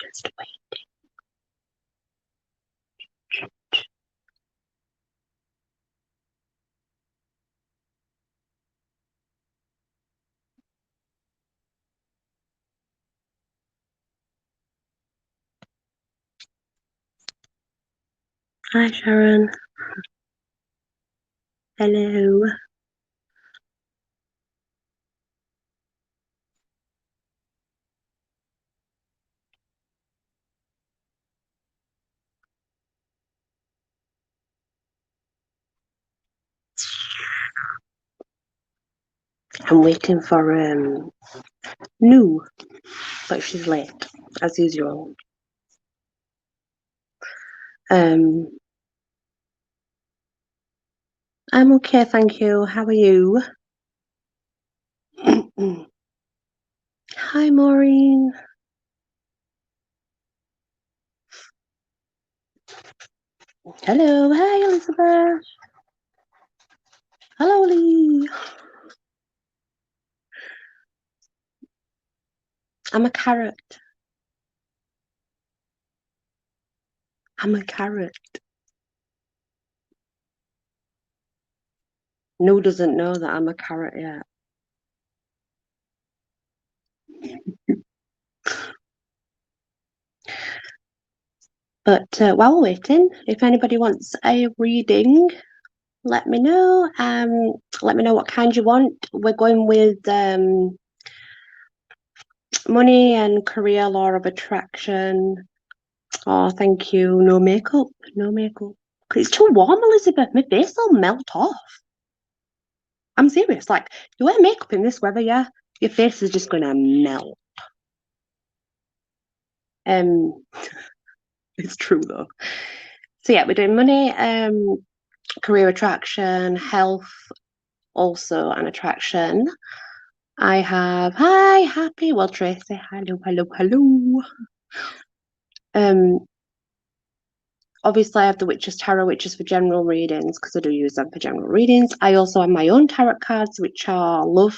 Just wait. Hi, Sharon. Hello. I'm waiting for New, but she's late, as usual. I'm okay, thank you. How are you? Hi, Maureen. Hello. Hi, Elizabeth. Hello, Lee. I'm a carrot. I'm a carrot. No doesn't know that I'm a carrot yet. But while we're waiting, if anybody wants a reading, let me know. Let me know what kind you want. We're going with money and career, law of attraction. Oh, thank you. No makeup. No makeup. It's too warm, Elizabeth. My face will melt off. I'm serious. Like, you wear makeup in this weather, yeah? Your face is just gonna melt. Um, it's true though. So yeah, we're doing money, career attraction, health, also an attraction. I have hi, happy. Well, Tracy, hello, hello, hello. Um, obviously I have the Witch's Tarot, which is for general readings because I do use them for general readings. I also have my own tarot cards, which are Love,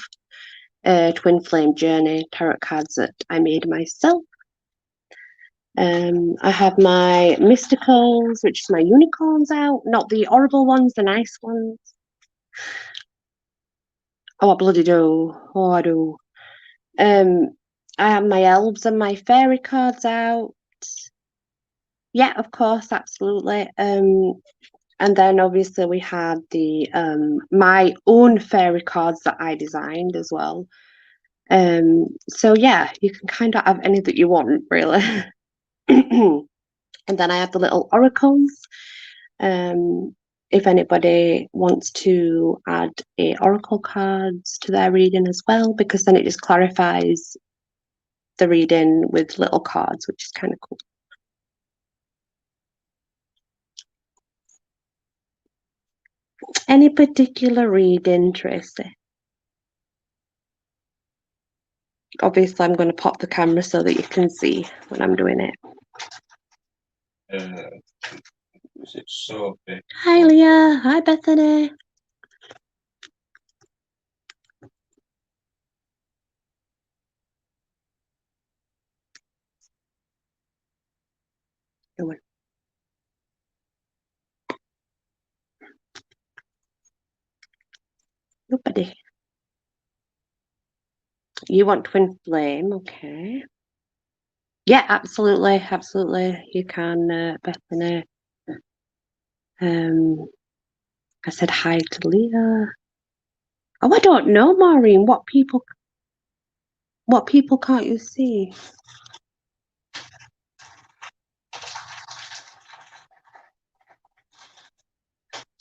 Twin Flame Journey tarot cards that I made myself. I have my Mysticals, which is my unicorns out, not the horrible ones, the nice ones. Oh, I bloody do. Oh, I do. I have my elves and my fairy cards out. Yeah, of course, absolutely. And then obviously we had the my own fairy cards that I designed as well. So yeah, you can kind of have any that you want, really. And then I have the little oracles. If anybody wants to add a oracle cards to their reading as well, because then it just clarifies the reading with little cards, which is kind of cool. Any particular reading, Tracy? Obviously, I'm going to pop the camera so that you can see when I'm doing it. Is it so big? Hi, Leah. Hi, Bethany. Go on. Nobody. You want twin flame? Okay. Yeah, absolutely, absolutely. You can, Bethany. I said hi to Leah. Oh, I don't know, Maureen. What people can't you see?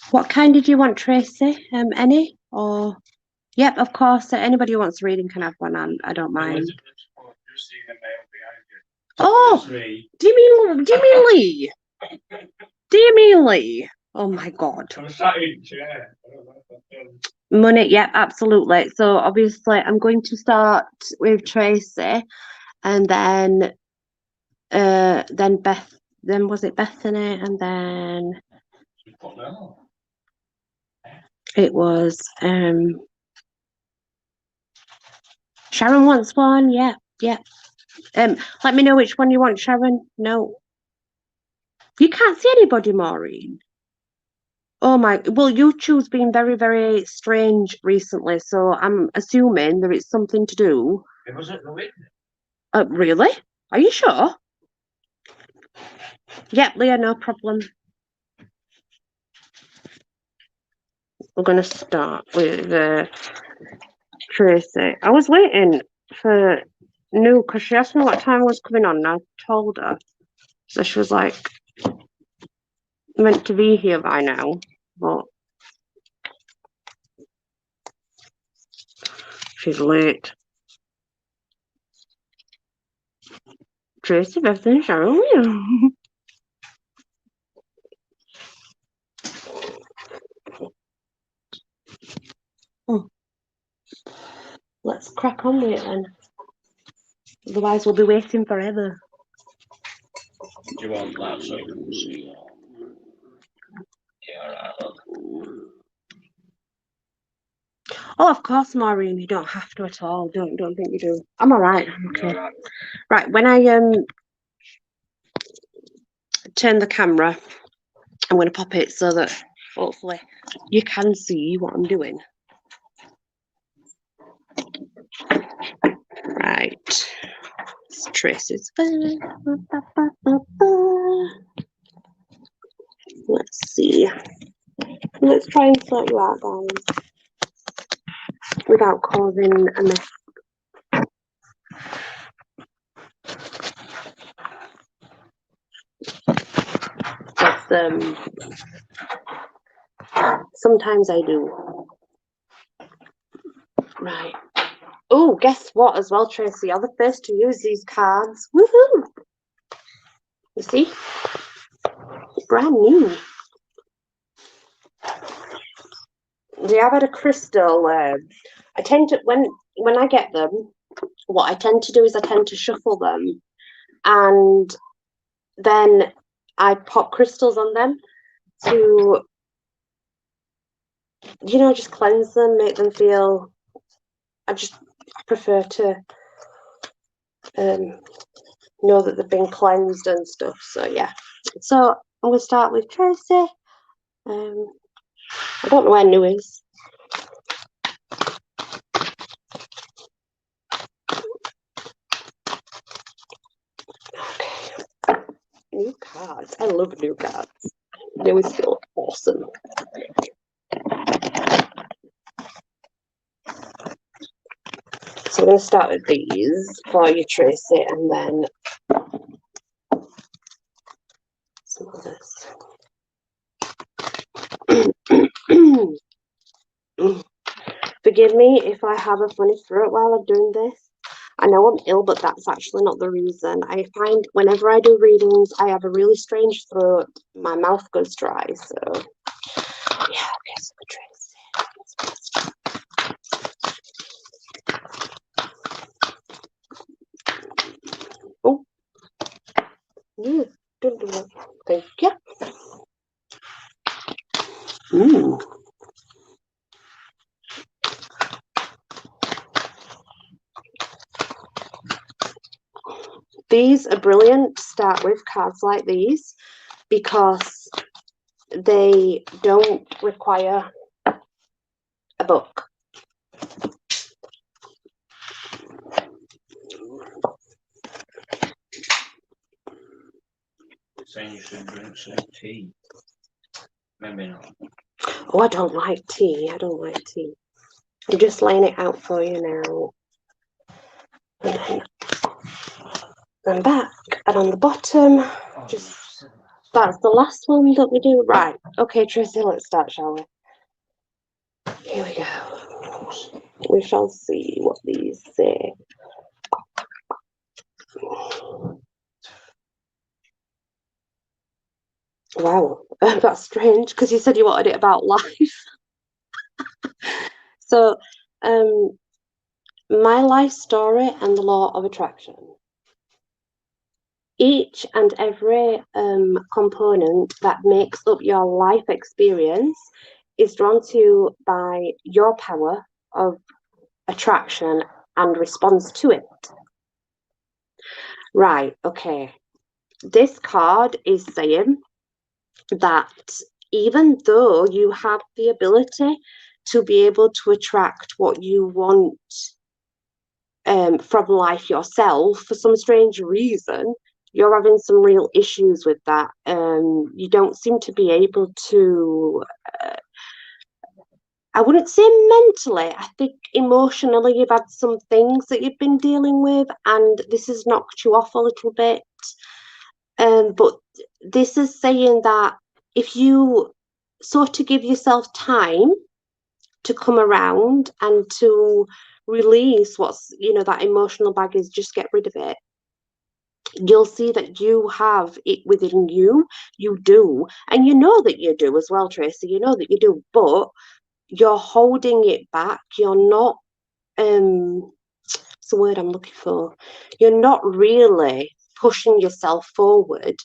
What kind did you want, Tracy? Any or? Yep, of course. Anybody who wants a reading can have one. I don't mind. Oh, do you mean Lee? Do you mean Lee? Oh my God. Money, yeah, absolutely. So obviously I'm going to start with Tracy and then Beth, then was it Bethany, and then it was Sharon wants one, yeah, yeah. Let me know which one you want, Sharon. No. You can't see anybody, Maureen. Oh my, well, YouTube's been very, very strange recently, so I'm assuming there is something to do. It was at the window. Really? Are you sure? Yep, Leah, no problem. We're going to start with Tracy. I was waiting for New because she asked me what time I was coming on, and I told her. So she was like, meant to be here by now, but she's late. Tracy, Bethany, Sharon, Leah. Let's crack on with it then. Otherwise, we'll be waiting forever. Do you want that so you can see? Yeah, alright, look. Oh, of course, Maureen, you don't have to at all. Don't think you do. I'm all right. I'm okay. Right, when I turn the camera, I'm going to pop it so that hopefully you can see what I'm doing. Right. It's Tracy's. Let's see. Let's try and sort you out, guys, without causing a mess. That's, sometimes I do. Right. Oh, guess what as well, Tracy? You're the first to use these cards. Woohoo! You see? Brand new. They have had a crystal. I tend to, when I get them, what I tend to do is I tend to shuffle them, and then I pop crystals on them to, just cleanse them, make them feel. I prefer to know that they've been cleansed and stuff. So yeah. So I'm gonna start with Tracy. I don't know where New is. Okay. New cards. I love new cards. They always feel awesome. So I'm going to start with these for you, Tracy, and then some others. Forgive me if I have a funny throat while I'm doing this. I know I'm ill, but that's actually not the reason. I find whenever I do readings, I have a really strange throat. My mouth goes dry, so yeah. Okay, so Tracy. Oh, yeah, don't do that. Thank you. These are brilliant to start with, cards like these, because they don't require a book. Saying you should drink some tea. Maybe not. Oh, I don't like tea. I don't like tea. I'm just laying it out for you now. And then I'm back. And on the bottom, just that's the last one that we do. Right. Okay, Tracy, let's start, shall we? Here we go. We shall see what these say. Wow, that's strange because you said you wanted it about life. So, my life story and the law of attraction. Each and every component that makes up your life experience is drawn to by your power of attraction and response to it. Right, okay. This card is saying that even though you have the ability to be able to attract what you want from life yourself, for some strange reason, you're having some real issues with that. You don't seem to be able to, I wouldn't say mentally, I think emotionally, you've had some things that you've been dealing with, and this has knocked you off a little bit. But this is saying that if you sort of give yourself time to come around and to release what's, that emotional baggage, just get rid of it, you'll see that you have it within you. You do. And you know that you do as well, Tracy. You know that you do, but you're holding it back. You're not, it's the word I'm looking for. You're not really pushing yourself forward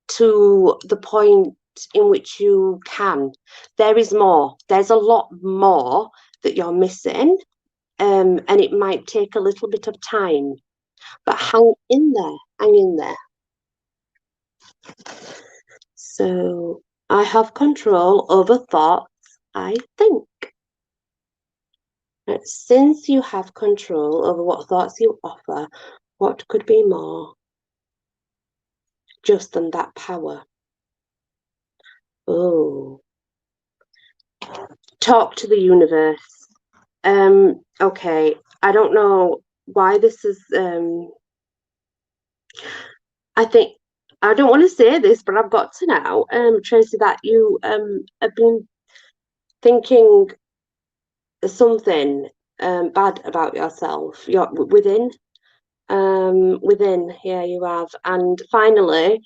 to the point in which you can. There is more. There's a lot more that you're missing, and it might take a little bit of time. But hang in there, hang in there. So I have control over thoughts, I think. Since you have control over what thoughts you offer, what could be more just than that power? Oh, talk to the universe. Okay, I don't know why this is. I think I don't want to say this, but I've got to now, Tracy, that you have been thinking something bad about yourself. You're within. Yeah, you have, and finally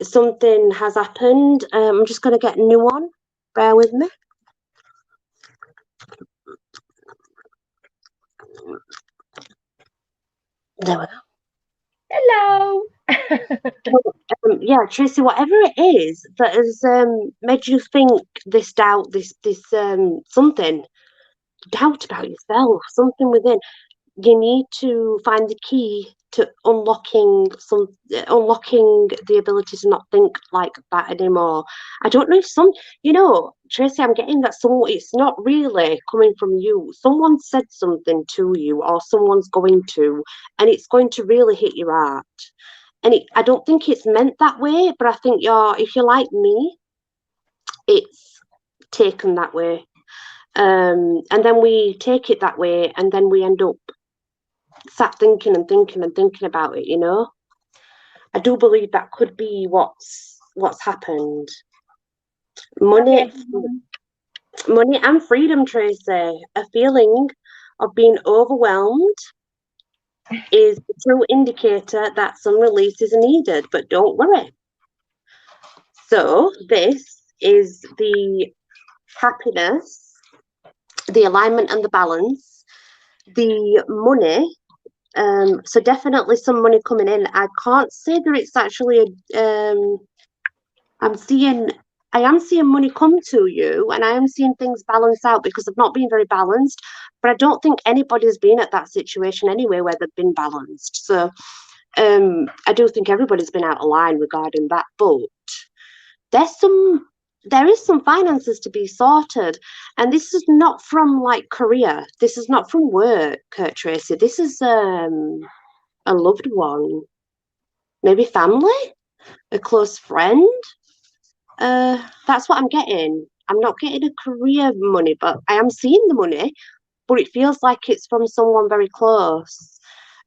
something has happened. I'm just going to get a new one. Bear with me. There we go. Hello. Yeah, Tracy, whatever it is that has made you think this doubt, this something doubt about yourself, something within, you need to find the key to unlocking the ability to not think like that anymore. I don't know if Tracy, I'm getting that it's not really coming from you. Someone said something to you, or someone's going to, and it's going to really hit your heart. And I don't think it's meant that way, but I think if you're like me, it's taken that way. And then we take it that way, and then we end up sat thinking and thinking and thinking about it. I do believe that could be what's happened. Money, Okay. money and freedom, Tracy. A feeling of being overwhelmed is the true indicator that some release is needed, but don't worry. So this is the happiness, the alignment and the balance, the money. So definitely some money coming in. I can't say that it's actually I'm seeing I am seeing money come to you, and I am seeing things balance out because I've not been very balanced. But I don't think anybody's been at that situation anyway where they've been balanced. So I do think everybody's been out of line regarding that. But there's some there is some finances to be sorted, and this is not from like career. This is not from work, Tracy. This is a loved one, maybe family, a close friend. That's what I'm getting. I'm not getting a career money, but I am seeing the money, but it feels like it's from someone very close.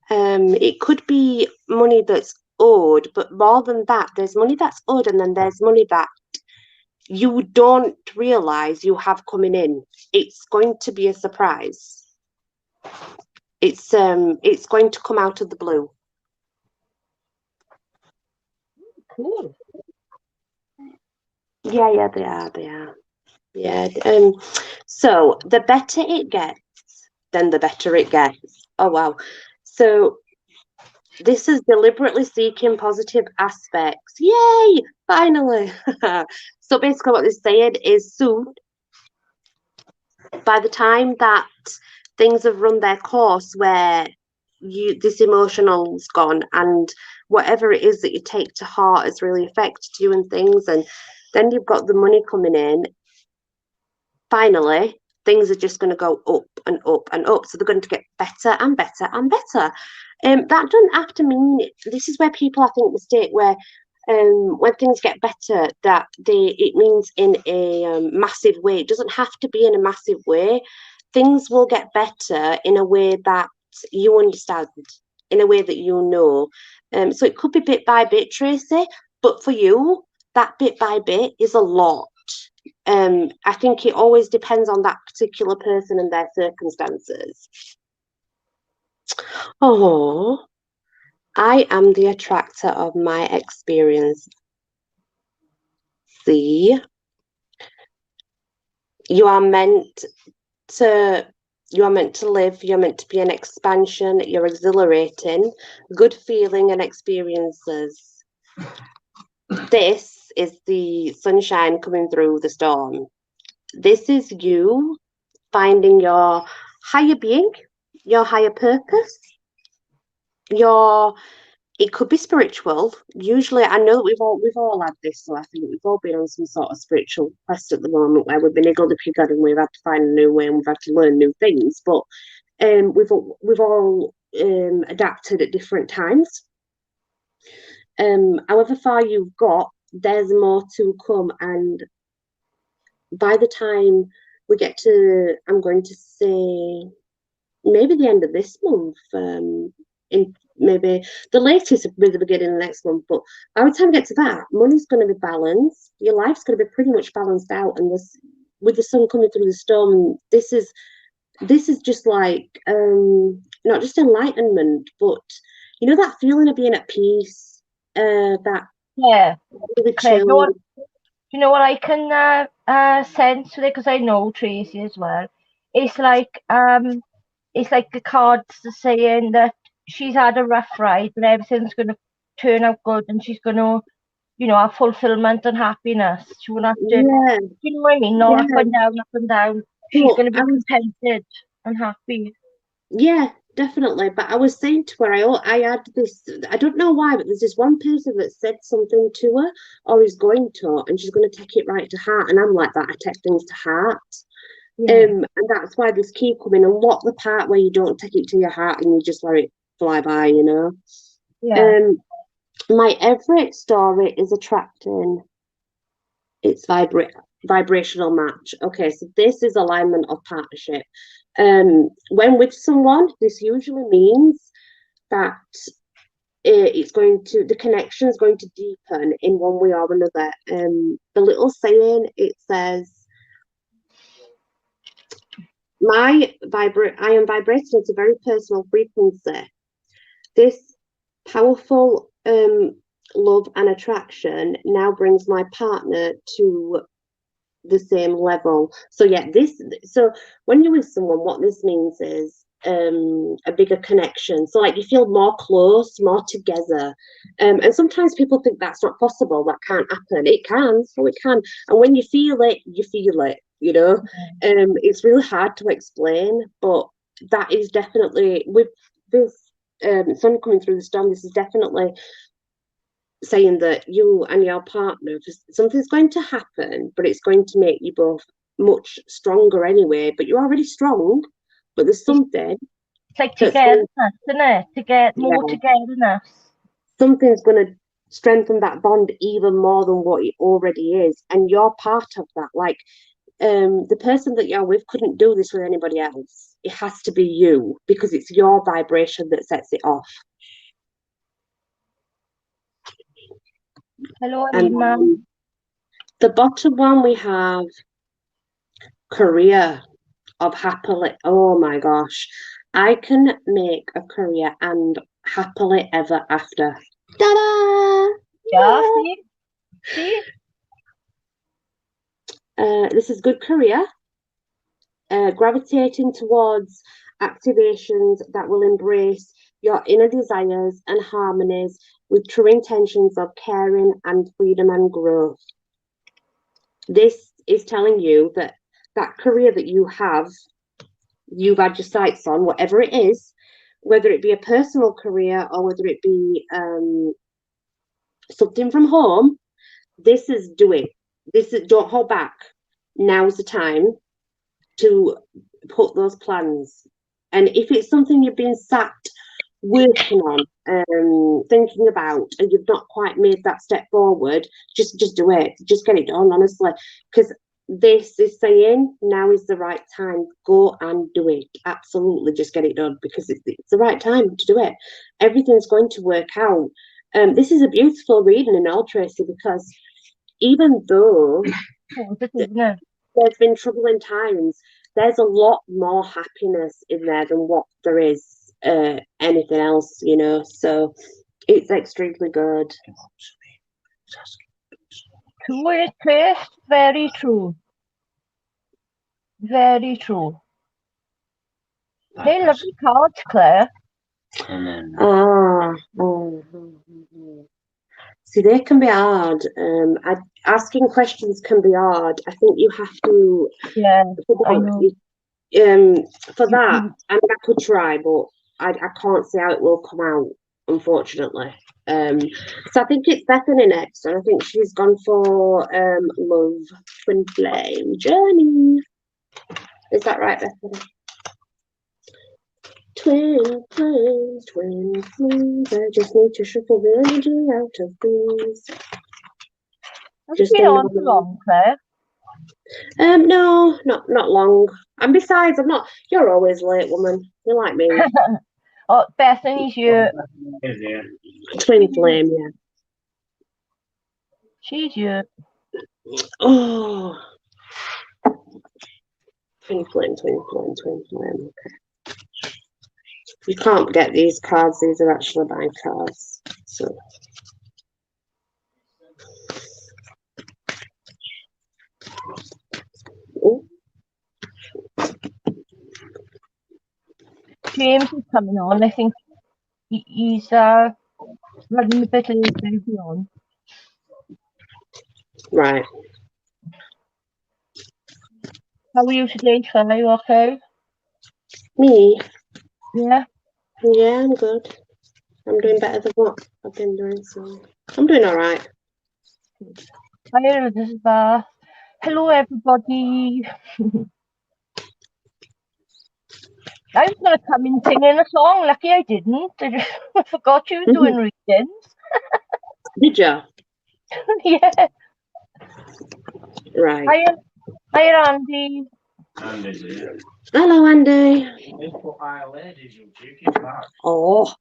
It could be money that's owed, but more than that, there's money that's owed, and then there's money that you don't realize you have coming in. It's going to be a surprise. It's going to come out of the blue. Cool. Yeah, they are. Yeah. So the better it gets, then the better it gets. Oh wow. So this is deliberately seeking positive aspects. Yay! Finally. So basically what they're saying is soon, by the time that things have run their course where this emotional's gone, and whatever it is that you take to heart has really affected you and things, and then you've got the money coming in. Finally, things are just going to go up and up and up, so they're going to get better and better and better. That doesn't have to mean this is where people I think mistake where when things get better that it means in a massive way. It doesn't have to be in a massive way. Things will get better in a way that you understand, in a way that you know. So it could be bit by bit, Tracy, but for you, that bit by bit is a lot. I think it always depends on that particular person and their circumstances. Oh, I am the attractor of my experience. See, you are meant to you are meant to live, you're meant to be an expansion, you're exhilarating, good feeling and experiences. This is the sunshine coming through the storm. This is you finding your higher being, your higher purpose, your it could be spiritual. Usually, I know that we've all had this, so I think we've all been on some sort of spiritual quest at the moment where we've been higgledy-piggledy and we've had to find a new way and we've had to learn new things. But we've all adapted at different times. However far you've got, there's more to come, and by the time we get to, I'm going to say maybe the end of this month, in maybe the latest will be the beginning of next month. But by the time we get to that, money's going to be balanced. Your life's going to be pretty much balanced out, and this with the sun coming through the storm, this is just like not just enlightenment, but you know that feeling of being at peace, that Yeah. really Okay. chill. You know what I can sense with it, because I know Tracy as well. It's like the cards are saying that she's had a rough ride, but everything's gonna turn out good, and she's gonna, have fulfillment and happiness. She won't have to, Yeah, you know what I mean? Not up yeah. and down, up and down. She's But gonna I be was contented and happy. Yeah, definitely. But I was saying to her, I had this, I don't know why, but there's this one person that said something to her or is going to, and she's going to take it right to heart. And I'm like that, I take things to heart. Yeah, And that's why this key coming and lock the part where you don't take it to your heart and you just let it fly by, you know. yeah. Um, my every story is attracting its vibrational match. Okay, so this is alignment of partnership. When with someone, this usually means that the connection is going to deepen in one way or another. The little saying, it says, I am vibrating at a very personal frequency. This powerful love and attraction now brings my partner to the same level. So yeah, so when you're with someone, what this means is a bigger connection. So like you feel more close, more together. And sometimes people think that's not possible, that can't happen. It can, so it can. And when you feel it, you know. It's really hard to explain, but that is definitely with this sun coming through the storm, this is definitely saying that you and your partner, something's going to happen, but it's going to make you both much stronger anyway. But you're already strong, but there's It's, something it's like that's going, togetherness, isn't it? To get more yeah, togetherness. something's going to strengthen that bond even more than what it already is, and you're part of that. Like, the person that you're with couldn't do this with anybody else. It has to be you because it's your vibration that sets it off. Hello, And Alima. the bottom one we have career of happily. Oh my gosh, I can make a career and happily ever after. Ta-da! Yeah, Yeah. see, This is good career. Gravitating towards activations that will embrace your inner desires and harmonies with true intentions of caring and freedom and growth. This is telling you that that career that you've had your sights on, whatever it is, whether it be a personal career or whether it be something from home, do it. Don't hold back. Now's the time to put those plans. And if it's something you've been sat working on, thinking about, and you've not quite made that step forward, just do it. Just get it done, honestly. Because this is saying now is the right time. Go and do it. Absolutely, just get it done because it's the right time to do it. Everything's going to work out. This is a beautiful reading in all, Tracy, because even though there's been troubling times, there's a lot more happiness in there than what there is anything else, you know. So it's extremely good. True, it is very true. Very true. They lovely cards, Claire. See, they can be hard. Asking questions can be hard. I think you have to. Yeah, I know. For that, I mean, I could try, but I can't see how it will come out, unfortunately. So I think it's Bethany next, and I think she's gone for love, twin flame, journey. Is that right, Bethany? Twin flames, twin flames. I just need to shuffle the energy out of these. Have you been on for long, Claire? No, not long. And besides, I'm not. You're always late, woman. You're like me. Oh, Bethany's you. Twin flame, yeah. She's you. Oh. Twin flame, twin flame, twin flame. Okay. You can't get these cards. These are actually my cards. So. Oh. James is coming on. I think he's running a bit late on. Right. How are you today, Claire? Are you okay? Me? Yeah. Yeah, I'm good. I'm doing better than what I've been doing, so I'm doing all right. Hi, Elizabeth. Hello, everybody. I was going to come in singing a song. Lucky I didn't. I forgot you were doing readings. Did you? Yeah. Right. Hi, Andy. Andy's here. Hello, Andy. Oh.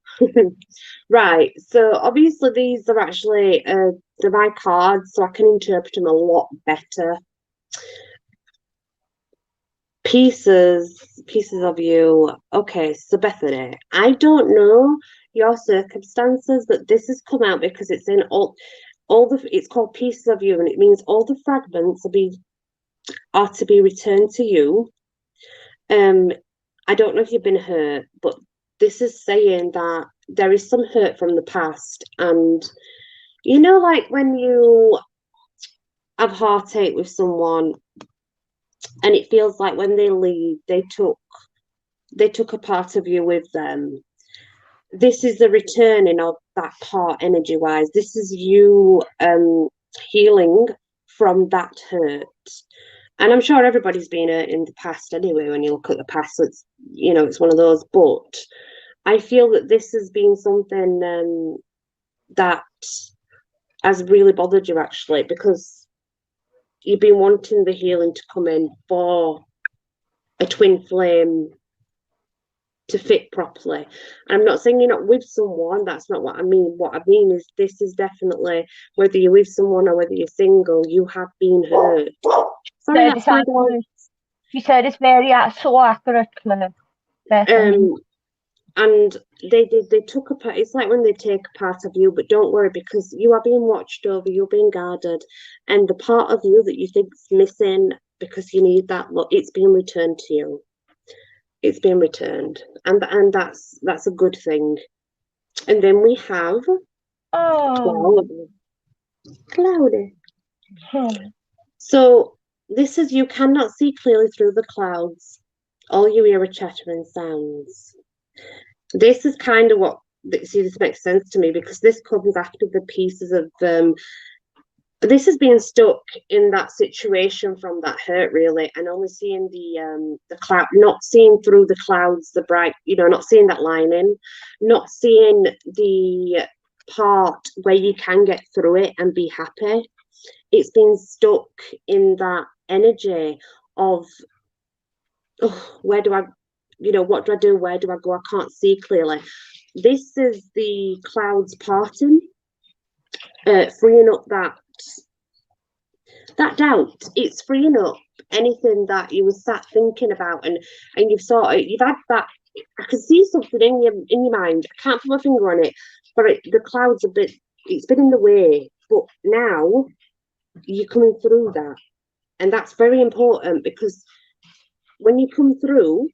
Right. So obviously these are actually they're my cards, so I can interpret them a lot better. Pieces of you. Okay, so Bethany, I don't know your circumstances, but this has come out because it's in all the. It's called pieces of you, and it means all the fragments are to be returned to you. I don't know if you've been hurt, but this is saying that there is some hurt from the past, and you know, like when you have heartache with someone, and it feels like when they leave, they took a part of you with them. This is the returning of that part energy wise. This is you healing from that hurt. And I'm sure everybody's been hurt in the past anyway, when you look at the past. So it's, you know, it's one of those. But I feel that this has been something that has really bothered you, actually, because you've been wanting the healing to come in for a twin flame to fit properly. I'm not saying you're not with someone. That's not what I mean. What I mean is this is definitely, whether you're with someone or whether you're single, you have been hurt. Sorry, that's my dog. She said it's very so accurate, Claire. And they took a part. It's like when they take a part of you, but don't worry, because you are being watched over, you're being guarded, and the part of you that you think's missing because you need that look, it's being returned to you. It's been returned, and that's a good thing. And then we have cloudy. So this is, you cannot see clearly through the clouds. All you hear are chattering sounds. This is kind of what, see, this makes sense to me because this comes after the pieces of this has been stuck in that situation from that hurt really, and only seeing the cloud, not seeing through the clouds, the bright, not seeing that lining, not seeing the part where you can get through it and be happy. It's been stuck in that energy of, oh, where do I, what do I do? Where do I go? I can't see clearly. This is the clouds parting, freeing up that doubt. It's freeing up anything that you were sat thinking about, and you've had that. I can see something in your mind. I can't put my finger on it, but the clouds it's been in the way, but now you're coming through that, and that's very important because when you come through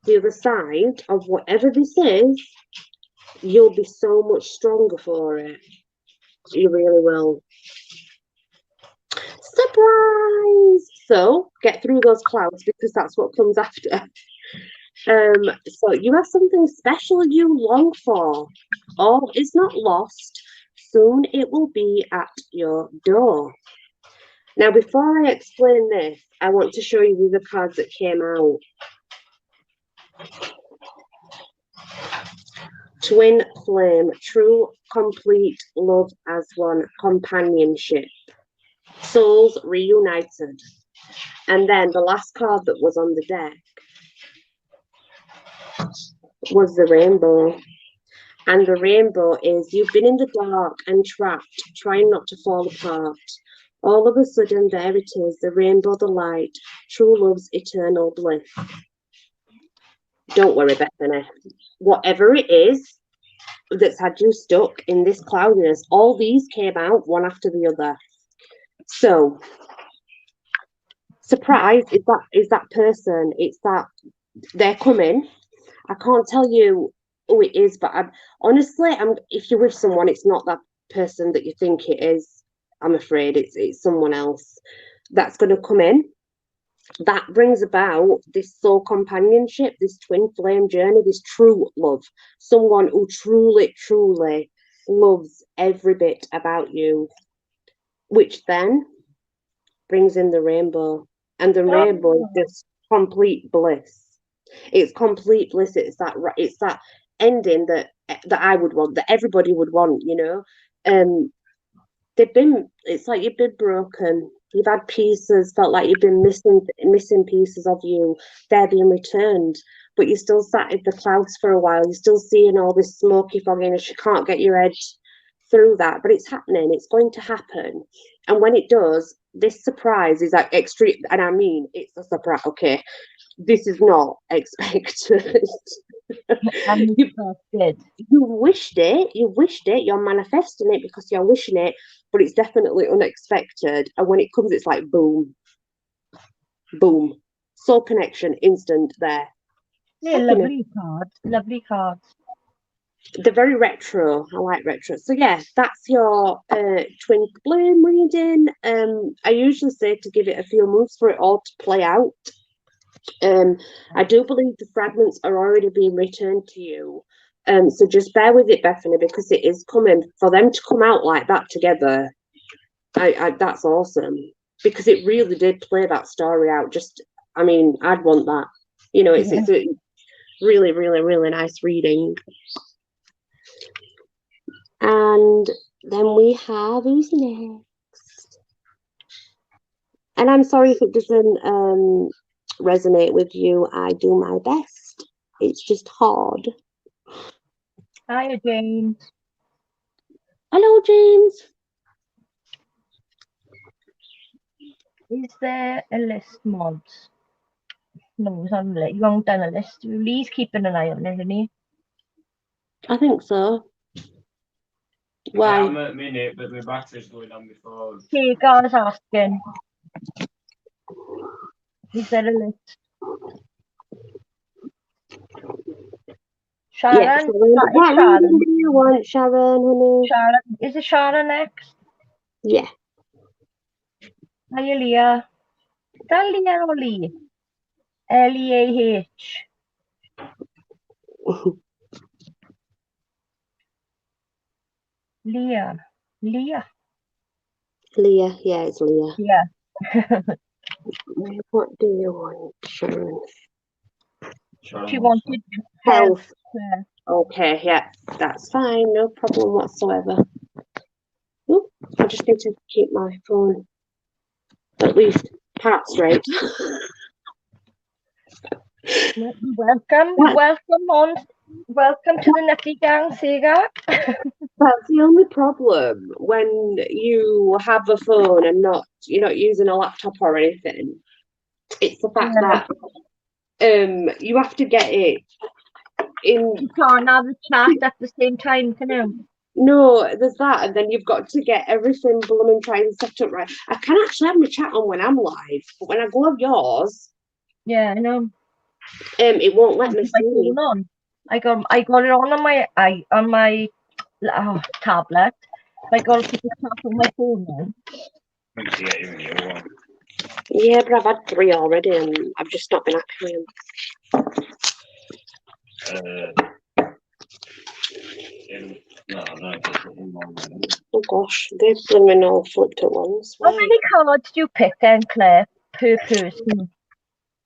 the other side of whatever this is, you'll be so much stronger for it. You really will. Surprise! So get through those clouds because that's what comes after. So you have something special you long for. All is not lost. Soon it will be at your door. Now, before I explain this, I want to show you the cards that came out. Twin flame, true, complete love as one, companionship, souls reunited. And then the last card that was on the deck was the rainbow. And the rainbow is you've been in the dark and trapped, trying not to fall apart. All of a sudden, there it is, the rainbow, the light, true love's eternal bliss. Don't worry, Bethany. Whatever it is that's had you stuck in this cloudiness, all these came out one after the other. So, surprise is that person. It's that they're coming. I can't tell you who it is, but honestly, if you're with someone, it's not that person that you think it is. I'm afraid it's someone else that's going to come in. That brings about this soul companionship, this twin flame journey, this true love. Someone who truly, truly loves every bit about you, which then brings in the rainbow. And the rainbow is just complete bliss. It's complete bliss. It's that ending that I would want, that everybody would want, it's like you've been broken. You've had pieces, felt like you've been missing pieces of you. They're being returned, but you still sat in the clouds for a while. You're still seeing all this smoky fogginess. You can't get your head through that, but it's happening. It's going to happen, and when it does, this surprise is like extreme. And I mean, it's a surprise. Okay, this is not expected. You wished it, you're manifesting it because you're wishing it, but it's definitely unexpected. And when it comes, it's like boom, boom. Soul connection, instant there. Yeah, lovely cards, lovely cards. They're very retro. I like retro. So yeah, that's your twin flame reading. I usually say to give it a few months for it all to play out. I do believe the fragments are already being returned to you. So just bear with it, Bethany, because it is coming. For them to come out like that together, that's awesome. Because it really did play that story out. I'd want that. It's a really, really, really nice reading. And then we have, who's next? And I'm sorry if it doesn't resonate with you. I do my best. It's just hard. Hi, James. Hello, James. Is there a list, mods? No, it's not a list. You haven't done a list. Lee's keeping an eye on it, isn't he? I think so. Why? I'm at a minute, but my battery's going on before. Okay, Gar's asking. Is there a list? Sharon? Yeah, Sharon. What reading do you want, Sharon, honey? Sharon. Is it Sharon next? Yeah. Hiya, Leah. Is that Leah or Lee? Leah. Leah. Leah, yeah, it's Leah. Yeah. What do you want, Sharon? She wanted Health. care. Okay, yeah, that's fine, no problem whatsoever. Oop, I just need to keep my phone at least part straight. Welcome to the Nutty Gang, Sega. That's the only problem when you have a phone and you're not using a laptop or anything. It's the fact that you have to get it in. You can't have the chat at the same time, can you? No, there's that, and then you've got to get everything blooming trying to set up right. I can actually have my chat on when I'm live, but when I go on yours, Yeah, I know. It won't let me My see. phone on. I got it on my tablet. I got to put the tap on my phone on. Yeah, but I've had 3 already, and I've just not been happy with them. Oh gosh, they're blooming all flipped at once. How many cards do you pick then, Claire, per person?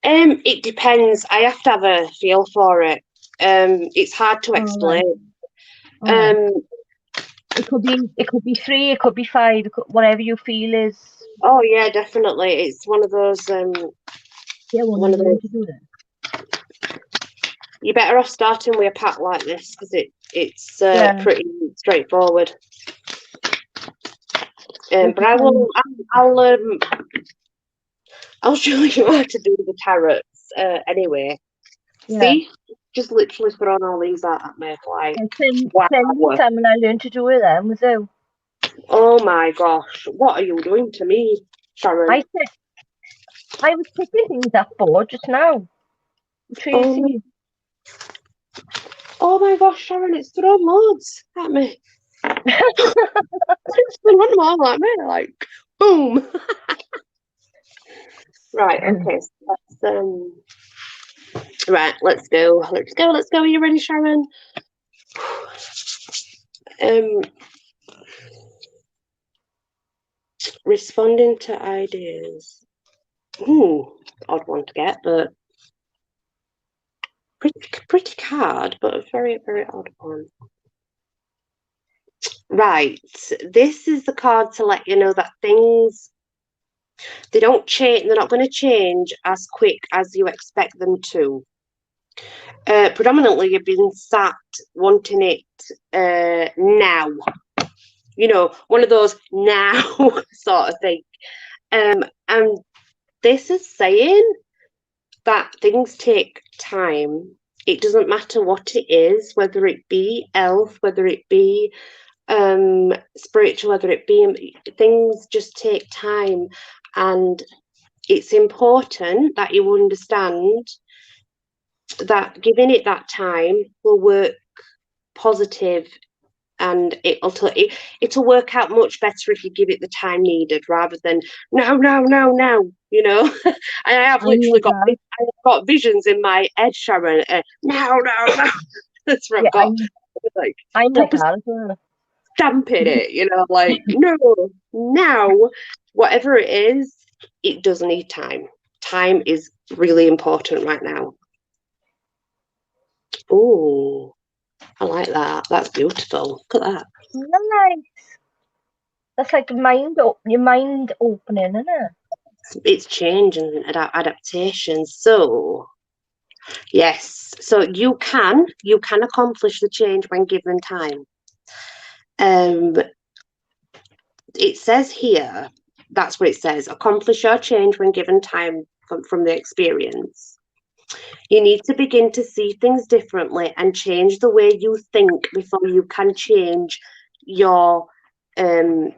It depends. I have to have a feel for it. It's hard to explain. It could be 3, it could be 5, whatever you feel is. Oh yeah, definitely. It's one of those. One of those. To do that. You're better off starting with a pack like this because it's pretty straightforward. But I'll show you how to do the tarots anyway. Yeah. See, just literally thrown all these at me like. Wow. Time when I learned to do it then with you. Oh my gosh, what are you doing to me, Sharon? I was picking things up for just now. Tracy. Oh my gosh, Sharon, it's thrown loads at me. It's been one more at me, like boom. Right, okay, so right, let's go. Are you ready, Sharon? Responding to ideas. Odd one to get, but pretty card, but a very, very odd one. Right, this is the card to let you know that things, they don't change, they're not going to change as quick as you expect them to. Predominantly, you've been sat wanting it now. You know, one of those now sort of thing. And this is saying that things take time. It doesn't matter what it is, whether it be health, whether it be spiritual, whether it be, things just take time. And it's important that you understand that giving it that time will work positive, and it'll work out much better if you give it the time needed rather than no, you know. And I have literally got visions in my head, Sharon. No. That's what I've got. Like I proper stamping it, you know, like no, now, whatever it is, it does need time. Time is really important right now. Oh, I like that. That's beautiful. Look at that. Nice. That's like your mind opening, isn't it? It's change and adaptation. So yes, so you can accomplish the change when given time. It says here, that's what it says, accomplish your change when given time from the experience. You need to begin to see things differently and change the way you think before you can change your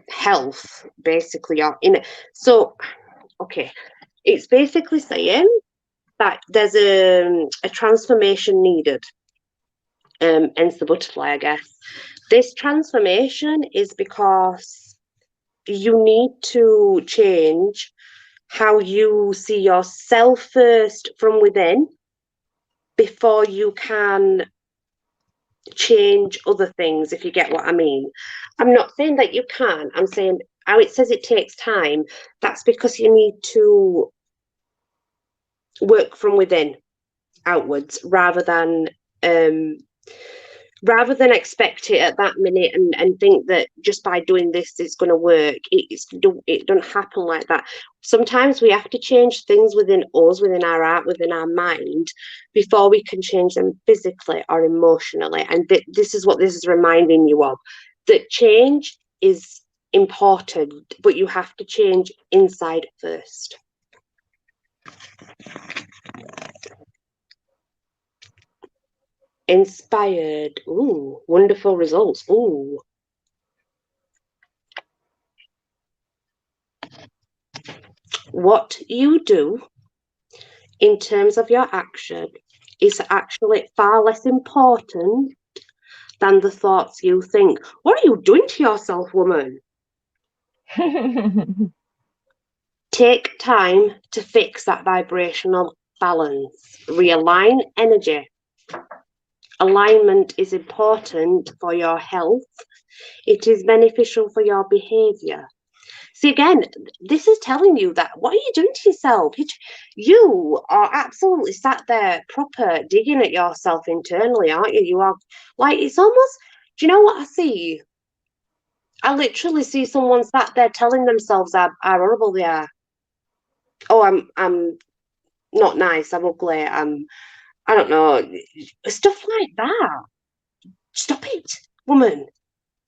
health, basically. So, okay, it's basically saying that there's a transformation needed, hence the butterfly, I guess. This transformation is because you need to change how you see yourself first from within before you can change other things, if you get what I mean. I'm not saying that you can. I'm saying how it says it takes time. That's because you need to work from within outwards um rather than expect it at that minute and think that just by doing this it's going to work. It don't happen like that. Sometimes we have to change things within us, within our heart, within our mind, before we can change them physically or emotionally. And this is what this is reminding you of, that change is important, but you have to change inside first. Inspired. Ooh, wonderful results. Ooh. What you do in terms of your action is actually far less important than the thoughts you think. What are you doing to yourself, woman? Take time to fix that vibrational balance. Realign energy. Alignment is important for your health. It is beneficial for your behavior. See, again, this is telling you that what are you doing to yourself? You are absolutely sat there proper digging at yourself internally, aren't you? You are like, it's almost, do you know what I see? I literally see someone sat there telling themselves how horrible they are. Oh, I'm not nice, I'm ugly, I don't know, stuff like that. Stop it, woman.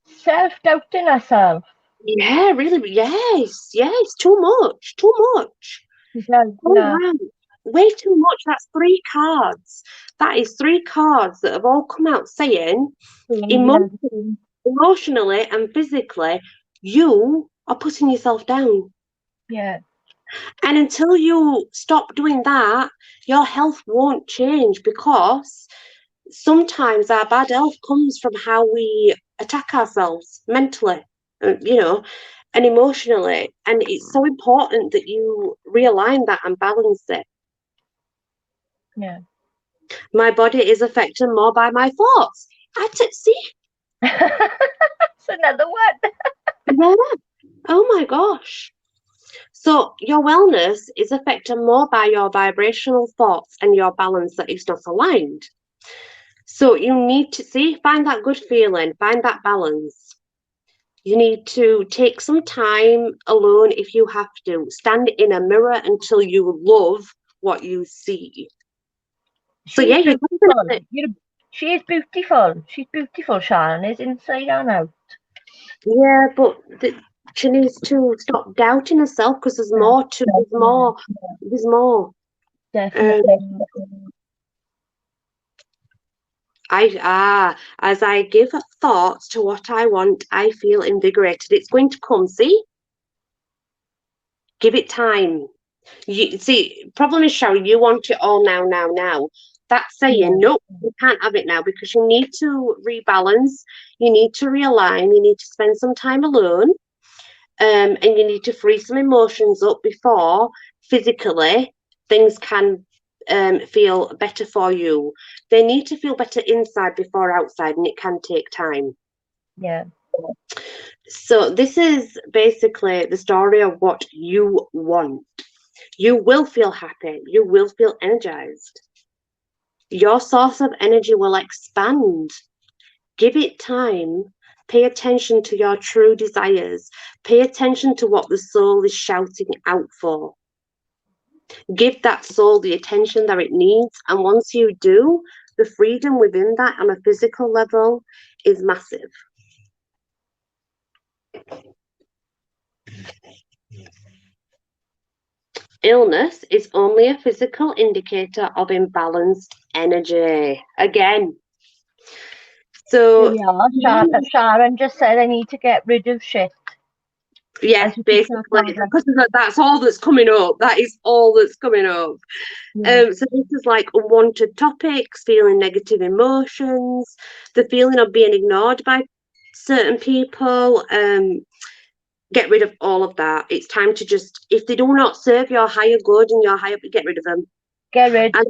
Self-doubting herself. Yeah, really, yes, too much, too much. Yeah, Oh, yeah. wow. Way too much. That's 3 cards. That is 3 cards that have all come out saying emo- Yeah. emotionally and physically, you are putting yourself down. Yeah. And until you stop doing that, your health won't change, because sometimes our bad health comes from how we attack ourselves mentally, and emotionally. And it's so important that you realign that and balance it. Yeah. My body is affected more by my thoughts. See, That's another one. yeah. Oh my gosh. So your wellness is affected more by your vibrational thoughts and your balance that is not aligned. So you need to find that good feeling, find that balance. You need to take some time alone if you have to. Stand in a mirror until you love what you see. So She's yeah, you're beautiful. definitely, She is beautiful. She's beautiful, Sharon is inside and out. yeah, but she needs to stop doubting herself, because there's Yeah, more to, there's more. Um, definitely. as I give thoughts to what I want, I feel invigorated. It's going to come. See, give it time. You see, problem is, Sharon, you want it all now, now, now. That's saying Yeah, no, you can't have it now, because you need to rebalance. You need to realign. You need to spend some time alone. And you need to free some emotions up before physically things can feel better for you. They need to feel better inside before outside, and it can take time. yeah, So this is basically the story of what you want. You will feel happy. You will feel energized. Your source of energy will expand. Give it time. Pay attention to your true desires. Pay attention to what the soul is shouting out for. Give that soul the attention that it needs. And once you do, the freedom within that on a physical level is massive. Illness is only a physical indicator of imbalanced energy. Again, there so we are. Sharon just said I need to get rid of shit. yeah, As you put that basically, down. because that's all that's coming up. That is all that's coming up. Yeah. So this is like unwanted topics, feeling negative emotions, the feeling of being ignored by certain people. Get rid of all of that. It's time to just, if they do not serve your higher good and your higher, get rid of them. Get rid. And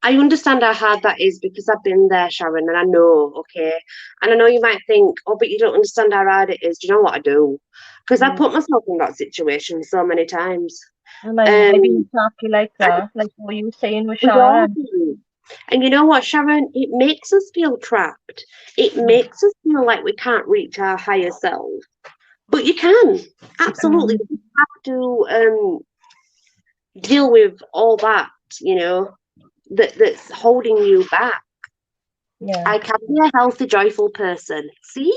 I understand how hard that is because I've been there, Sharon, and I know, okay. And I know you might think, oh, but you don't understand how hard it is. Do you know what I do? Because I Yeah. put myself in that situation so many times. And I've been Um, exactly like and that, like what you were saying with we all Sharon. do. And you know what, Sharon? It makes us feel trapped. It Yeah, makes us feel like we can't reach our higher self. But you can, you absolutely. can. You have to deal with all that, you know, that's holding you back. Yeah. I can be a healthy, joyful person. See?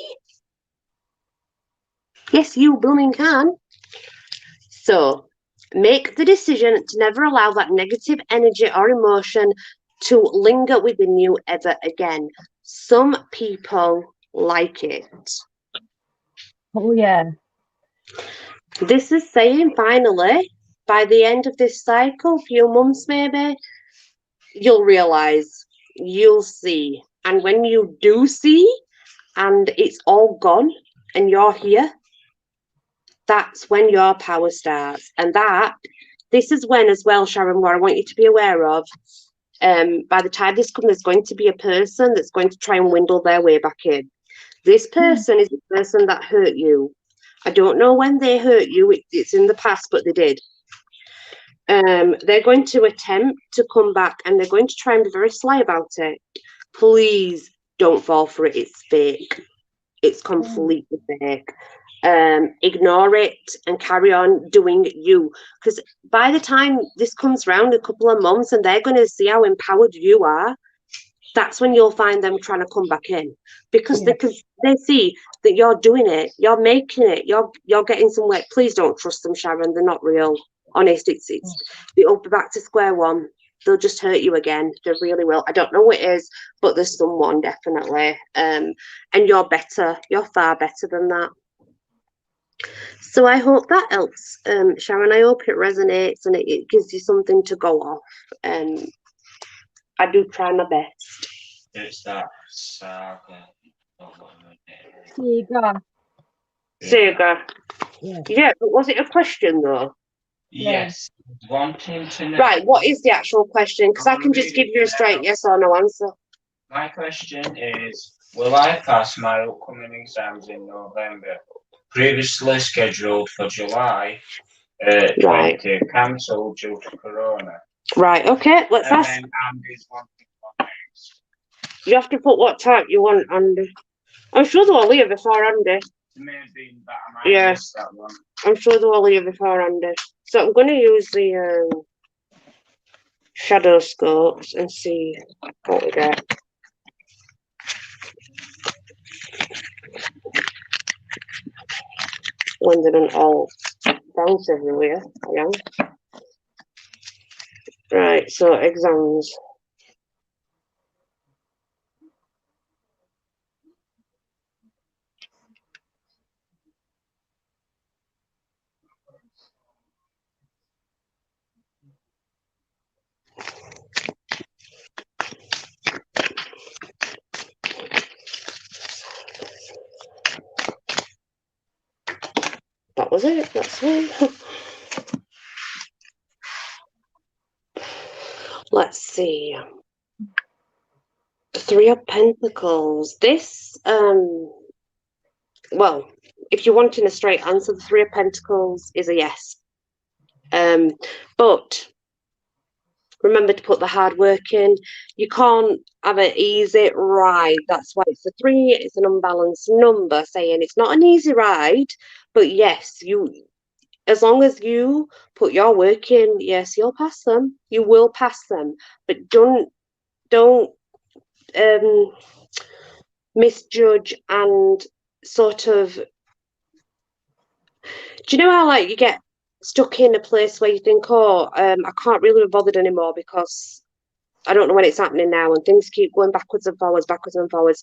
Yes, you blooming can. So make the decision to never allow that negative energy or emotion to linger within you ever again. Some people like it. Oh yeah. This is saying finally, by the end of this cycle, few months maybe, you'll realize, you'll see. And when you do see, and it's all gone, and you're here, that's when your power starts. And this is when, as well, Sharon, what I want you to be aware of. By the time this comes, there's going to be a person that's going to try and windle their way back in. This person is the person that hurt you. I don't know when they hurt you, it's in the past, but they did. They're going to attempt to come back and they're going to try and be very sly about it. Please don't fall for it. It's fake. It's completely fake. Ignore it and carry on doing you. Because by the time this comes round a couple of months and they're going to see how empowered you are, that's when you'll find them trying to come back in because Yeah. they see that you're doing it, you're making it, you're getting somewhere. Please don't trust them, Sharon. They're not real. Honest, it'll be back to square one. They'll just hurt you again. They really will. I don't know what it is, but there's someone definitely. And you're better. You're far better than that. So I hope that helps, Sharon. I hope it resonates and it gives you something to go off. I do try my best. It's that saga. Sega. Sega. Yeah. Yeah, but was it a question though? Yeah. Yes, wanting to know. Right, what is the actual question? Because I can just give you a straight yes or no answer. My question is, will I pass my upcoming exams in November? Previously scheduled for July Right. 20, cancelled due to Corona. Right, okay, let's And ask. then Andy's wanting one next. You have to put what type you want, Andy. I'm sure they will leave before Andy. Maybe, but I might Yeah. miss that one. I'm sure they will leave before Andy. So I'm going to use the shadow scopes and see what we get. When they don't all bounce everywhere. I am. Right, so exams. That was it. That's one. Let's see. The Three of Pentacles. This, well, if you're wanting a straight answer, the Three of Pentacles is a yes. But remember to put the hard work in. You can't have it easy ride. That's why it's a three. It's an unbalanced number, saying it's not an easy ride. But yes, as long as you put your work in, yes, you'll pass them. You will pass them. But don't misjudge and sort of. Do you know how like you get stuck in a place where you think, oh, I can't really be bothered anymore because I don't know when it's happening now, and things keep going backwards and forwards, backwards and forwards.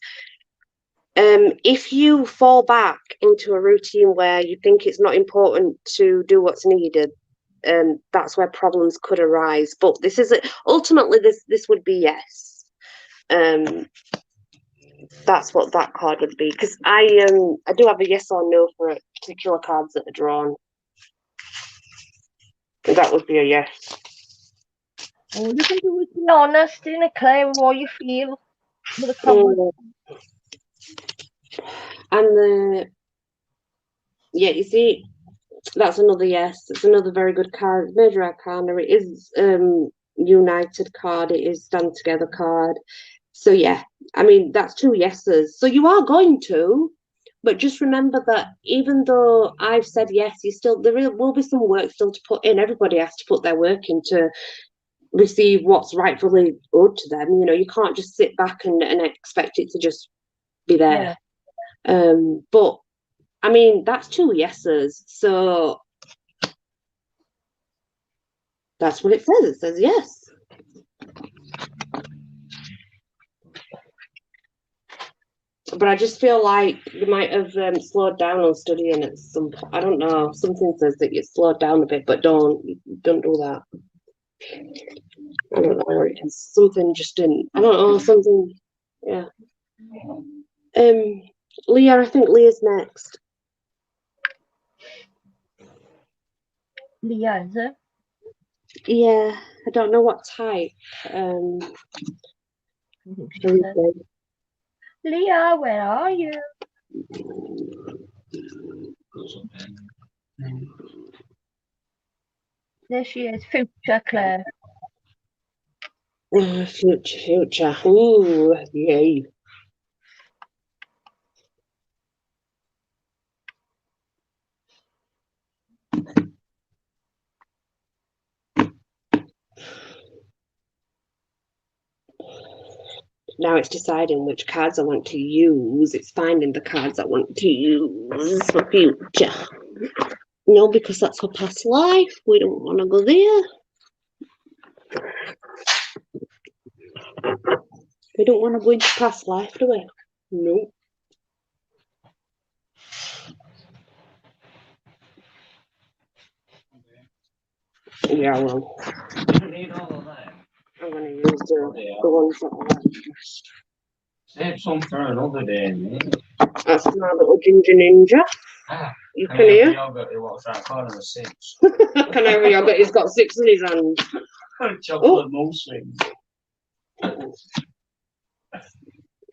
If you fall back into a routine where you think it's not important to do what's needed, that's where problems could arise. But this is ultimately this would be yes. That's what that card would be, because I do have a yes or no for particular cards that are drawn. And that would be a yes. All you can do is be honest, innit, Claire, with what you feel with a comment. Mm. And yeah, you see, that's another yes. It's another very good card. Major Arcana. It is United card. It is Stand Together card. So yeah, I mean that's two yeses. So you are going to, but just remember that even though I've said yes, you still will be some work still to put in. Everybody has to put their work in to receive what's rightfully owed to them. You know, you can't just sit back and expect it to just be there. Yeah. But I mean that's two yeses. So that's what it says. It says yes. But I just feel like they might have slowed down on studying at some point. I don't know. Something says that you slowed down a bit, but don't do that. I don't know where it is. Something just didn't. I don't know. Something. Yeah. Leah. I think Leah's next. Leah, is it? Yeah. I don't know what type. Leah, where are you? There she is, future Claire. Future. Ooh, yay. Now it's deciding which cards I want to use. It's finding the cards I want to use for future. No, because that's for past life. We don't want to go there. We don't want to go into past life, do we? No. Yeah, well, I'm going to use the ones that I like. Save some for another day, mate. That's my little ginger ninja. You can hear? What's that called? A 6. Canary yogurt. He's got 6 in his hand. Chocolate mousse rings.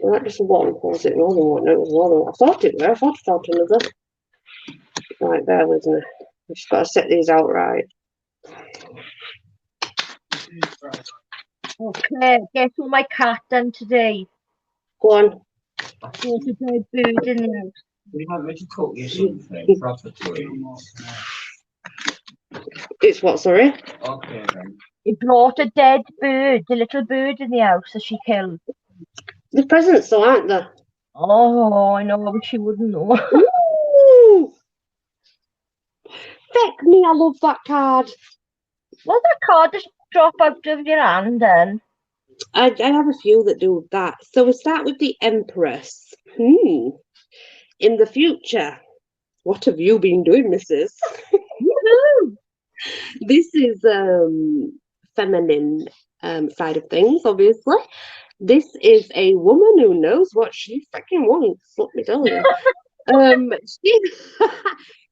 Well, that just one. Or was it more than one? No, it was more than one. I thought it were. I thought I felt another. Right, bear with me. I've just got to set these out right. Oh, Claire, guess what my cat done today? Go on. There's a dead bird in there. We want me to cook you something proper to eat. It's what, sorry? Okay then. He brought a dead bird, a little bird in the house that she killed. The presents, though, aren't there? Oh, I know, I wish she wouldn't know. Ooh! Feck me, I love that card. Will that card just drop out of your hand then? I have a few that do that. So we start with the Empress. In the future, what have you been doing, Mrs.? This is feminine side of things, obviously. This is a woman who knows what she freaking wants, let me tell you. She's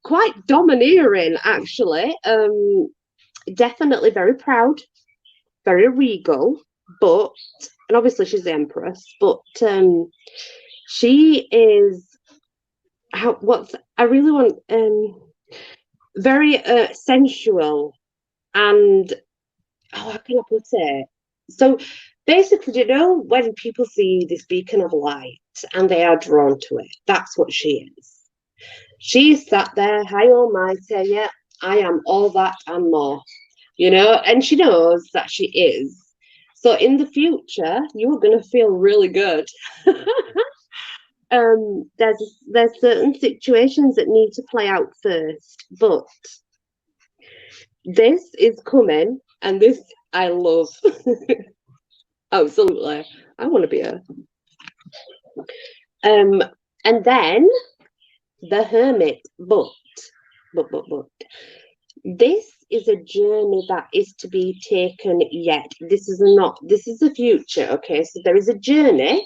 quite domineering, actually. Definitely very proud, very regal, but, and obviously she's the Empress, but she is, I really want, very sensual and, how can I put it? So basically, you know, when people see this beacon of light and they are drawn to it, that's what she is. She's sat there, high almighty, yeah, I am all that and more, you know, and she knows that she is. So in the future, you are going to feel really good. There's certain situations that need to play out first, but this is coming, and this I love. Absolutely, I want to be her. And then the Hermit, but this is a journey that is to be taken yet. This is the future. Okay, so there is a journey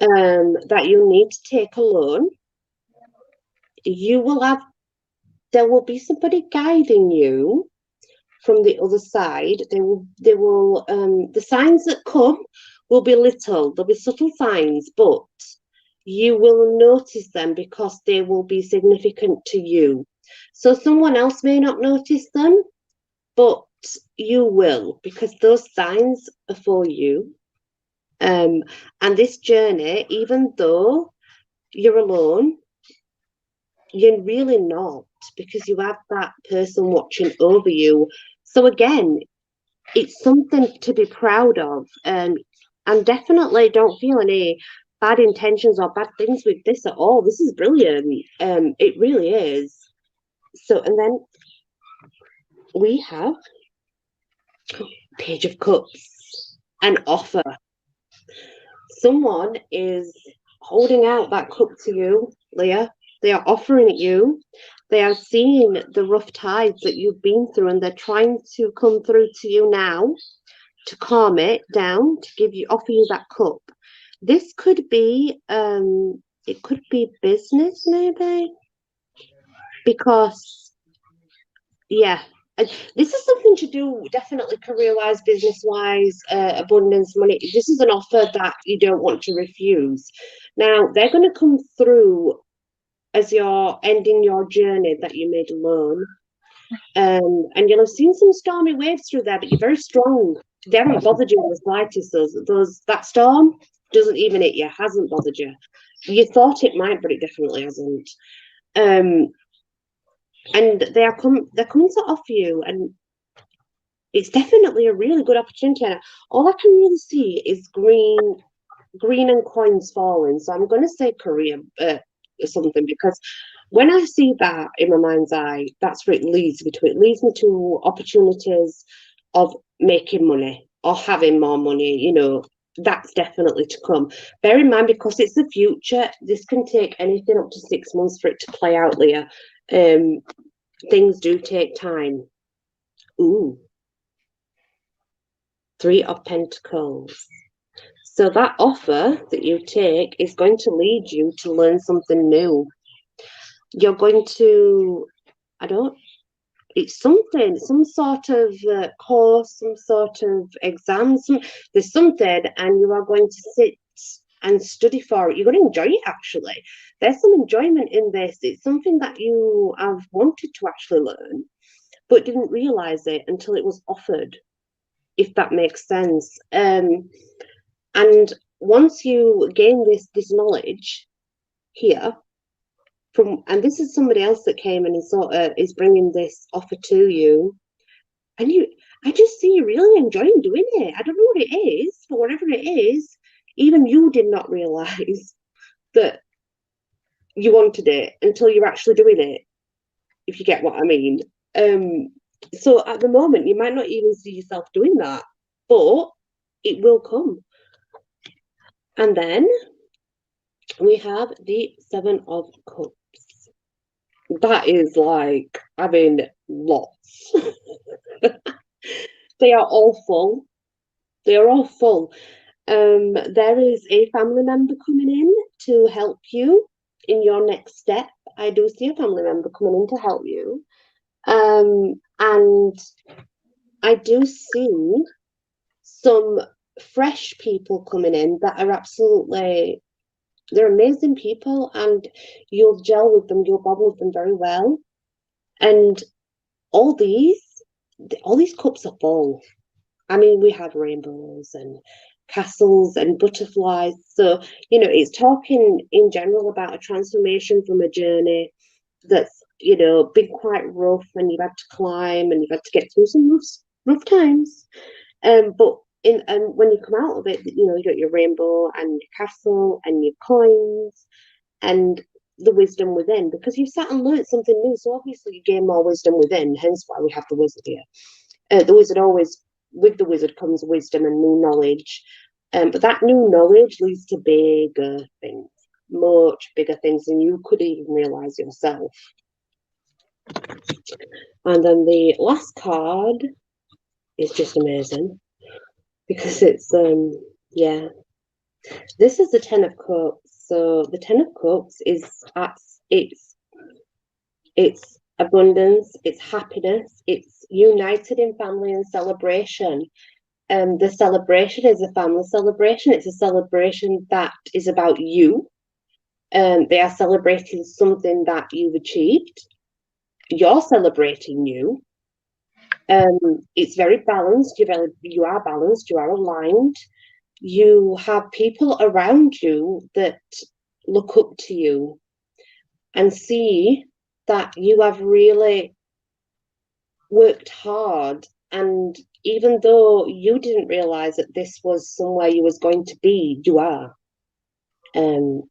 that you need to take alone. There will be somebody guiding you, from the other side. The signs that come will be little, there'll be subtle signs, but you will notice them because they will be significant to you. So someone else may not notice them, but you will, because those signs are for you. And this journey, even though you're alone, you're really not, because you have that person watching over you. So again, it's something to be proud of. And definitely don't feel any bad intentions or bad things with this at all. This is brilliant. It really is. So, and then we have Page of Cups, an offer. Someone is holding out that cup to you, Leah. They are offering it you. They are seeing the rough tides that you've been through, and they're trying to come through to you now to calm it down, to offer you that cup. This could be it could be business, maybe, because yeah, this is something to do definitely career-wise, business-wise, abundance, money. This is an offer that you don't want to refuse. Now they're going to come through as you're ending your journey that you made alone. And you'll have seen some stormy waves through there, but you're very strong. They haven't bothered you in the slightest. That storm doesn't even hit you, hasn't bothered you. You thought it might, but it definitely hasn't. And they're coming to offer you, and it's definitely a really good opportunity. And all I can really see is green and coins falling. So I'm going to say career or something, because when I see that in my mind's eye, that's where it leads me to. It leads me to opportunities of making money or having more money. That's definitely to come. Bear in mind, because it's the future, this can take anything up to 6 months for it to play out, Leah. Things do take time. Ooh. 3 of Pentacles. So that offer that you take is going to lead you to learn something new. You're going to, it's something, some sort of course, some sort of exam, there's something, and you are going to sit and study for it. You're going to enjoy it, actually. There's some enjoyment in this. It's something that you have wanted to actually learn, but didn't realise it until it was offered, if that makes sense. And once you gain this knowledge here, and this is somebody else that came and is bringing this offer to you, and I just see you really enjoying doing it. I don't know what it is, but whatever it is, even you did not realize that you wanted it until you're actually doing it, if you get what I mean. So at the moment, you might not even see yourself doing that, but it will come. And then we have the 7 of Cups. That is like having lots. They are all full. They are all full. There is a family member coming in to help you in your next step. I do see a family member coming in to help you. And I do see some fresh people coming in that are absolutely, they're amazing people, and you'll gel with them, you'll bond with them very well. And all these cups are full. I mean, we have rainbows and castles and butterflies. So, it's talking in general about a transformation from a journey that's, been quite rough, and you've had to climb and you've had to get through some rough times. But when you come out of it, you got your rainbow and your castle and your coins and the wisdom within, because you've sat and learned something new. So obviously you gain more wisdom within, hence why we have the wizard here. The wizard always, with the wizard comes wisdom and new knowledge. But that new knowledge leads to bigger things, much bigger things than you could even realize yourself. And then the last card is just amazing, because it's this is the 10 of Cups. So the 10 of Cups is it's abundance, it's happiness, it's united in family and celebration. The celebration is a family celebration. It's a celebration that is about you. They are celebrating something that you've achieved. You're celebrating you. It's very balanced. You are balanced. You are aligned. You have people around you that look up to you and see that you have really worked hard. And even though you didn't realize that this was somewhere you was going to be, you are. And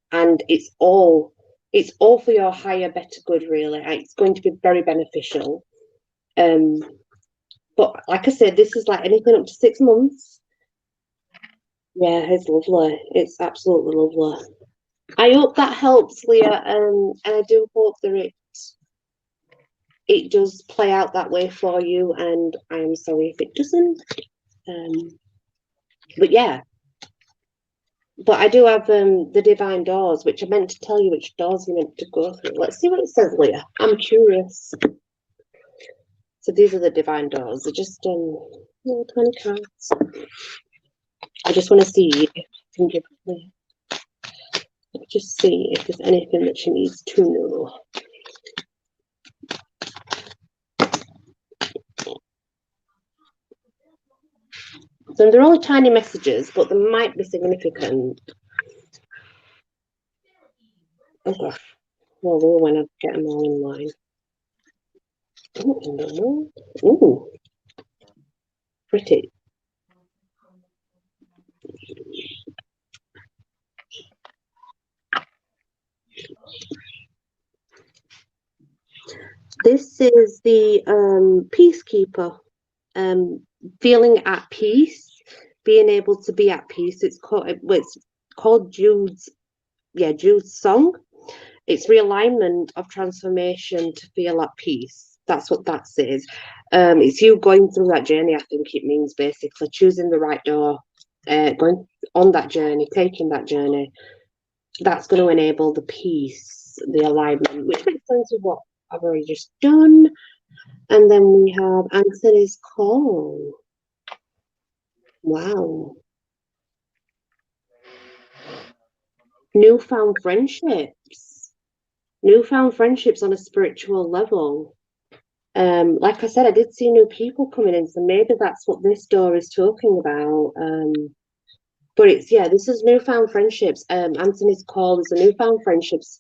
it's all for your higher, better good, really. It's going to be very beneficial. But like I said, this is like anything up to 6 months. Yeah, it's lovely. It's absolutely lovely. I hope that helps, Leah, and I do hope that it does play out that way for you, and I am sorry if it doesn't. But yeah. But I do have the divine doors, which I meant to tell you which doors you're meant to go through. Let's see what it says, Leah. I'm curious. So these are the divine doors. They're just 20 cards. I just want to see if you can give Leah. Let's just see if there's anything that she needs to know. So they're all tiny messages, but they might be significant. Oh gosh. Well, we'll when I get them all in line. Ooh, pretty. This is the peacekeeper. Feeling at peace, being able to be at peace. It's called Jude's song. It's realignment of transformation to feel at peace. That's what that says. It's you going through that journey. I think it means basically choosing the right door, going on that journey, taking that journey. That's going to enable the peace, the alignment, which makes sense of what I've already just done. And then we have Anthony's call. Wow. Newfound friendships. Newfound friendships on a spiritual level. Like I said, I did see new people coming in, so maybe that's what this door is talking about. But it's, this is newfound friendships. Anthony's call is a newfound friendships,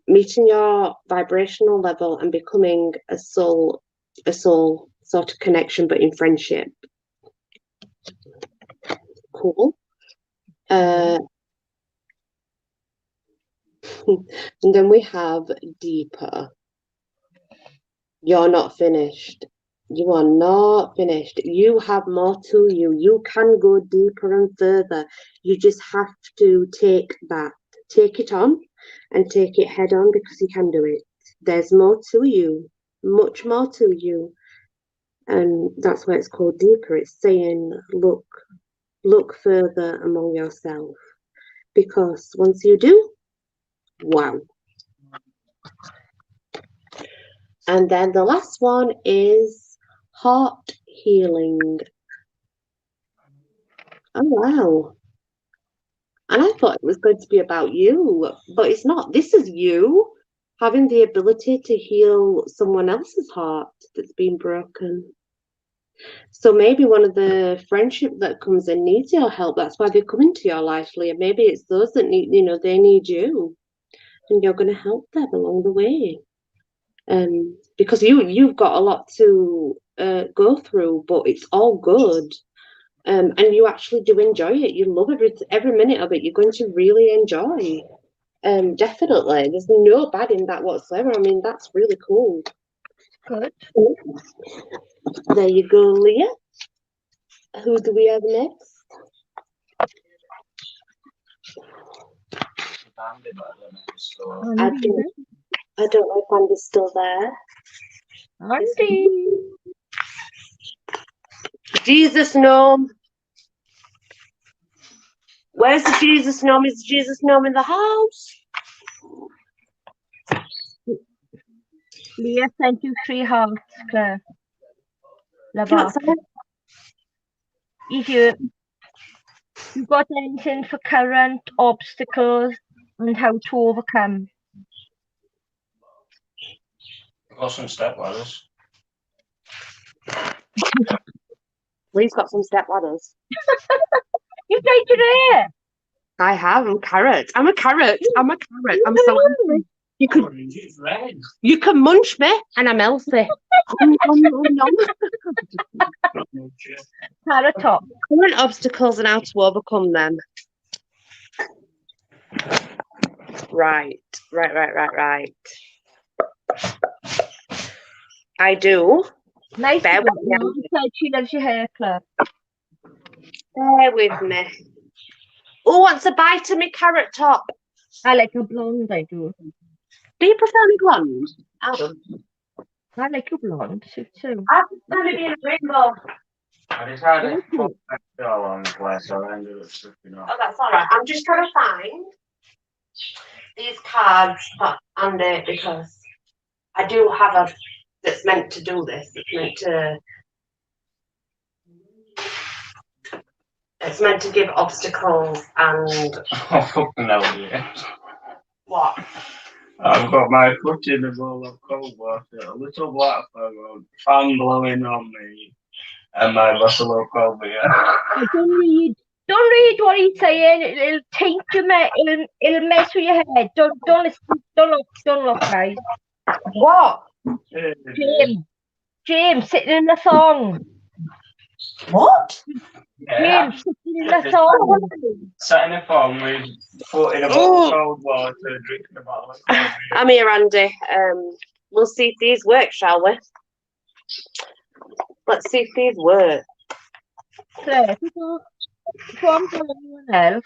meeting your vibrational level and becoming a soul sort of connection, but in friendship. Cool. And then we have deeper. You're not finished. You are not finished. You have more to you. You can go deeper and further. You just have to take it on and take it head on, because you can do it. There's more to you, much more to you. And that's why it's called deeper. It's saying, look further among yourself. Because once you do, wow. And then the last one is heart healing. Oh, wow. And I thought it was going to be about you, but it's not. This is you having the ability to heal someone else's heart that's been broken. So maybe one of the friendship that comes in needs your help. That's why they come into your life, Leah. Maybe it's those that need, they need you, and you're going to help them along the way. Because you've got a lot to go through, but it's all good. And you actually do enjoy it. You love every minute of it. You're going to really enjoy. Definitely. There's no bad in that whatsoever. I mean, that's really cool. Good. There you go, Leah. Who do we have next? I don't know if Andy's still there. Andy. Jesus gnome. Where's the Jesus gnome? Is the Jesus gnome in the house? Leah sent you 3 hearts, Claire. Love What's that. that? If you've got anything for current obstacles and how to overcome. I've got some step ladders. Lee's got some step ladders. You played today. I have. I'm carrot. I'm a carrot. I'm a carrot. I'm so happy. Orange, it's red. You can munch me, and I'm healthy. Nom. Carrot top. Current obstacles and how to overcome them. Right. I do. Nice. Bear with me. Mum said she loves your hair club. Bear with me. Who wants a bite of me carrot top? I like a blonde, I do. Do you prefer me blonde? I like a blonde, too. I prefer it being a rainbow. I decided to put that on the place, so I ended up slipping off. Oh, that's all right. I'm just trying to find these cards for Andy because I do have a that's meant to do this. It's meant to give obstacles and Oh, fucking hell, yeah. what? I've got my foot in a bowl of cold water, a little black fan blowing on me, and my bottle of cold beer. Don't read what he's saying. It'll taint you, it'll mess with your head. Don't listen. Don't look, guys. What? James, sitting in the song. What? Yeah. James, sitting in the song. Sat in a phone with foot in a bowl of cold water, drinking a bottle of cold beer. I'm here, Andy. We'll see if these work, shall we? Let's see if these work. Claire, if I'm doing anyone else,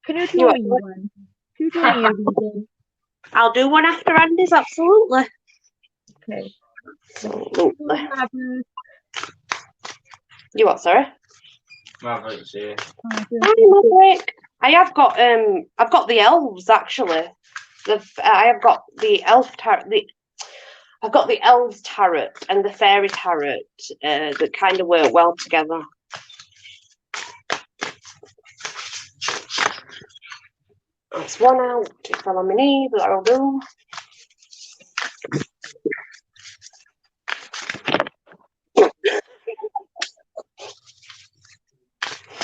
can you do me one? Can you do me a reading? I'll do one after Andy's, absolutely. Okay. Absolutely. You what, sorry? Maverick's here. I have got I've got the elves actually. I have got the elf tarot. I've got the elves tarot and the fairy tarot that kind of work well together. That's one out. It fell on my knee, but that'll do.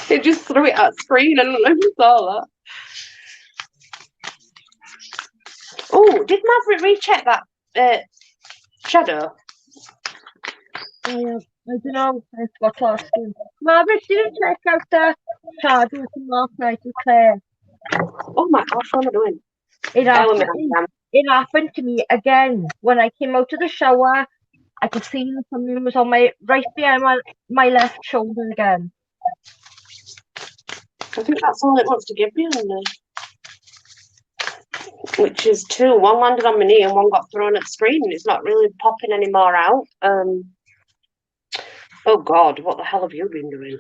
It just threw it at screen. I don't know if you saw that. Oh, did Maverick recheck that shadow? I don't know. I've got to ask him. Maverick didn't check out the shadow from last night with Claire. Oh my gosh, what am I doing? It happened to me again when I came out of the shower. I could see something was on my right behind my left shoulder again. I think that's all it wants to give me, which is two. One landed on my knee and one got thrown at the screen. It's not really popping any more out. Oh God, what the hell have you been doing?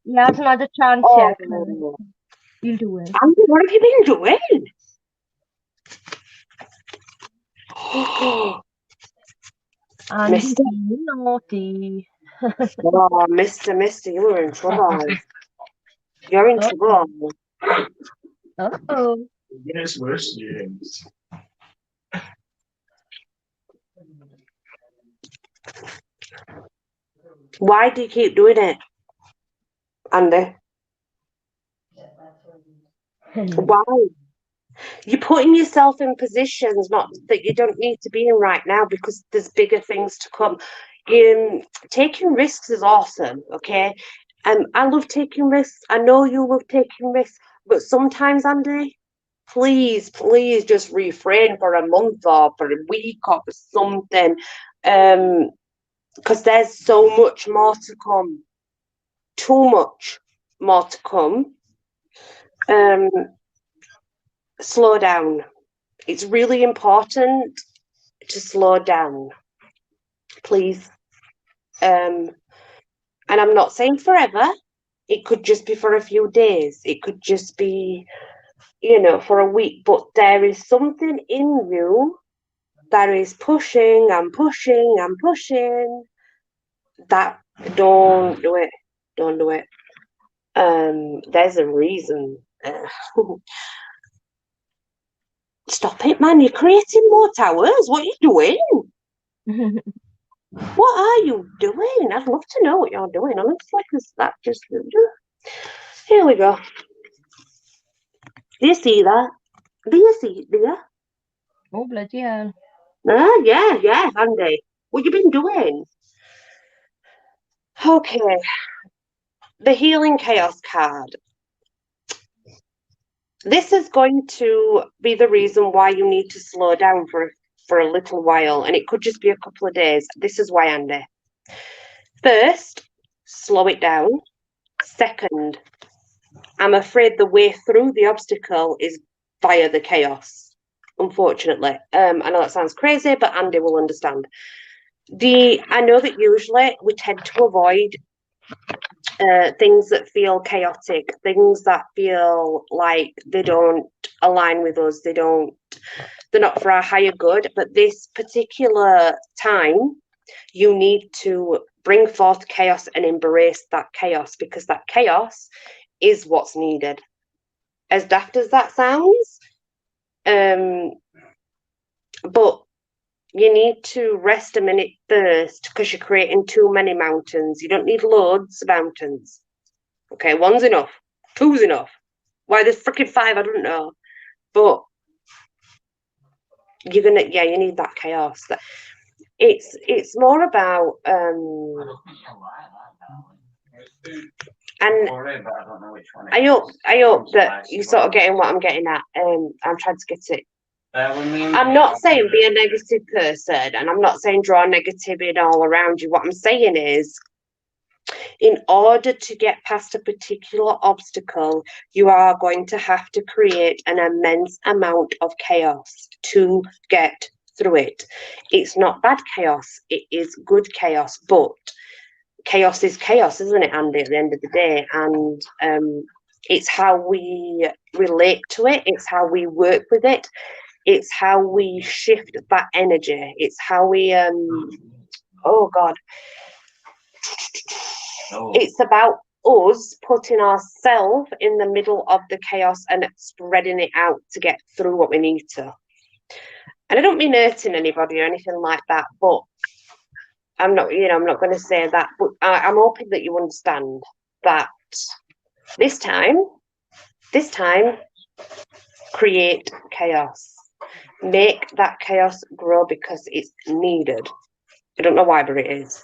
He hasn't had a chance yet. You'll do it. Andy, what have you been doing? Mister, naughty. Oh, Mister, you were in trouble. You're in trouble. Uh-oh. Yes, worse, James. Why do you keep doing it, Andy? Why? You're putting yourself in positions that you don't need to be in right now because there's bigger things to come. Taking risks is awesome, okay? I love taking risks. I know you love taking risks, but sometimes, Andy, please just refrain for a month or for a week or for something, because there's so much more to come. Too much more to come. Slow down. It's really important to slow down, please. And I'm not saying forever. It could just be for a few days. It could just be, for a week. But there is something in you that is pushing and pushing and pushing that Don't do it. Don't do it. There's a reason. Stop it, man. You're creating more towers. What are you doing? What are you doing? I'd love to know what you're doing. Honestly, because that just... Here we go. Do you see that? Do you? Oh, bloody hell. Yeah, Andy. What you been doing? Okay. The Healing Chaos card. This is going to be the reason why you need to slow down for a little while, and it could just be a couple of days. This is why, Andy. First, slow it down. Second, I'm afraid the way through the obstacle is via the chaos, unfortunately. I know that sounds crazy, but Andy will understand. I know that usually we tend to avoid things that feel chaotic, things that feel like they don't align with us, they're not for our higher good. But this particular time, you need to bring forth chaos and embrace that chaos, because that chaos is what's needed. As daft as that sounds, but you need to rest a minute first, because you're creating too many mountains. You don't need loads of mountains. Okay, one's enough. Two's enough. Why there's freaking 5, I don't know. But you need that chaos. It's more about and I hope that you're sort of getting what I'm getting at. I'm trying to get it. I'm not saying be a negative person, and I'm not saying draw negativity all around you. What I'm saying is, in order to get past a particular obstacle, you are going to have to create an immense amount of chaos to get through it. It's not bad chaos, it is good chaos, but chaos is chaos, isn't it, Andy, at the end of the day? And it's how we relate to it, it's how we work with it, it's how we shift that energy, it's how we oh God, it's about us putting ourselves in the middle of the chaos and spreading it out to get through what we need to. And I don't mean hurting anybody or anything like that, but I'm not going to say that, but I'm hoping that you understand that this time, create chaos. Make that chaos grow, because it's needed. I don't know why, but it is.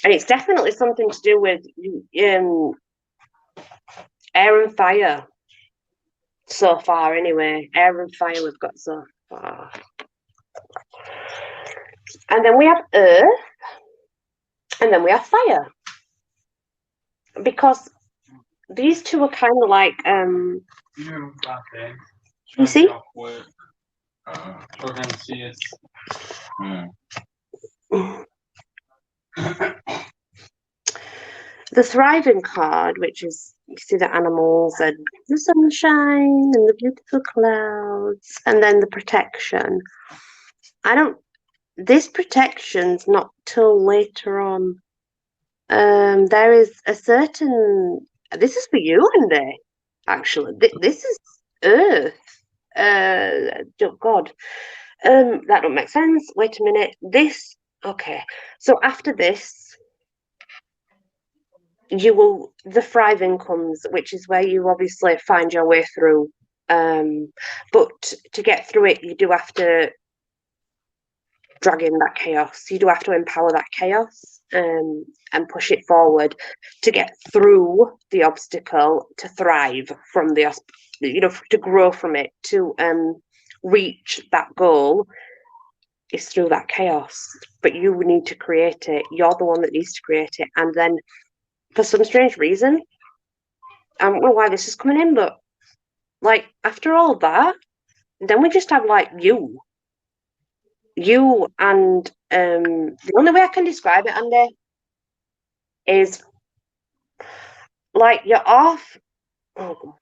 And it's definitely something to do with air and fire so far, anyway. Air and fire we've got so far. And then we have earth, and then we have fire. Because these two are kind of like, you see? The thriving card, which is, you see the animals and the sunshine and the beautiful clouds, and then the protection. This protection's not till later on. There is a certain, this is for you, Andy, actually. This is earth. Oh God. That don't make sense. Wait a minute. Okay. So after this, the thriving comes, which is where you obviously find your way through. But to get through it, you do have to drag in that chaos. You do have to empower that chaos, and push it forward to get through the obstacle, to thrive from to grow from it, to reach that goal is through that chaos. But you need to create it. You're the one that needs to create it. And then for some strange reason, I don't know why this is coming in, but like after all that, then we just have like you and the only way I can describe it, Andy, is like you're off. Oh God.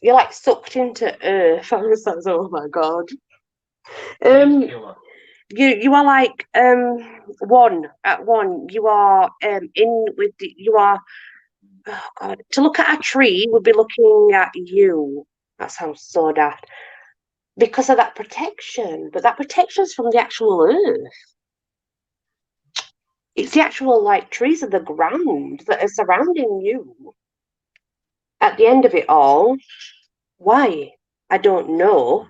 You're like sucked into earth. I was like, oh my God. You are like one at one. You are in with you are. Oh God, to look at a tree would be looking at you. That sounds so daft because of that protection, but that protection's from the actual earth. It's the actual like trees of the ground that are surrounding you. At the end of it all, why? I don't know.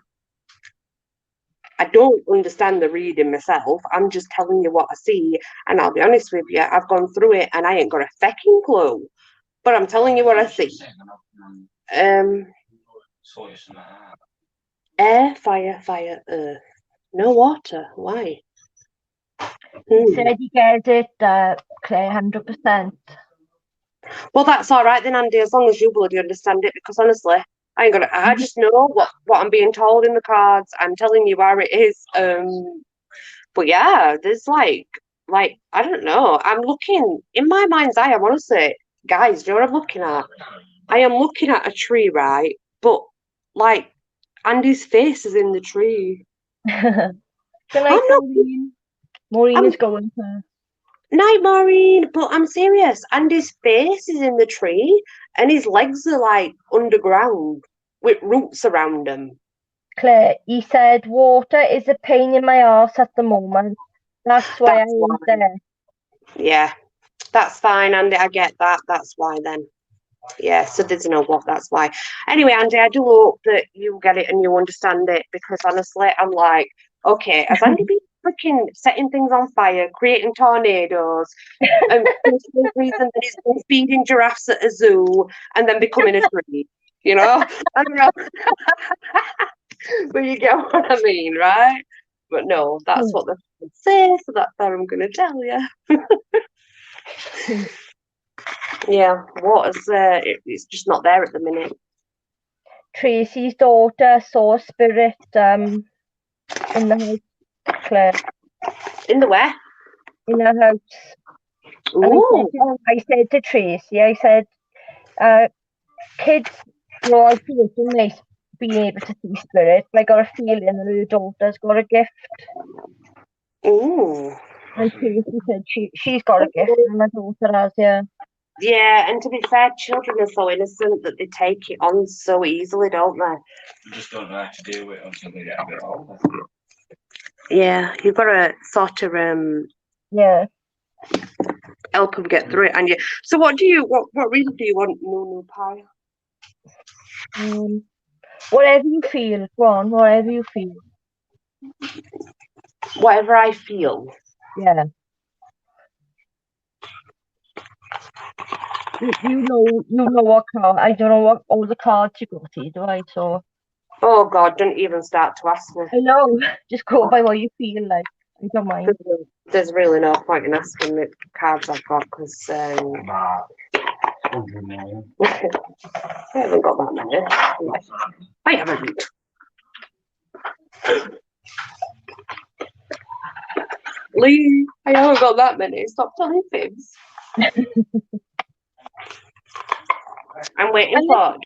I don't understand the reading myself. I'm just telling you what I see. And I'll be honest with you, I've gone through it and I ain't got a fecking clue. But I'm telling you what I see. Um, air, fire, earth. No water. Why? He said he gets it, Claire, 100%. Well, that's all right then, Andy, as long as you bloody understand it, because honestly, I ain't gonna. I just know what I'm being told in the cards. I'm telling you where it is. But yeah, there's like I don't know. I'm looking in my mind's eye. I want to say, guys, do you know what I'm looking at? I am looking at a tree, right? But like Andy's face is in the tree. Good night, I'm not. Maureen. Maureen I'm is going to. night, Maureen. But I'm serious. Andy's face is in the tree, and his legs are like underground with roots around them. Claire, he said, water is a pain in my arse at the moment. That's why I That's why. ain't there. Yeah, that's fine, Andy. I get that. That's why then. Yeah, so there's no what, that's why. Anyway, Andy, I do hope that you get it and you understand it because honestly, I'm like, okay, has Andy been freaking setting things on fire, creating tornadoes, and for some reason that he's been feeding giraffes at a zoo and then becoming a tree? You know? I don't know. But you get what I mean, right? But no, that's what the say, so that's how I'm going to tell you. Yeah, water's it's just not there at the minute. Tracy's daughter saw a spirit in the house, Claire, In the where? in her house. And Ooh. I said to Tracy, I said, kids grow out of it and nice being able to see spirit. But I got a feeling that her daughter's got a gift. Ooh. And Tracy said she's got a gift and her daughter has, yeah. Yeah, and to be fair, children are so innocent that they take it on so easily, don't they? You just don't know how to deal with it until they get a bit older. Yeah, you've got to sort of Yeah. help them get through it. And you. So, what reason do you want no pie? Whatever you feel, go on, whatever you feel. Whatever I feel. Yeah. You know what card. I don't know what all the cards you got, do I? So. Oh God, don't even start to ask me. I know. Just go by what you feel like. I don't mind. There's really no point in asking me cards I've got because I haven't got that many. I haven't. Lee, I haven't got that many. Stop telling fibs. I'm waiting for. I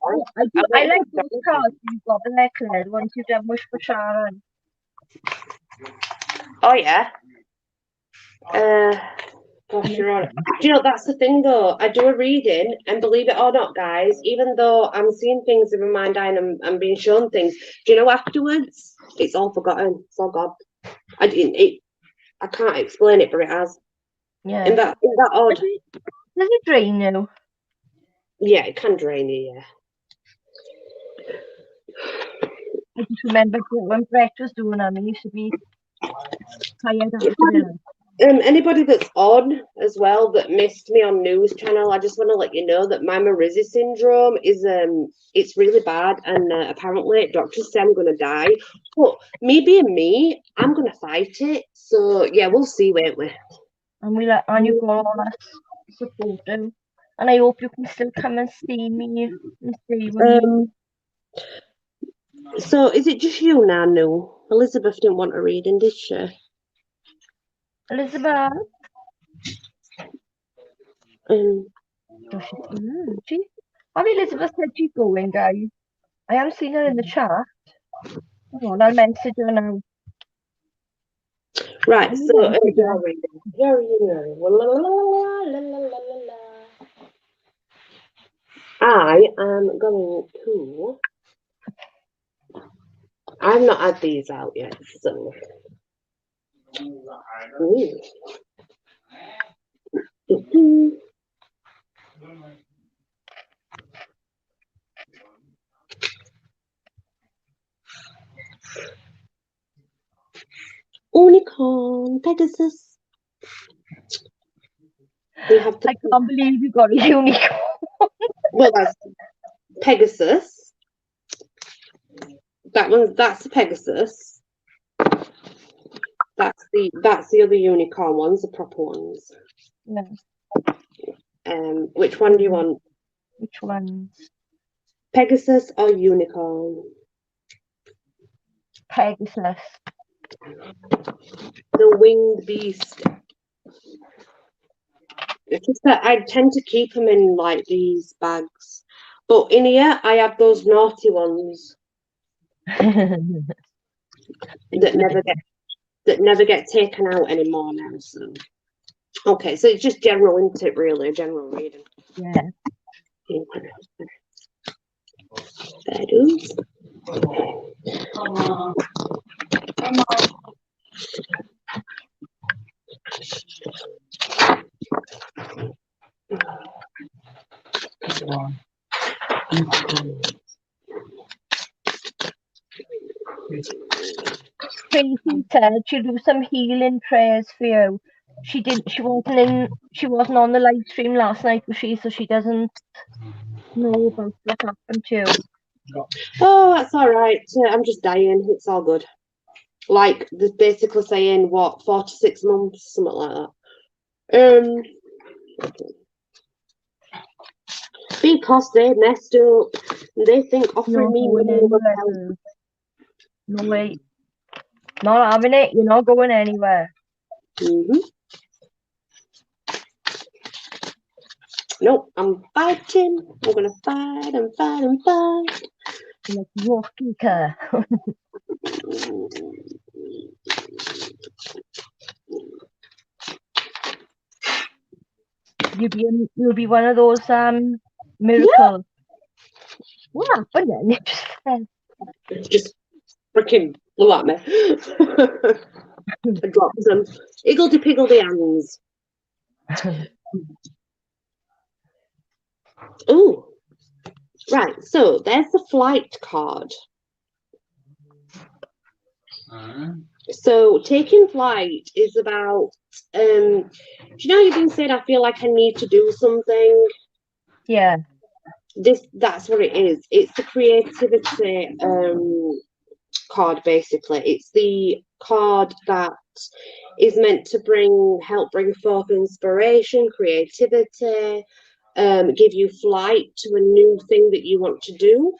like those cards you've got the necklace once you've done Wish for Sharon. Oh yeah. Gosh, you're right. Do you know that's the thing though? I do a reading, and believe it or not, guys, even though I'm seeing things in my mind and I'm being shown things, do you know afterwards it's all forgotten. It's all gone. I didn't. I can't explain it, but it has. Yeah. In that odd. Does it drain you? Yeah, it can drain you. Yeah. I just remember when Brett was doing them, he used to be tired after Anybody that's on as well that missed me on news channel, I just want to let you know that my Marizzi syndrome is it's really bad, and apparently doctors say I'm gonna die. But me being me, I'm gonna fight it. So yeah, we'll see, won't we? And you got all that support, and I hope you can still come and see me and stay with me. So is it just you now, Noo? Elizabeth didn't want a reading, did she? Elizabeth? Does she? Elizabeth said she's going, guys. I haven't seen her in the chat. Hold on, I'll message her now. Right, so Today. you're reading. La, la, la, la, la, la, la, la, la. I am going to. I've not had these out yet, so. Ooh. Unicorn, Pegasus. We have to. I can't believe you got a unicorn. Well, that's Pegasus. That's the Pegasus. That's the other unicorn ones, the proper ones. Yeah. Which one do you want? Which ones? Pegasus or unicorn? Pegasus. The winged beast. It's just that I tend to keep them in like these bags, but in here I have those naughty ones that never get taken out anymore now. So okay, so it's just general, isn't it? Really, general reading. Yeah. Shadows. Tracy said she'd do some healing prayers for you. She didn't. She wasn't in. She wasn't on the live stream last night, was she? So she doesn't know about what happened to you. Oh, that's all right. I'm just dying. It's all good. Like they're basically saying what 4 to 6 months, something like that. Because they messed up. They think offering me money will help. No way. Not having it. You're not going anywhere. Nope, I'm fighting. I'm gonna fight and fight and fight. Like walking car. You'll be one of those miracles. Yeah. What happened then? It just fell. It just freaking blew at me. I dropped them. Iggledy-piggledy hands. Oh, right. So there's the flight card. So taking flight is about. Do you know you've been saying I feel like I need to do something? Yeah. That's what it is. It's the creativity card basically. It's the card that is meant to help bring forth inspiration, creativity, give you flight to a new thing that you want to do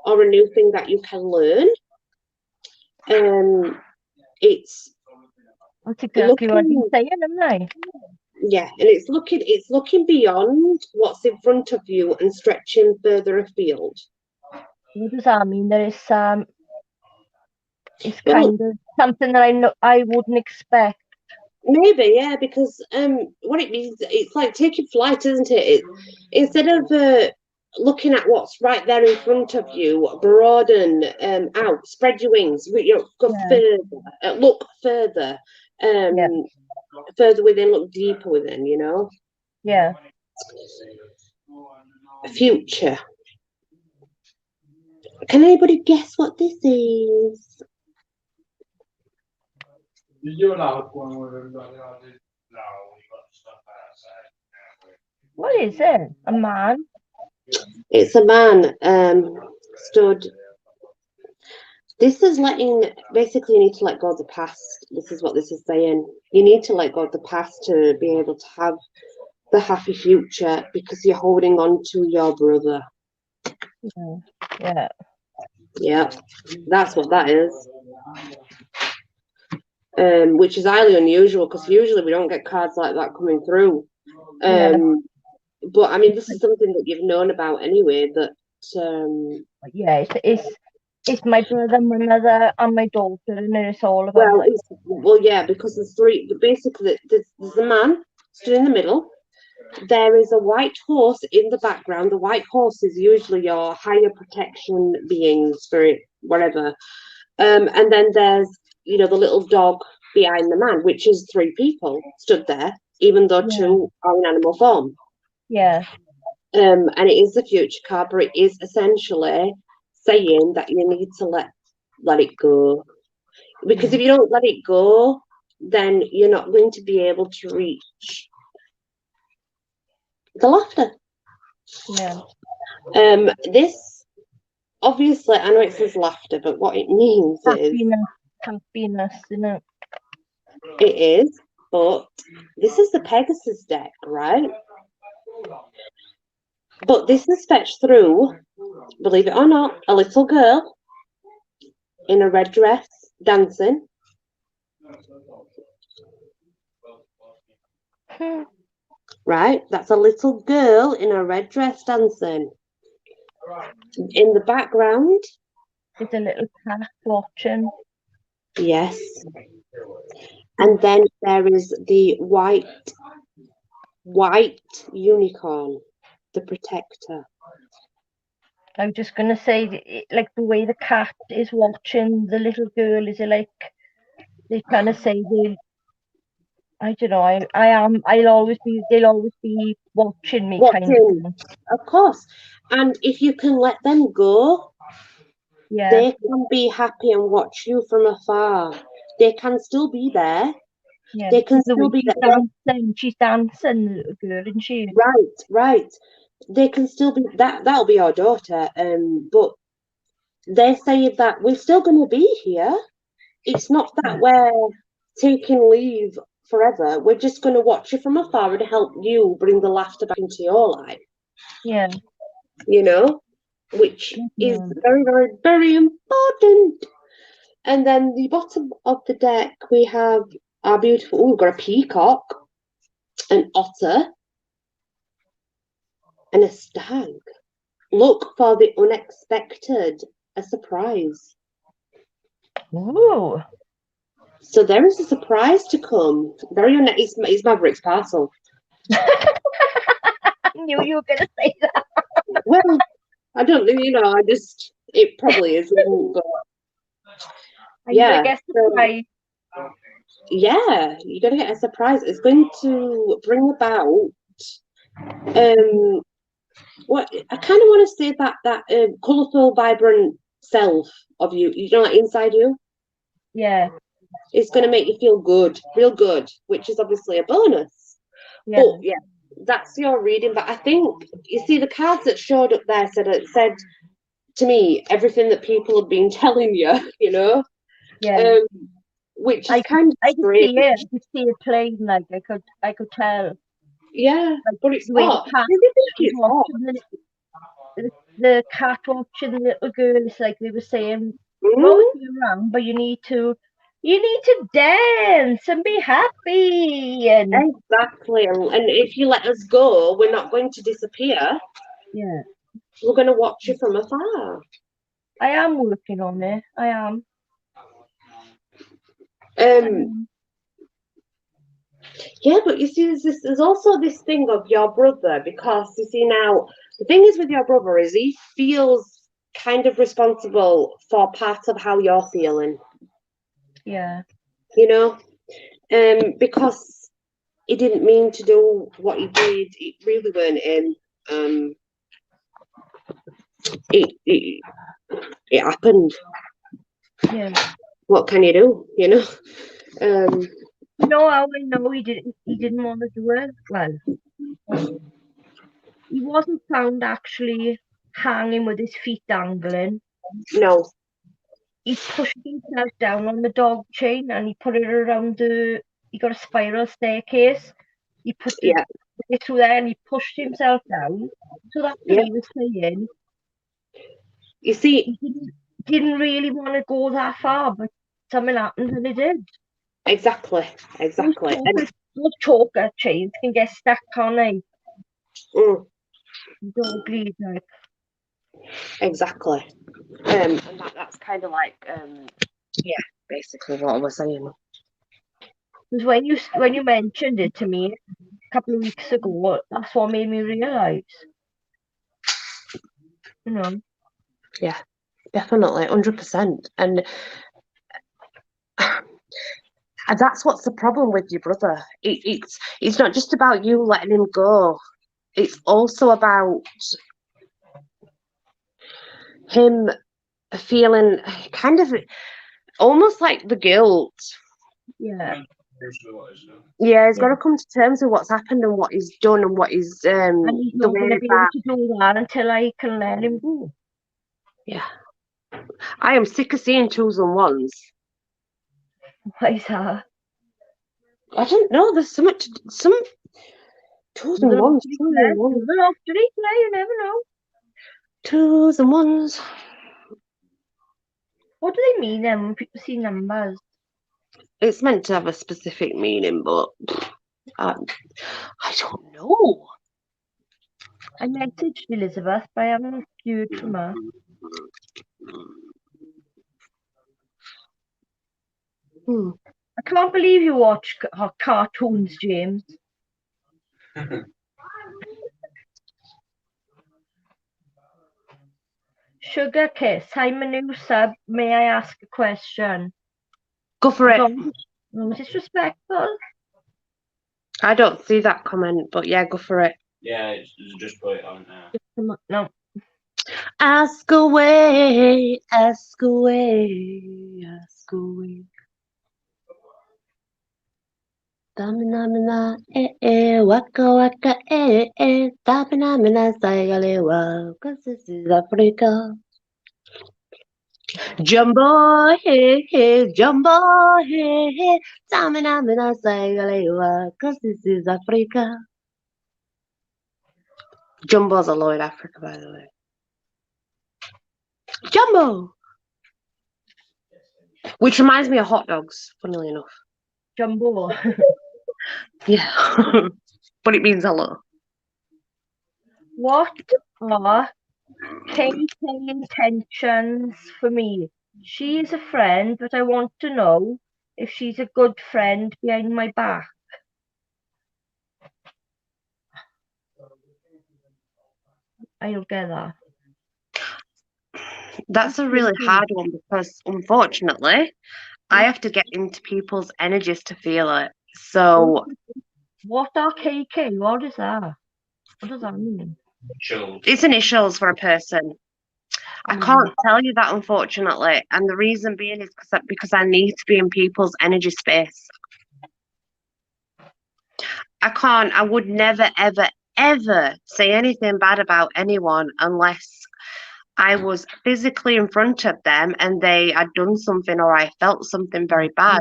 or a new thing that you can learn. It's That's exactly what he's saying, isn't I? Yeah, and it's looking beyond what's in front of you and stretching further afield. What does that mean? It's kind of something that I wouldn't expect. Maybe, yeah, because what it means, it's like taking flight, isn't it? Instead of looking at what's right there in front of you, broaden out, spread your wings, go further, look further, further within, look deeper within, you know? Yeah. Future. Can anybody guess what this is? What is it? A man? It's a man stood. This is basically you need to let go of the past. This is what this is saying. You need to let go of the past to be able to have the happy future because you're holding on to your brother. Yeah. Yeah, that's what that is. Which is highly unusual because usually we don't get cards like that coming through. But I mean, this is something that you've known about anyway. That it's It's my brother, my mother, and my daughter, and then it's all of us. Well, yeah, because there's three. Basically, there's a man stood in the middle. There is a white horse in the background. The white horse is usually your higher protection being, spirit, whatever. And then there's, the little dog behind the man, which is three people stood there, even though two are in animal form. Yeah. And it is the future card, but it is essentially saying that you need to let it go. Because if you don't let it go, then you're not going to be able to reach the laughter. Yeah. This, obviously, I know it says laughter, but what it means happiness, isn't it? It is, but this is the Pegasus deck, right? But this is fetched through, believe it or not, a little girl in a red dress dancing. Right? That's a little girl in a red dress dancing. In the background, there's a little cat watching. Yes. And then there is the white unicorn, the protector. I was just gonna say, like the way the cat is watching the little girl, is it like they're trying to say I don't know. They'll always be watching me, kind of thing. Of course. And if you can let them go, they can be happy and watch you from afar. They can still be there. Yeah, they can still be there. She's dancing, the little girl, isn't she? Right. They can still be that. That'll be our daughter. But they're saying that we're still going to be here. It's not that we're taking leave forever. We're just going to watch you from afar and help you bring the laughter back into your life. Yeah. Which is very, very, very important. And then the bottom of the deck, we have our beautiful, we've got a peacock, an otter, and a stag. Look for the unexpected, a surprise. Ooh. So there is a surprise to come. It's Maverick's parcel. I knew you were going to say that. Well, I don't know, it probably isn't, but yeah. Yeah, you're going to get a surprise. It's going to bring about what I kind of want to say, that colourful, vibrant self of you, like inside you. Yeah. It's going to make you feel good, real good, which is obviously a bonus. Yeah. But yeah, that's your reading. But I think, you see, the cards that showed up there said to me everything that people have been telling you, Yeah. Which is kind of strange. I could see it playing, like I could tell. Yeah, like, but it's not. The cat watching the little girl, is like they were saying, you around, but you need to dance and be happy. And exactly. And if you let us go, we're not going to disappear. Yeah. We're going to watch you from afar. I am working on it. I am. Yeah, but you see, there's also this thing of your brother, because you see now, the thing is with your brother is he feels kind of responsible for part of how you're feeling. Yeah. Because he didn't mean to do what he did. It really weren't him. It happened. Yeah. What can you do? How I know he didn't want to do it. Well, he wasn't found actually hanging with his feet dangling. No. He pushed himself down on the dog chain and he put it around he got a spiral staircase. He put it through there and he pushed himself down. So that's what he was saying. You see, he didn't really want to go that far, but something happened and he did. Exactly. Those choker chains can get stuck, can't they? Dog lead, like. Exactly. And that's kind of like, yeah, basically what I was saying. Because when you mentioned it to me a couple of weeks ago, that's what made me realise. You know. Yeah, definitely, 100%. And that's what's the problem with your brother. It's not just about you letting him go. It's also about him feeling kind of almost like the guilt. Yeah. Yeah, he's Yeah. got to come to terms with what's happened and what he's done and what he's And he's the not way going to be able that. to do that until I can let him go. Yeah, I am sick of seeing twos and ones. Why is that? I don't know. There's so much, some twos and ones, twos and ones, You never know. twos and ones. What do they mean then when people see numbers? It's meant to have a specific meaning, but I don't know. I messaged Elizabeth, but I haven't heard from her. I can't believe you watch cartoons, James. Sugar Kiss, I'm a new sub. May I ask a question? Go for it. Disrespectful. I don't see that comment, but yeah, go for it. Yeah, just put it on now. No. Ask away, ask away, ask away. Tamina, waka waka, tamina, sagalewa, 'cause this is Africa. Jumbo, jumbo, tamina, sagalewa, 'cause this is Africa. Jumbo's a law in Africa, by the way. Jumbo! Which reminds me of hot dogs, funnily enough. Jumbo. Yeah. But it means hello. What are KK intentions for me? She is a friend, but I want to know if she's a good friend behind my back. I don't get that. That's a really hard one because, unfortunately, I have to get into people's energies to feel it. So, what are KK? What is that? What does that mean? it's initials for a person. I can't tell you that, unfortunately. And the reason being is because I need to be in people's energy space. I would never, ever, ever say anything bad about anyone unless I was physically in front of them and they had done something or I felt something very bad.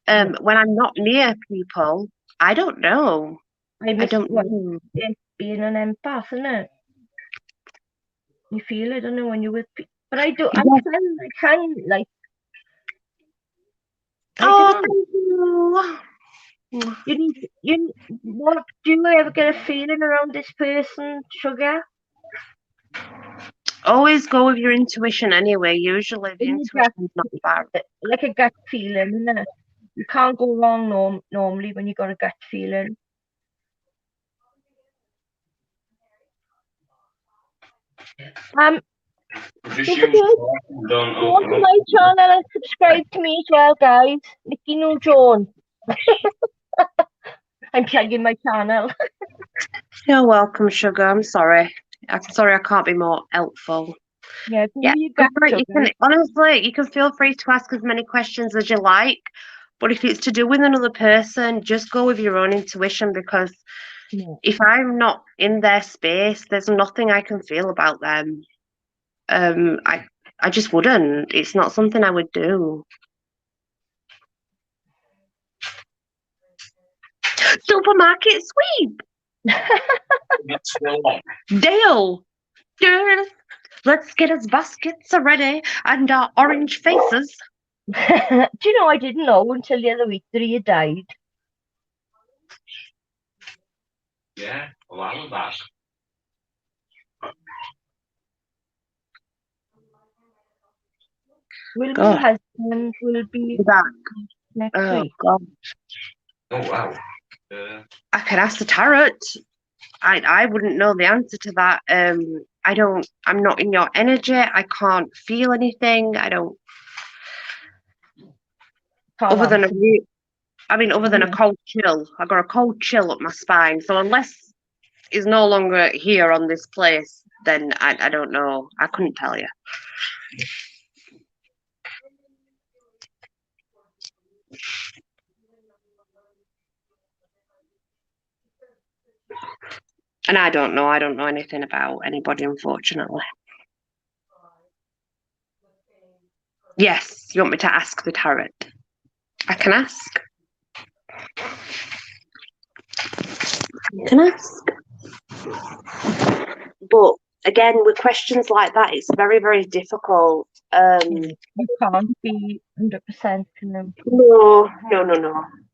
When I'm not near people, I don't know. I don't know. It's being an empath, isn't it? You feel it, don't know, when you're with people. But I do. I can like. Oh, What do you ever get a feeling around this person, Sugar? always go with your intuition anyway. Usually the intuition's not bad. Like a gut feeling, isn't it? You can't go wrong normally when you got a gut feeling. Go to my channel and subscribe to me as well, guys. Nikki No Jones. I'm plugging my channel. You're welcome, Sugar. I'm sorry. I'm sorry I can't be more helpful. Yeah, you can, honestly, you can feel free to ask as many questions as you like, but if it's to do with another person, just go with your own intuition because if I'm not in their space, there's nothing I can feel about them. I just wouldn't. It's not something I would do. Supermarket sweep. Dale, let's get us baskets ready and our orange faces. Do you know, I didn't know until the other week that he had died. Yeah, a while back. Will God, my husband will be back. next Oh week? God, Oh wow. I could ask the tarot. I wouldn't know the answer to that. I'm not in your energy. I can't feel anything. I don't. Can't Other than answer. other than a Yeah. cold chill. I got a cold chill up my spine. So unless he's no longer here on this place, then I don't know. I couldn't tell you. And I don't know. I don't know anything about anybody, unfortunately. Yes, you want me to ask the tarot? I can ask. I can ask. But again, with questions like that, it's very, very difficult. You can't be 100%. No.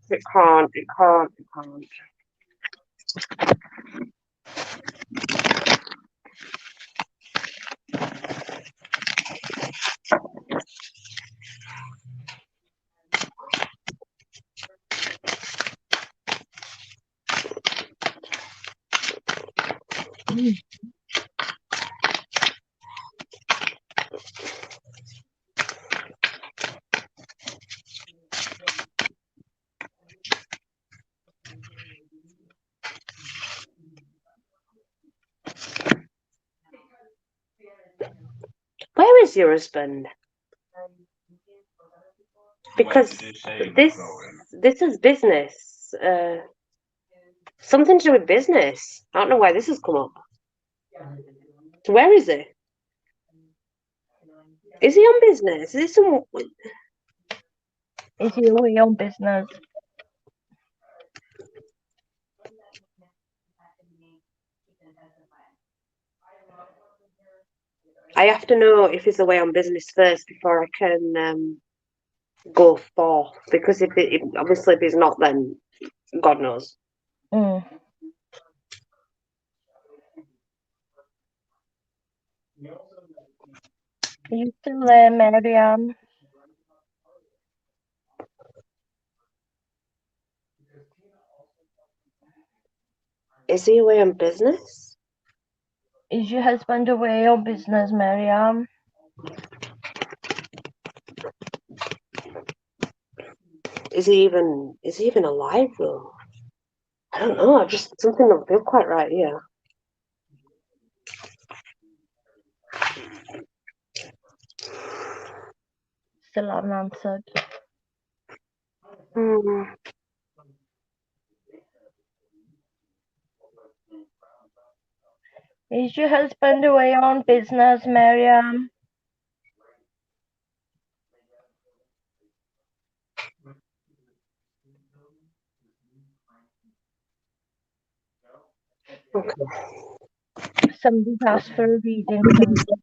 It can't. It can't. It can't. Where is your husband? Because this is business. Something to do with business. I don't know why this has come up. So where is he? Is he on business? Is this some? Is he away on business? I have to know if he's away on business first before I can go forth. Because obviously if he's not, then God knows. Mm. Are you still there, Marianne? Is he away on business? Is your husband away on business, Marianne? Is he even alive though? I don't know. Just something don't feel quite right here. Still haven't answered. Is your husband away on business, Marianne? Okay. Somebody's asked for a reading from you.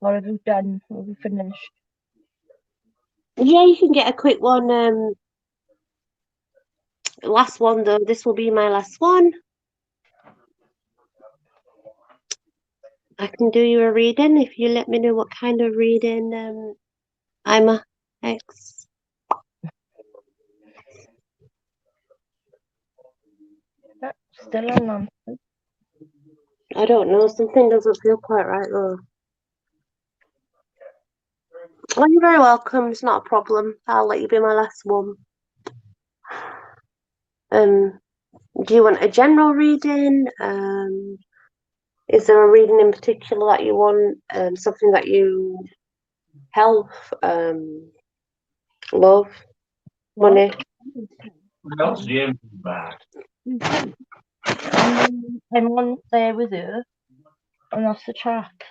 Or have you done? Have you finished? Yeah, you can get a quick one. Last one though. This will be my last one. I can do you a reading if you let me know what kind of reading I'm a ex. Still unanswered. I don't know. Something doesn't feel quite right though. Well, you're very welcome. It's not a problem. I'll let you be my last one. Do you want a general reading? Is there a reading in particular that you want? Something that you health, love, money? What else do you bad? I'm on there with you, and that's the track.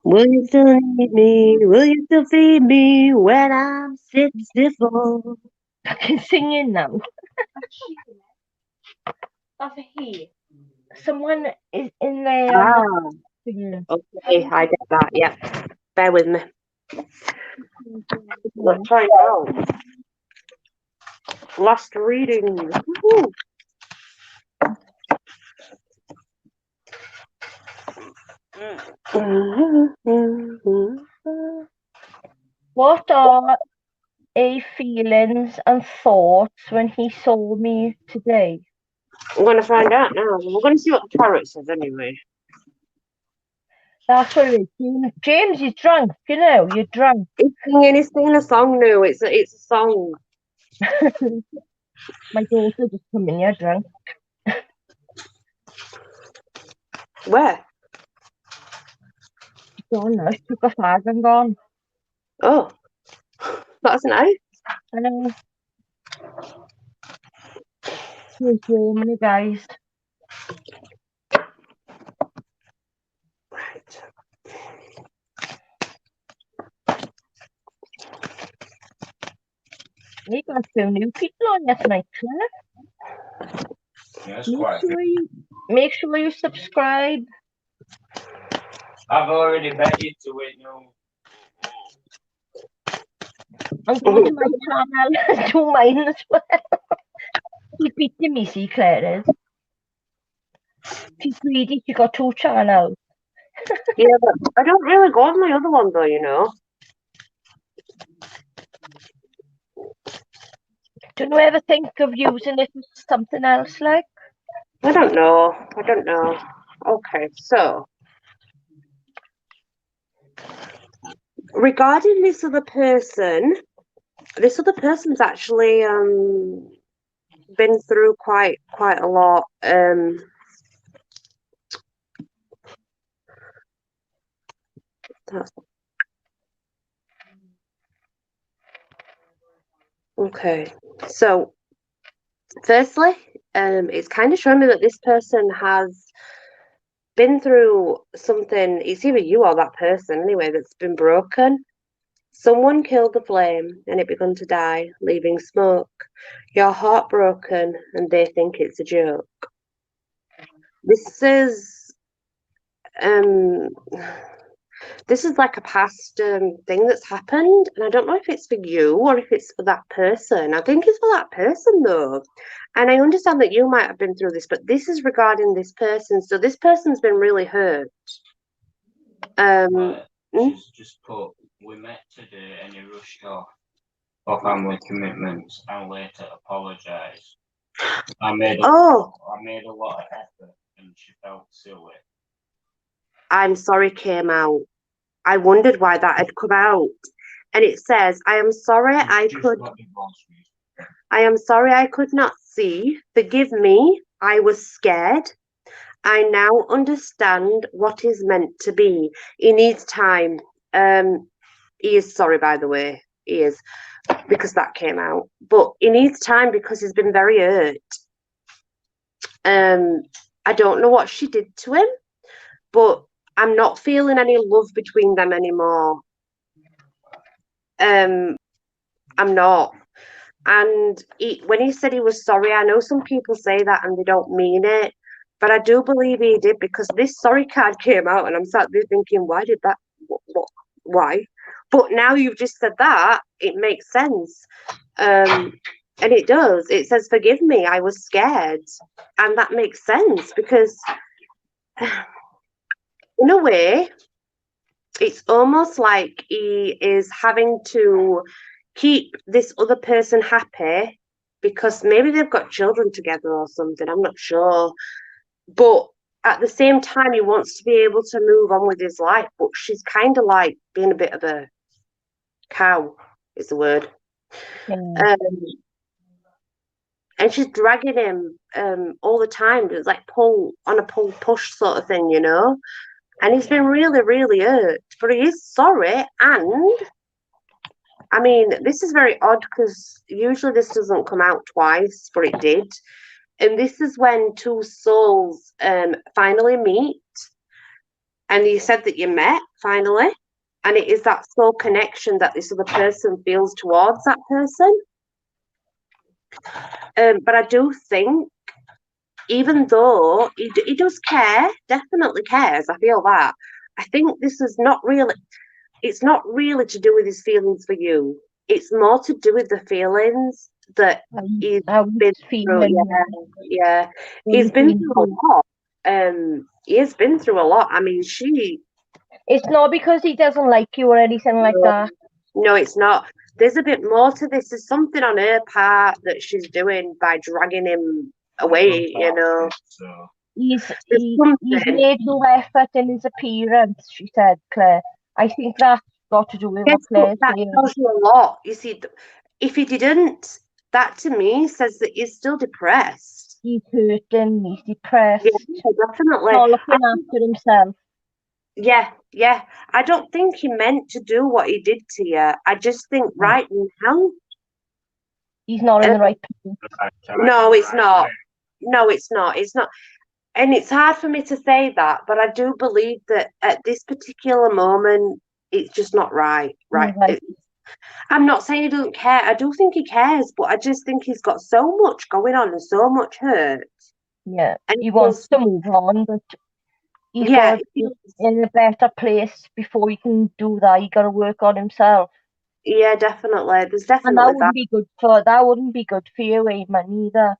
Will you still need me? Will you still feed me when I'm 64? I can sing in now. Over here. Someone is in there. Ah, okay, I get that. Yeah, bear with me. Let's try now. Last reading. Woo-hoo. What are a feelings and thoughts when he saw me today? I'm going to find out now. We're going to see what the parrot says anyway. That's what it is. James is drunk, you know, you're drunk. He's singing a song now. It's a song. My daughter just come in here drunk. Where? She's gone now. She took a fag and gone. Oh, that's nice. I know. She's Germany, guys. Right. You got two new people on here tonight, Claire. Yes, quite. Make sure you subscribe. I've already bet you to it, no. And go to my channel. Do mine as well. She's beating me, see, Claire is. She's greedy. She got 2 channels. Yeah, but I don't really go on my other one though, you know. Don't you ever think of using it for something else, like? I don't know. Okay, so regarding this other person's actually been through quite a lot. Okay, so firstly, it's kind of showing me that this person has been through something. It's either you or that person anyway that's been broken. Someone killed the flame and it began to die, leaving smoke. You're heartbroken and they think it's a joke. This is um this is like a past thing that's happened, and I don't know if it's for you or if it's for that person. I think it's for that person though. And I understand that you might have been through this, but this is regarding this person. So this person's been really hurt. She's just put, we met today and he rushed off for family commitments and later apologised. I made a lot of effort and she felt silly. I'm sorry came out. I wondered why that had come out. And it says, I am sorry I could not see. Forgive me. I was scared. I now understand what is meant to be. He needs time. He is sorry, by the way. He is, because that came out. But he needs time because he's been very hurt. I don't know what she did to him, but I'm not feeling any love between them anymore. I'm not. And when he said he was sorry, I know some people say that and they don't mean it, but I do believe he did, because this sorry card came out and I'm sat there thinking, why did that? Why? But now you've just said that, it makes sense. And it does. It says, forgive me, I was scared. And that makes sense because, in a way, it's almost like he is having to keep this other person happy because maybe they've got children together or something. I'm not sure. But at the same time, he wants to be able to move on with his life. But she's kind of like being a bit of a cow, is the word. And she's dragging him all the time. It's like pull push sort of thing, you know. And he's been really, really hurt. But he is sorry. And I mean, this is very odd because usually this doesn't come out twice, but it did. And this is when two souls finally meet. And you said that you met finally. And it is that soul connection that this other person feels towards that person. But I do think, even though he does care, definitely cares, I feel that. I think this is not really, it's not really to do with his feelings for you. It's more to do with the feelings that he's been through. Yeah. He's been through a lot. he has been through a lot. I mean, It's not because he doesn't like you or anything like that. No, it's not. There's a bit more to this. There's something on her part that she's doing by dragging him away, you know. So He's There's made no effort in his appearance, she said, Claire. I think that's got to do with what Yes, but Claire's that saying. tells you a lot. You see, if he didn't, that to me says that he's still depressed. He's hurting, he's depressed, Yeah, definitely. not looking after himself. Yeah. I don't think he meant to do what he did to you. I just think right now, He's not in the right place. no, it's not. No, it's not. It's not. And it's hard for me to say that, but I do believe that at this particular moment, it's just not right. Right. Right. I'm not saying he doesn't care. I do think he cares, but I just think he's got so much going on and so much hurt. Yeah. And He wants to move on, but he's yeah, got to be in a better place before he can do that. He got to work on himself. yeah, definitely. There's And that definitely that. wouldn't be good for you, Eamon, either.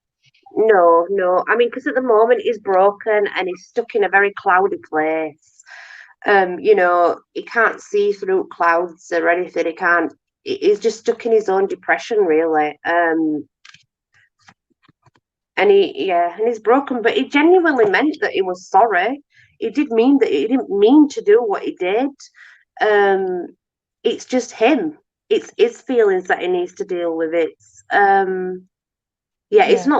No. I mean, because at the moment he's broken and he's stuck in a very cloudy place. You know, he can't see through clouds or anything. He's just stuck in his own depression, really. And he's broken, but he genuinely meant that he was sorry. He did mean that he didn't mean to do what he did. Um, it's just him. It's his feelings that he needs to deal with. It's not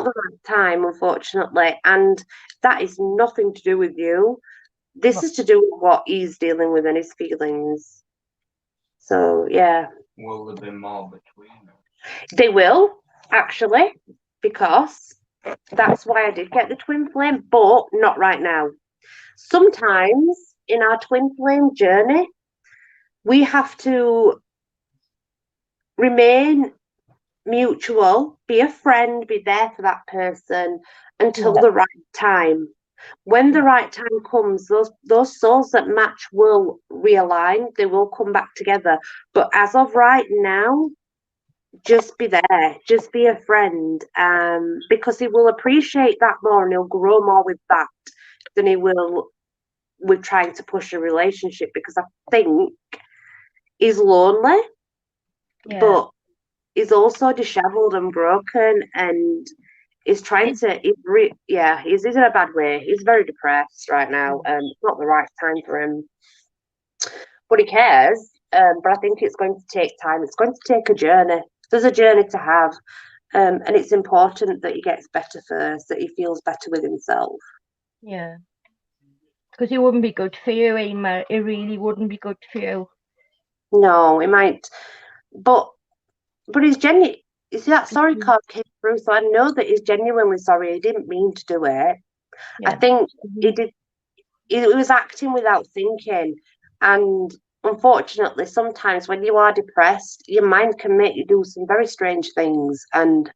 the right time, unfortunately, and that is nothing to do with you. This is to do with what he's dealing with and his feelings. So yeah. Will there be more between them? They will, actually, because that's why I did get the twin flame, but not right now. Sometimes in our twin flame journey, we have to remain mutual, be a friend, be there for that person until the right time. When the right time comes, those souls that match will realign, they will come back together. But as of right now, just be there, just be a friend, because he will appreciate that more and he'll grow more with that than he will with trying to push a relationship, because I think he's lonely, but he's also disheveled and broken, and he's trying to he's in a bad way. He's very depressed right now, and it's not the right time for him, but he cares. But I think it's going to take time. It's going to take a journey. There's a journey to have. And it's important that he gets better first, that he feels better with himself. Yeah. Because it wouldn't be good for you, Emma. It really wouldn't be good for you. No, it might. But he's genuine. You see, that sorry card came through, so I know that he's genuinely sorry. He didn't mean to do it. I think he did. He was acting without thinking. And unfortunately, sometimes when you are depressed, your mind can make you do some very strange things. And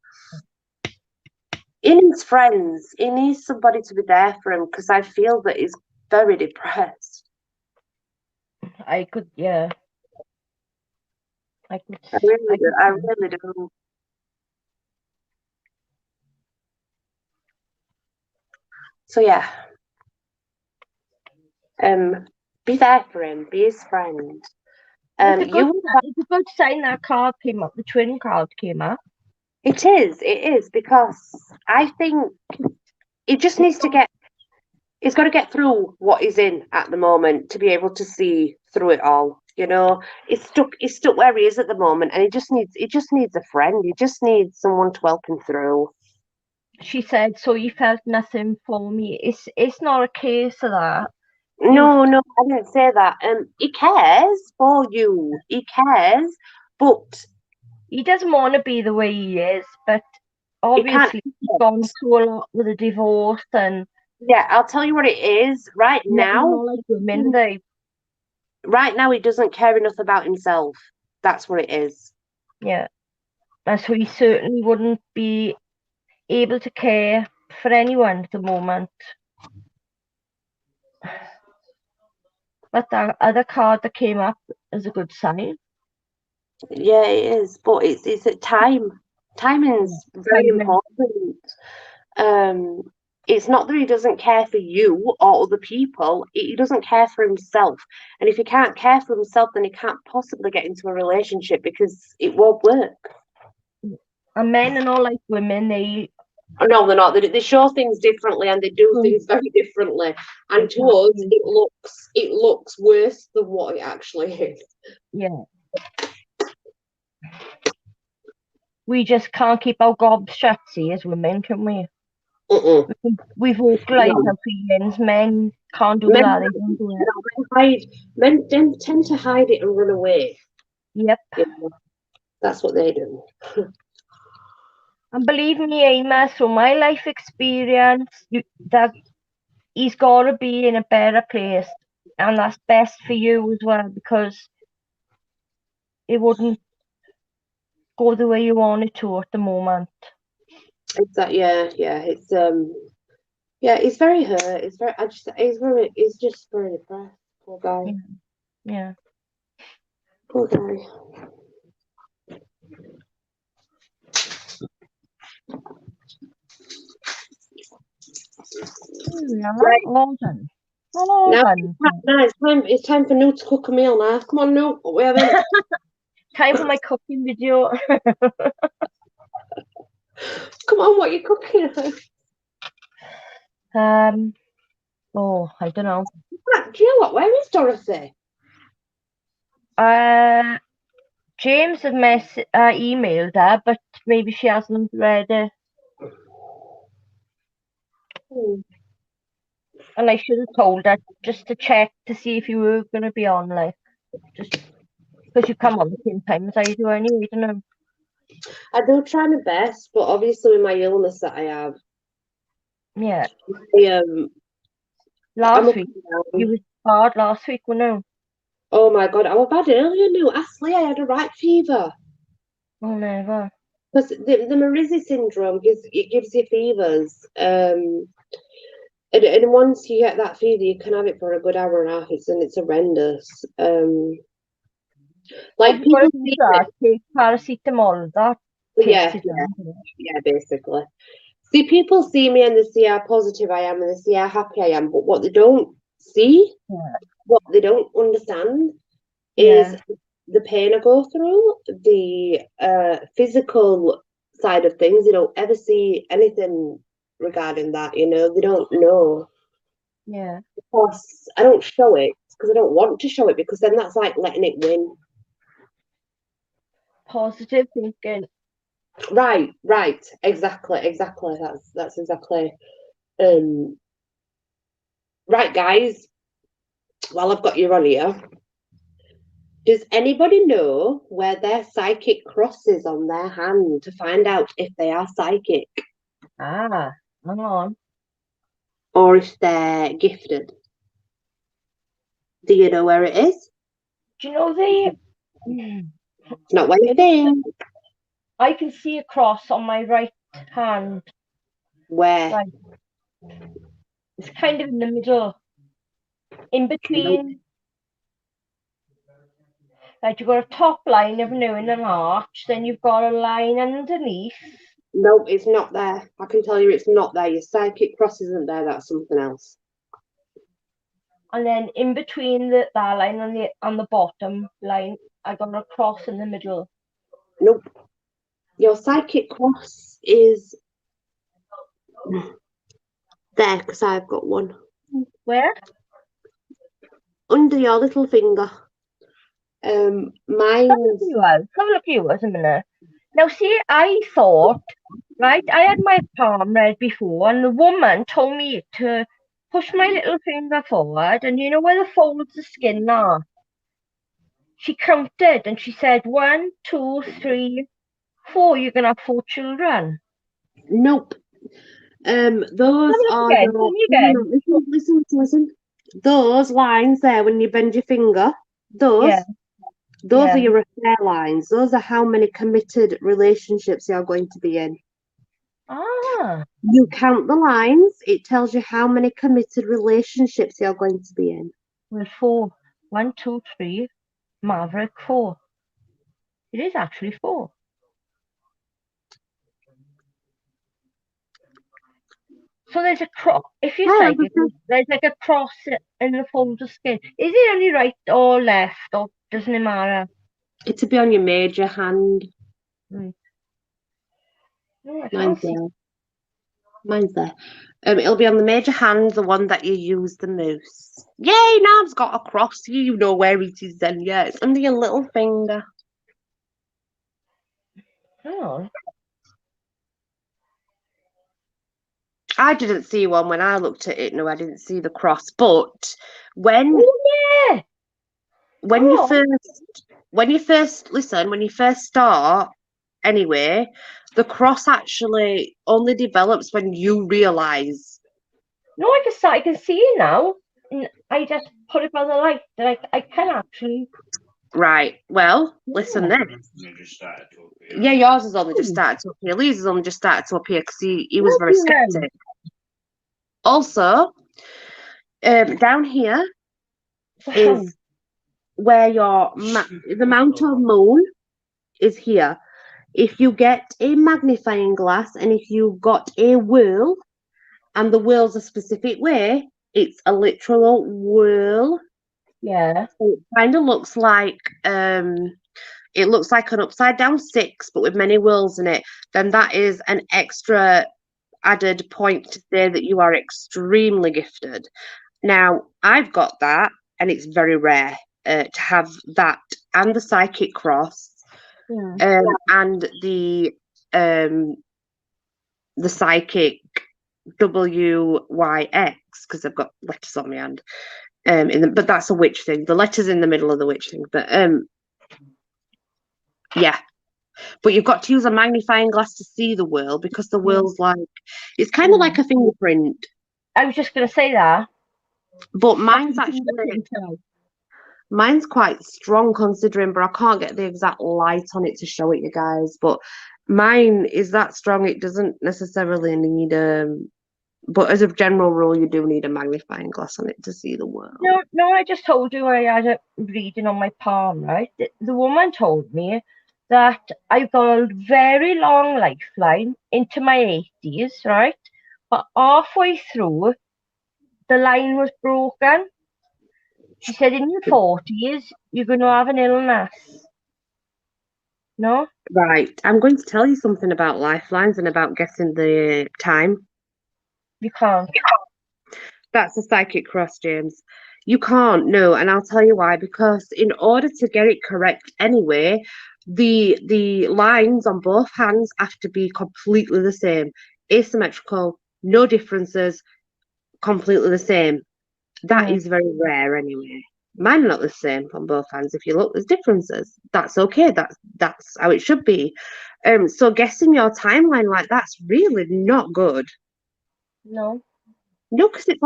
he needs friends. He needs somebody to be there for him, because I feel that he's very depressed. I could. I really do. So yeah. Be there for him, be his friend. It's a good sign that card came up, the twin card came up. It is, because I think he just needs to he's got to get through what he's in at the moment to be able to see through it all. You know, he's stuck where he is at the moment, and he just needs a friend. He just needs someone to help him through. She said, so you felt nothing for me. It's not a case of that. No, I didn't say that. He cares for you. He cares, but he doesn't want to be the way he is. But obviously, he's gone through a lot with a divorce, and yeah, I'll tell you what it is. Right now, like women, right now, he doesn't care enough about himself. That's what it is. Yeah, and so he certainly wouldn't be able to care for anyone at the moment. But that other card that came up is a good sign. Yeah, it is. But it's at time. Timing's very important. it's not that he doesn't care for you or other people, he doesn't care for himself. And if he can't care for himself, then he can't possibly get into a relationship because it won't work. And men are not like women. They No, they're not. They show things differently and they do things very differently. And to us, it looks worse than what it actually is. Yeah. We just can't keep our gobs shut, see, as women, can we? We vocalise our feelings. Men can't do that. They don't do it. Men tend to hide it and run away. Yep. You know, that's what they do. And believe me, Amos, from my life experience, that he's got to be in a better place, and that's best for you as well, because it wouldn't go the way you want it to at the moment. Exactly. Yeah. It's very hurt. He's just very depressed. Poor guy. Yeah. Poor guy. Right. All done. It's time for Noo to cook a meal now. Come on, Noo. What we having? Time for my cooking video. Come on, what are you cooking? Oh, I don't know. Do you know what? Where is Dorothy? James has emailed her, but maybe she hasn't read it. And I should have told her just to check to see if you were going to be on, like, just because you come on the same time as I do anyway, don't know. I do try my best, but obviously with my illness that I have. Yeah. Last week, you was hard last week, wasn't you? Oh my God, I was bad earlier now. Ask Leah, I had a right fever. Oh, never. Because the Marizzi syndrome gives you fevers. And once you get that fever, you can have it for a good hour and a half. It's horrendous. Like people take paracetamol. That takes it down. Yeah, basically. See, people see me and they see how positive I am and they see how happy I am. But what they don't see, what they don't understand, is the pain I go through, the physical side of things. They don't ever see anything regarding that, you know. They don't know. Yeah. Of course, I don't show it because I don't want to show it, because then that's like letting it win. Positive thinking. Right, exactly. That's exactly. Right, guys. While I've got you on here, does anybody know where their psychic cross is on their hand to find out if they are psychic? Hang on. Or if they're gifted? Do you know where it is? Do you know It's not where you think. I can see a cross on my right hand. Where? Right. It's kind of in the middle. In between. Like you've got a top line of new in an arch, then you've got a line underneath. No, it's not there. I can tell you it's not there. Your psychic cross isn't there. That's something else. And then in between that line on the bottom line, I got a cross in the middle. Nope. Your psychic cross is there, because I've got one. Where? Under your little finger. Mine. Have a look at yours a minute. Now, see, I thought, right, I had my palm read before, and the woman told me to push my little finger forward, and you know where the folds of skin are? She counted, and she said, 1, 2, 3, 4. You're going to have 4 children. Nope. Those are listen. Those lines there when you bend your finger, those are your affair lines. Those are how many committed relationships you're going to be in. You count the lines, it tells you how many committed relationships you're going to be in. Well, 4. 1, 2, 3, Maverick 4. It is actually 4. So there's a cross. If you're Yeah, psychic, there's like a cross in the fold of skin. Is it only right or left, or doesn't it matter? it'll be on your major hand. No, I can't Mine's see. there. Mine's there. It'll be on the major hand, the one that you use the most. Yay, now I've got a cross. You know where it is then. Yeah, it's under your little finger. Oh, I didn't see one when I looked at it. No, I didn't see the cross. But when oh yeah. when you Oh, first start, anyway, the cross actually only develops when you realise. no, I can see it now. And I just put it by the light. That I can actually. Right. Well, listen Yeah. then. Yeah, yours has only just Oh, started to appear. Lee's has only just started to appear because he was very bloody hell. skeptic. Also, down here Wow. is where the amount of moon is here. If you get a magnifying glass and if you've got a whirl and the whirl's a specific way, it's a literal whirl. Yeah. So it kind of looks like it looks like an upside down six, but with many whirls in it. Then that is an extra added point to say that you are extremely gifted. Now, I've got that, and it's very rare to have that and the psychic cross, and um, the psychic WYX because I've got letters on my hand. But that's a witch thing. The letters in the middle of the witch thing. But yeah. But you've got to use a magnifying glass to see the whirl because the whirl's like it's kind of like a fingerprint. I was just gonna say that. But mine's quite strong considering, but I can't get the exact light on it to show it you guys. But mine is that strong, it doesn't necessarily need but as a general rule, you do need a magnifying glass on it to see the world. No, I just told you I had a reading on my palm, right? The woman told me that I've got a very long lifeline into my 80s, right? But halfway through, the line was broken. She said in your 40s, you're going to have an illness. No? Right. I'm going to tell you something about lifelines and about guessing the time. You can't. That's a psychic cross, James. You can't, no, and I'll tell you why. Because in order to get it correct anyway, the lines on both hands have to be completely the same, asymmetrical, no differences, completely the same. That is very rare anyway. Mine are not the same on both hands. If you look, there's differences. That's okay. That's how it should be. So guessing your timeline like that's really not good. No. No, because it's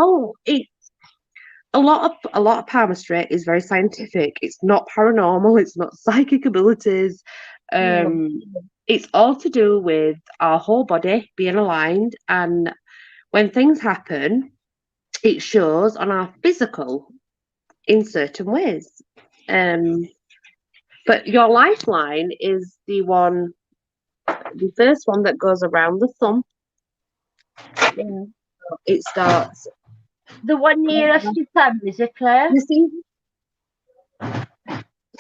a lot of palmistry is very scientific. It's not paranormal. It's not psychic abilities. It's all to do with our whole body being aligned, and when things happen, it shows on our physical in certain ways. But your lifeline is the first one that goes around the thumb. Yeah. It starts. The one nearest to thumb, is it, Claire? You see?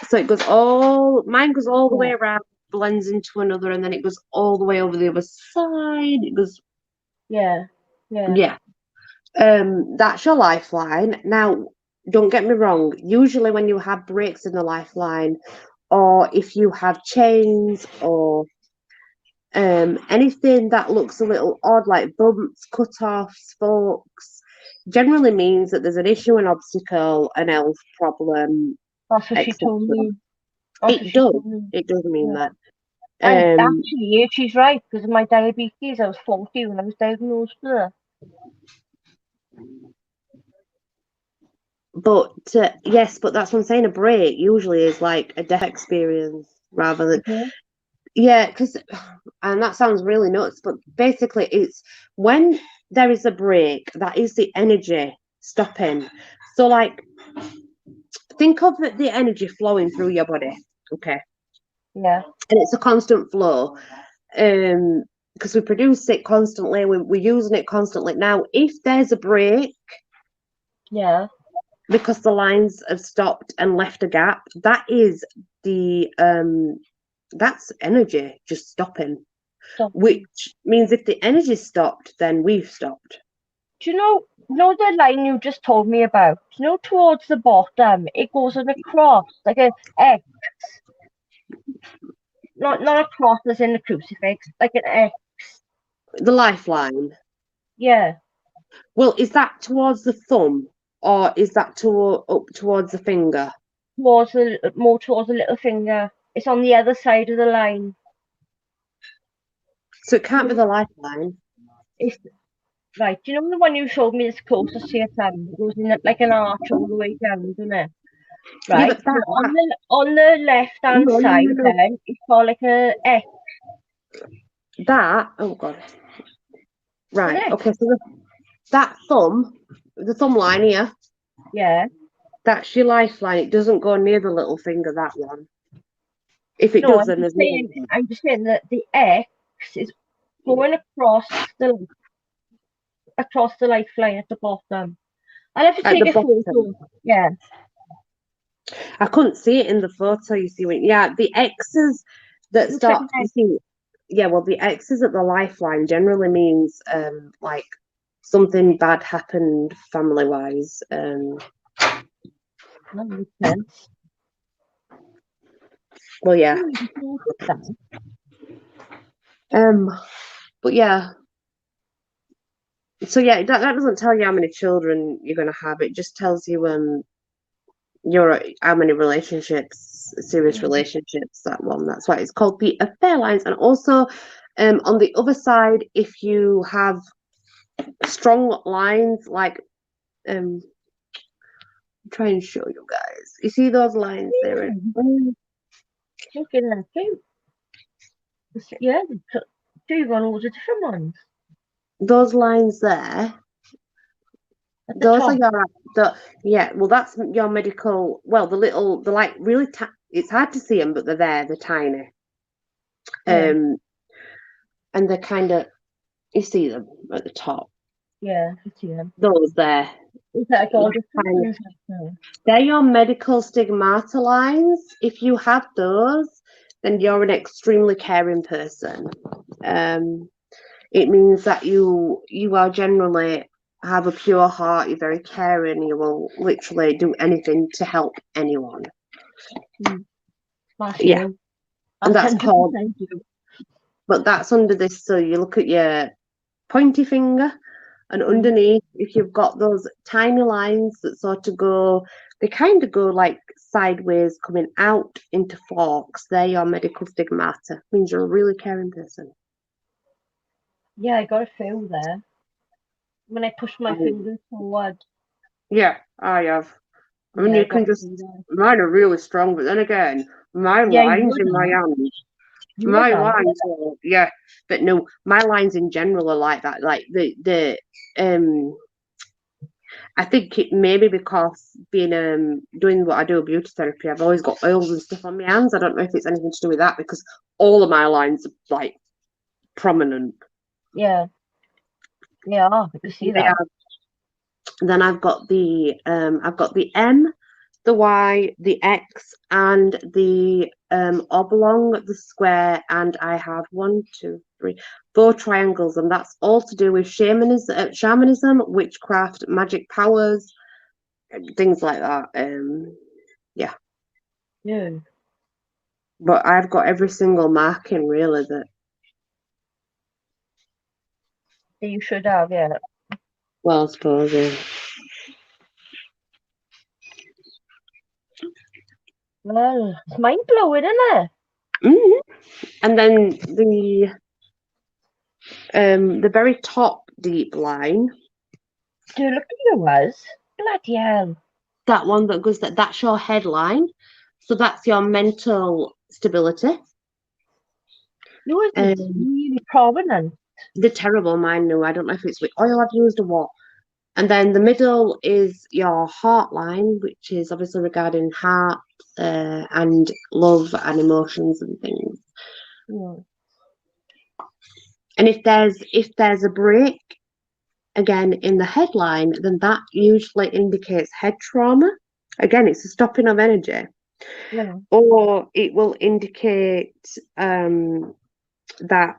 So mine goes all the way around, blends into another, and then it goes all the way over the other side. It goes. Yeah. That's your lifeline. Now, don't get me wrong. Usually, when you have breaks in the lifeline, or if you have chains or anything that looks a little odd, like bumps, cut-offs, forks, generally means that there's an issue, an obstacle, an health problem. That's what she told me. It does. It does mean that. And actually, she's right, because of my diabetes, I was 40 when I was diagnosed with it. But yes, but that's what I'm saying. A break usually is like a death experience rather than because and that sounds really nuts. But basically, it's when there is a break that is the energy stopping. So, like, think of the energy flowing through your body. Okay. Yeah. And it's a constant flow. because we produce it constantly, we're using it constantly. Now, if there's a break, yeah, because the lines have stopped and left a gap, that is the that's energy just stopping. stop. Which means if the energy stopped, then we've stopped. Do you know the line you just told me about? You know, towards the bottom, it goes on a cross, like a X. Not a cross as in a crucifix, like an X. The lifeline. Yeah, Well, is that towards the thumb or is that up towards the finger? more towards the little finger. It's on the other side of the line. So it can't be the lifeline. It's right. Do you know the one you showed me is closest to your thumb? It goes in like an arch all the way down, doesn't it? Yeah, Right. but So on the left hand side, no. then it's got like a X. That, oh God. Right, Isn't it? okay, so that thumb, the thumb line here, Yeah. that's your lifeline. It doesn't go near the little finger, that one. If it No, does, then there's no. I'm just saying that the X is going across the lifeline at the bottom. I'll have to At take the a bottom. photo. Yeah. I couldn't see it in the photo, you see. Yeah, the X's that Looks like start, an you X. see, yeah, well, the X's at the lifeline generally means like something bad happened family-wise. That makes sense. Well, yeah. But yeah. So yeah, that doesn't tell you how many children you're going to have. It just tells you how many relationships, serious relationships, that one. That's why it's called the affair lines. And also, on the other side, if you have strong lines, like try and show you guys. You see those lines there? Looking at two. Yeah, two got loads of different ones. Those lines there. At the Those are top. yeah. Well, that's your medical. Well, the like really. It's hard to see them, but they're there. They're tiny. Yeah. And they're kind of. You see them at the top. Yeah, I see them. Those there. Is that like all different ones? They're your medical stigmata lines. If you have those, then you're an extremely caring person. It means that you are generally have a pure heart. You're very caring. You will literally do anything to help anyone. Yeah, and that's called. But that's under this. So you look at your pointy finger, and underneath, if you've got those tiny lines that sort of go, they kind of go like sideways, coming out into forks. They're your medical stigmata. Means you're a really caring person. Yeah, I got a few there. When I push my fingers forward. Yeah, I have. I mean, you can just. Mine are really strong, but then again, my lines in my hands. My lines, yeah, but no, my lines in general are like that. Like I think it maybe because being doing what I do, beauty therapy, I've always got oils and stuff on my hands. I don't know if it's anything to do with that because all of my lines are like prominent. Yeah. Yeah, I can see that. Then I've got the M, the Y, the X, and the oblong, the square, and I have 4 triangles, and that's all to do with shamanism, witchcraft, magic powers, things like that. Yeah. Yeah. But I've got every single marking really that you should have, yeah. Well, I suppose, yeah. Well, it's mind blowing, isn't it? Mm-hmm. And then the very top deep line. Do you look at yours? Bloody hell. That one that goes that's your headline. So that's your mental stability. Yours is really prominent. The terrible mine, no, I don't know if it's with oil I've used or what. And then the middle is your heart line, which is obviously regarding heart and love and emotions and things. Yeah. And if there's a break again in the headline, then that usually indicates head trauma. Again, it's a stopping of energy. Yeah. Or it will indicate that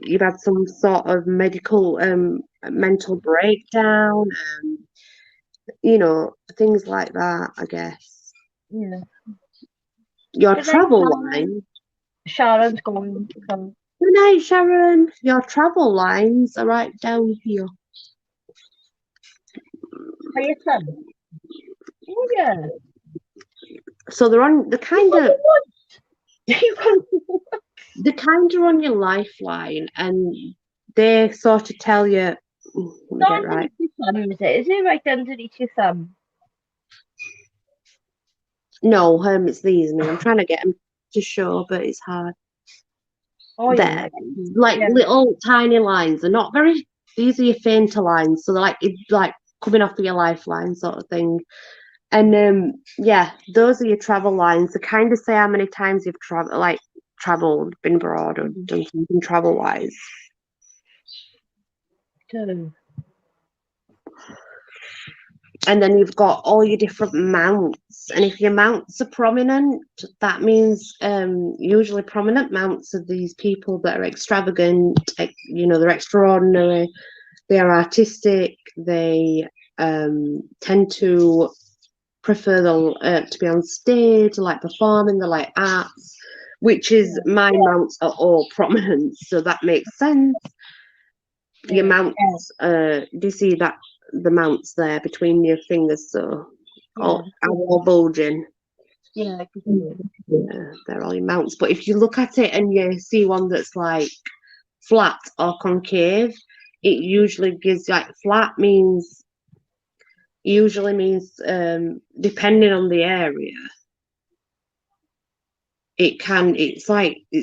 you've had some sort of medical mental breakdown, things like that, I guess. Yeah. Your Good night, travel Sharon. line. Sharon's going to come. Good night, Sharon. Your travel lines are right down here. Are you son? Oh yeah. So they're on the kind of You got they're kind of on your lifeline, and they sort of tell you. Let me get it right. underneath your thumb, is it? Is it right underneath your thumb? No, it's these. I'm trying to get them to show, but it's hard. Oh yeah. They're like Yeah. little tiny lines. They're not very. These are your fainter lines, so they're like coming off of your lifeline sort of thing. And yeah, those are your travel lines. They kind of say how many times you've traveled, been abroad, or done something travel wise. So, And then you've got all your different mounts. And if your mounts are prominent, that means usually prominent mounts are these people that are extravagant, they're extraordinary, they are artistic, they tend to prefer to be on stage, like performing, they like arts, which is my mounts are all prominent, so that makes sense. Your mounts, do you see that the mounts there between your fingers, so all bulging? Yeah, I can see it. Yeah, they're all your mounts. But if you look at it and you see one that's like flat or concave, it usually gives flat usually means depending on the area, it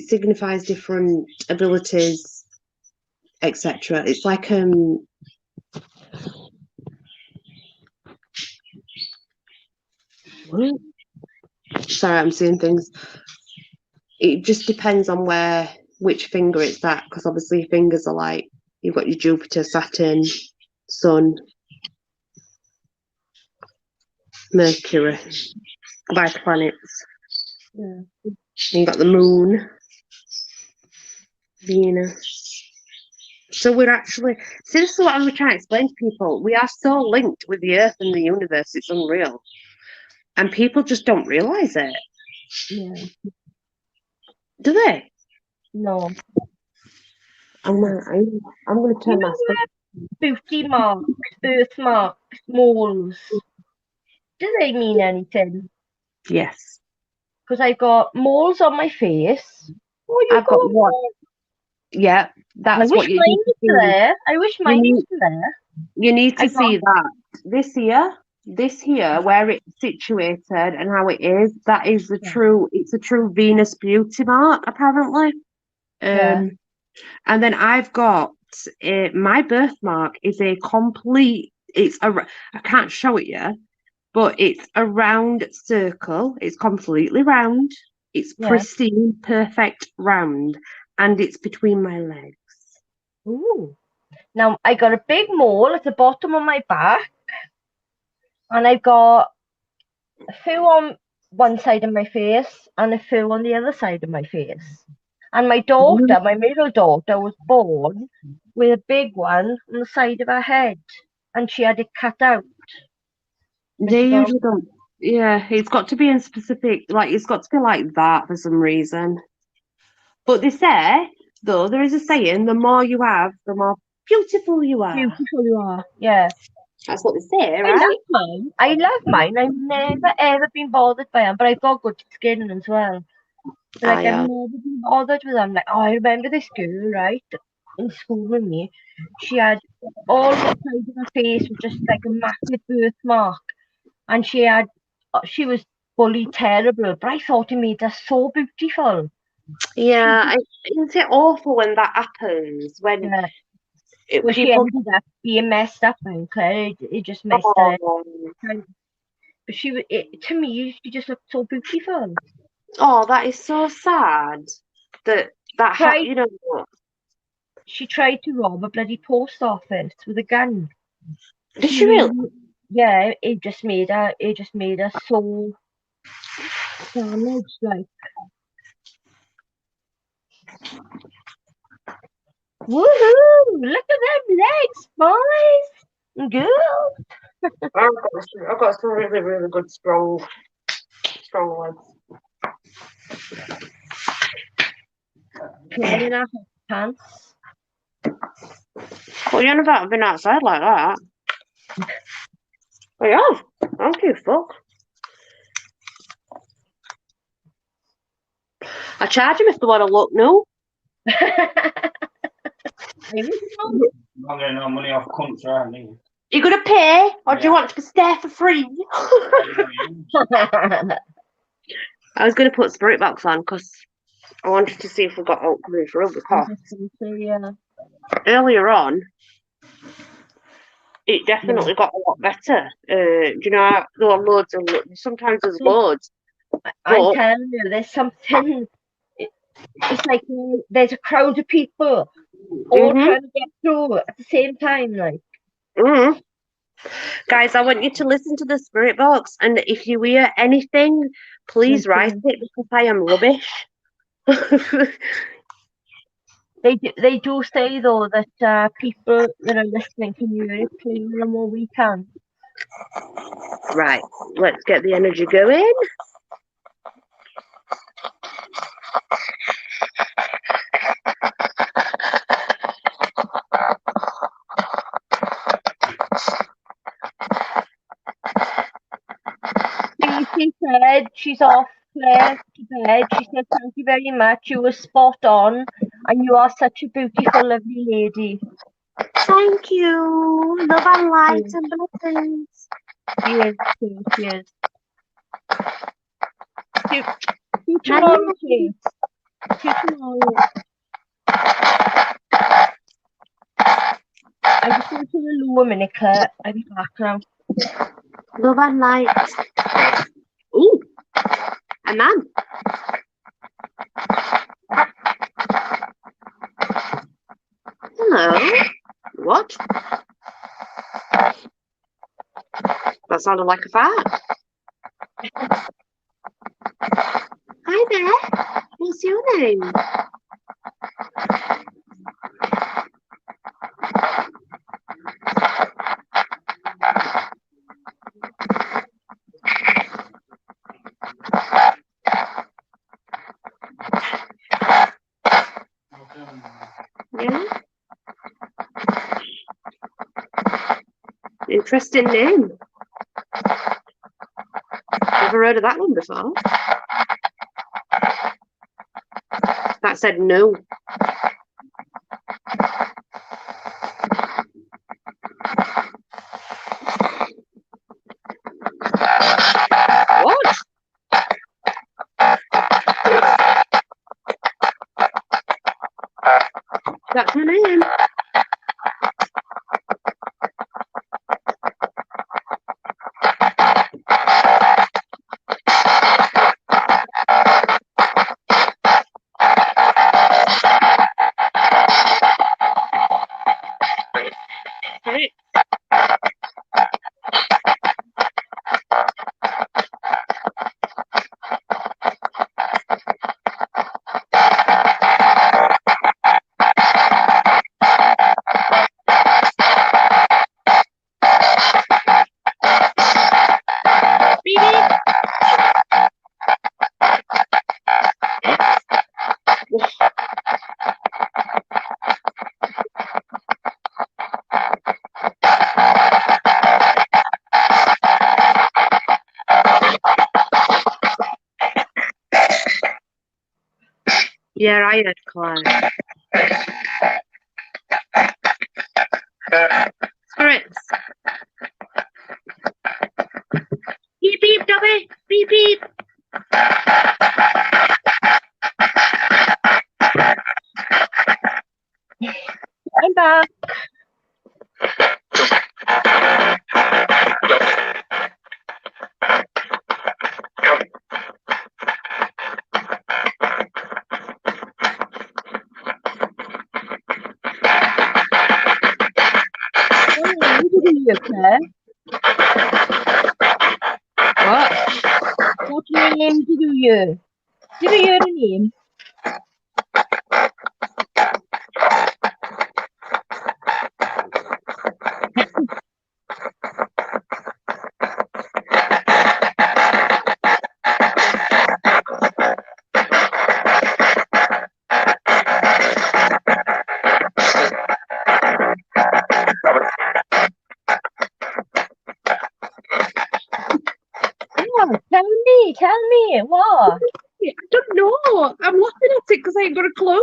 signifies different abilities, etc. It's like sorry, I'm seeing things. It just depends on which finger it's at, because obviously your fingers are like, you've got your Jupiter, Saturn, Sun, Mercury, by planets. Yeah. And you've got the moon, Venus. So we're actually, see, this is what I'm trying to explain to people. We are so linked with the Earth and the universe, it's unreal. And people just don't realise it. Yeah. Do they? No. I'm gonna turn my Booty marks, birthmarks, moles. Do they mean anything? Yes. Because I've got moles on my face. Oh, you I've got one. Yeah, that's what you need to see. there. I wish mine was there. You need to see that. This here, where it's situated and how it is, that is it's a true Venus beauty mark, apparently. And then I've got my birthmark is a complete, I can't show it you, but it's a round circle. It's completely round. It's pristine, perfect round. And it's between my legs. Ooh. Now, I got a big mole at the bottom of my back. And I've got a few on one side of my face and a few on the other side of my face. And my middle daughter, was born with a big one on the side of her head. And she had it cut out. They usually don't. Yeah, it's got to be in specific, it's got to be like that for some reason. But they say, though, there is a saying, the more you have, the more beautiful you are. Beautiful you are, yeah. That's what they say, right? I love mine. I've never ever been bothered by them, but I've got good skin as well. So, I've never been bothered with them. Like, I remember this girl, right, in school with me. She had all the side of her face was just like a massive birthmark, and she was fully terrible. But I thought it made her so beautiful. Yeah, isn't it awful when that happens? When she ended up being messed up, and Claire, it just messed her up. But to me, she just looked so beautiful. Oh, that is so sad. That she tried to rob a bloody post office with a gun. Did she really? Yeah, it just made her so damaged, like. Woohoo! Look at them legs, boys! Girl! I've got some really, really good strong legs. Wearing our pants. What are you on about? I've been outside like that. I have. I don't give a fuck. I charge him if they want to look, no. Not getting no money off country, aren't you? You gonna pay, or do you want to stay for free? I was gonna put Spirit Box on because I wanted to see if we got out coming through because earlier on it definitely got a lot better. Do you know there were loads of sometimes there's loads. I'm telling you, there's something. It's like there's a crowd of people all trying to get through at the same time, like. Guys, I want you to listen to the Spirit Box, and if you hear anything, please write it because I am rubbish. They do say though that people that are listening can hear it clearer than what we can. Right, let's get the energy going. Tracy said she's off Claire to bed. She said thank you very much. You were spot on, and you are such a beautiful, lovely lady. Thank you. Love and light and blessings. Cheers. Cheers. See you tomorrow, Kate. See you tomorrow. I'm just going to the loo a minute, Claire. I'll be back now. Love and light. Ooh, a man. Hello. What? That sounded like a fart. Hi there. What's your name? Yeah. Interesting name. Never heard of that one before. That said no. What? That's her name. Right. Yeah, I heard Claire. Spirits. Beep beep, Dobby. Beep beep. I'm back. Leah. What? What name did you hear? Did you hear a name? Yeah, tell me, what? I don't know. I'm laughing at it because I ain't got a clue.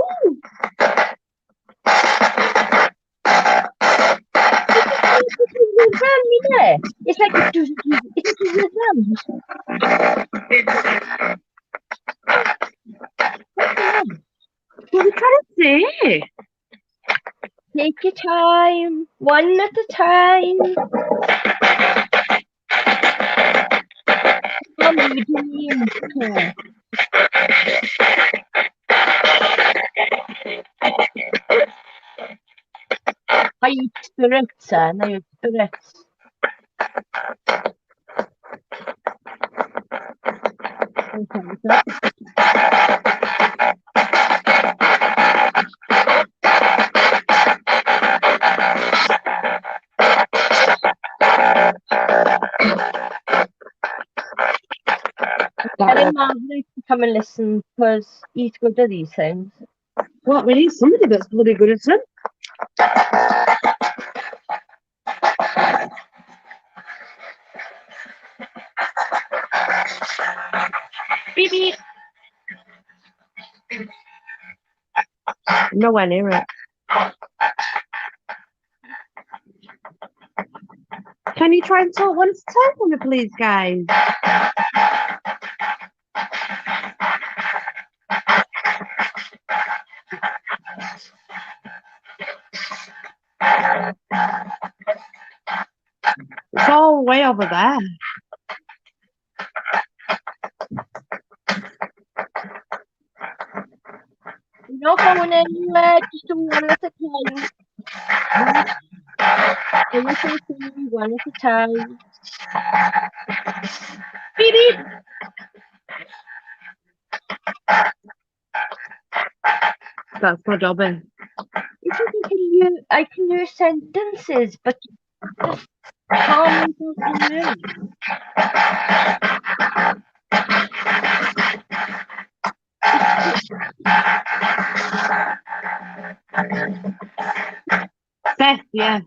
It's like a do it's a drums. What are you trying to say? Take your time, one at a time. I'll read your name. Are you spirits, son? Are you spirits? Telling Margaret to come and listen because he's good at these things. What? We need somebody that's bloody good at them. Beep beep. Nowhere near it. Can you try and talk one at a time for me, please, guys? It's all way over there. You're not going anywhere, just do one at a time. Everything one at a time. Beep beep. That's my Dobby. I can use sentences, but just calm yourself down. Seth, yeah,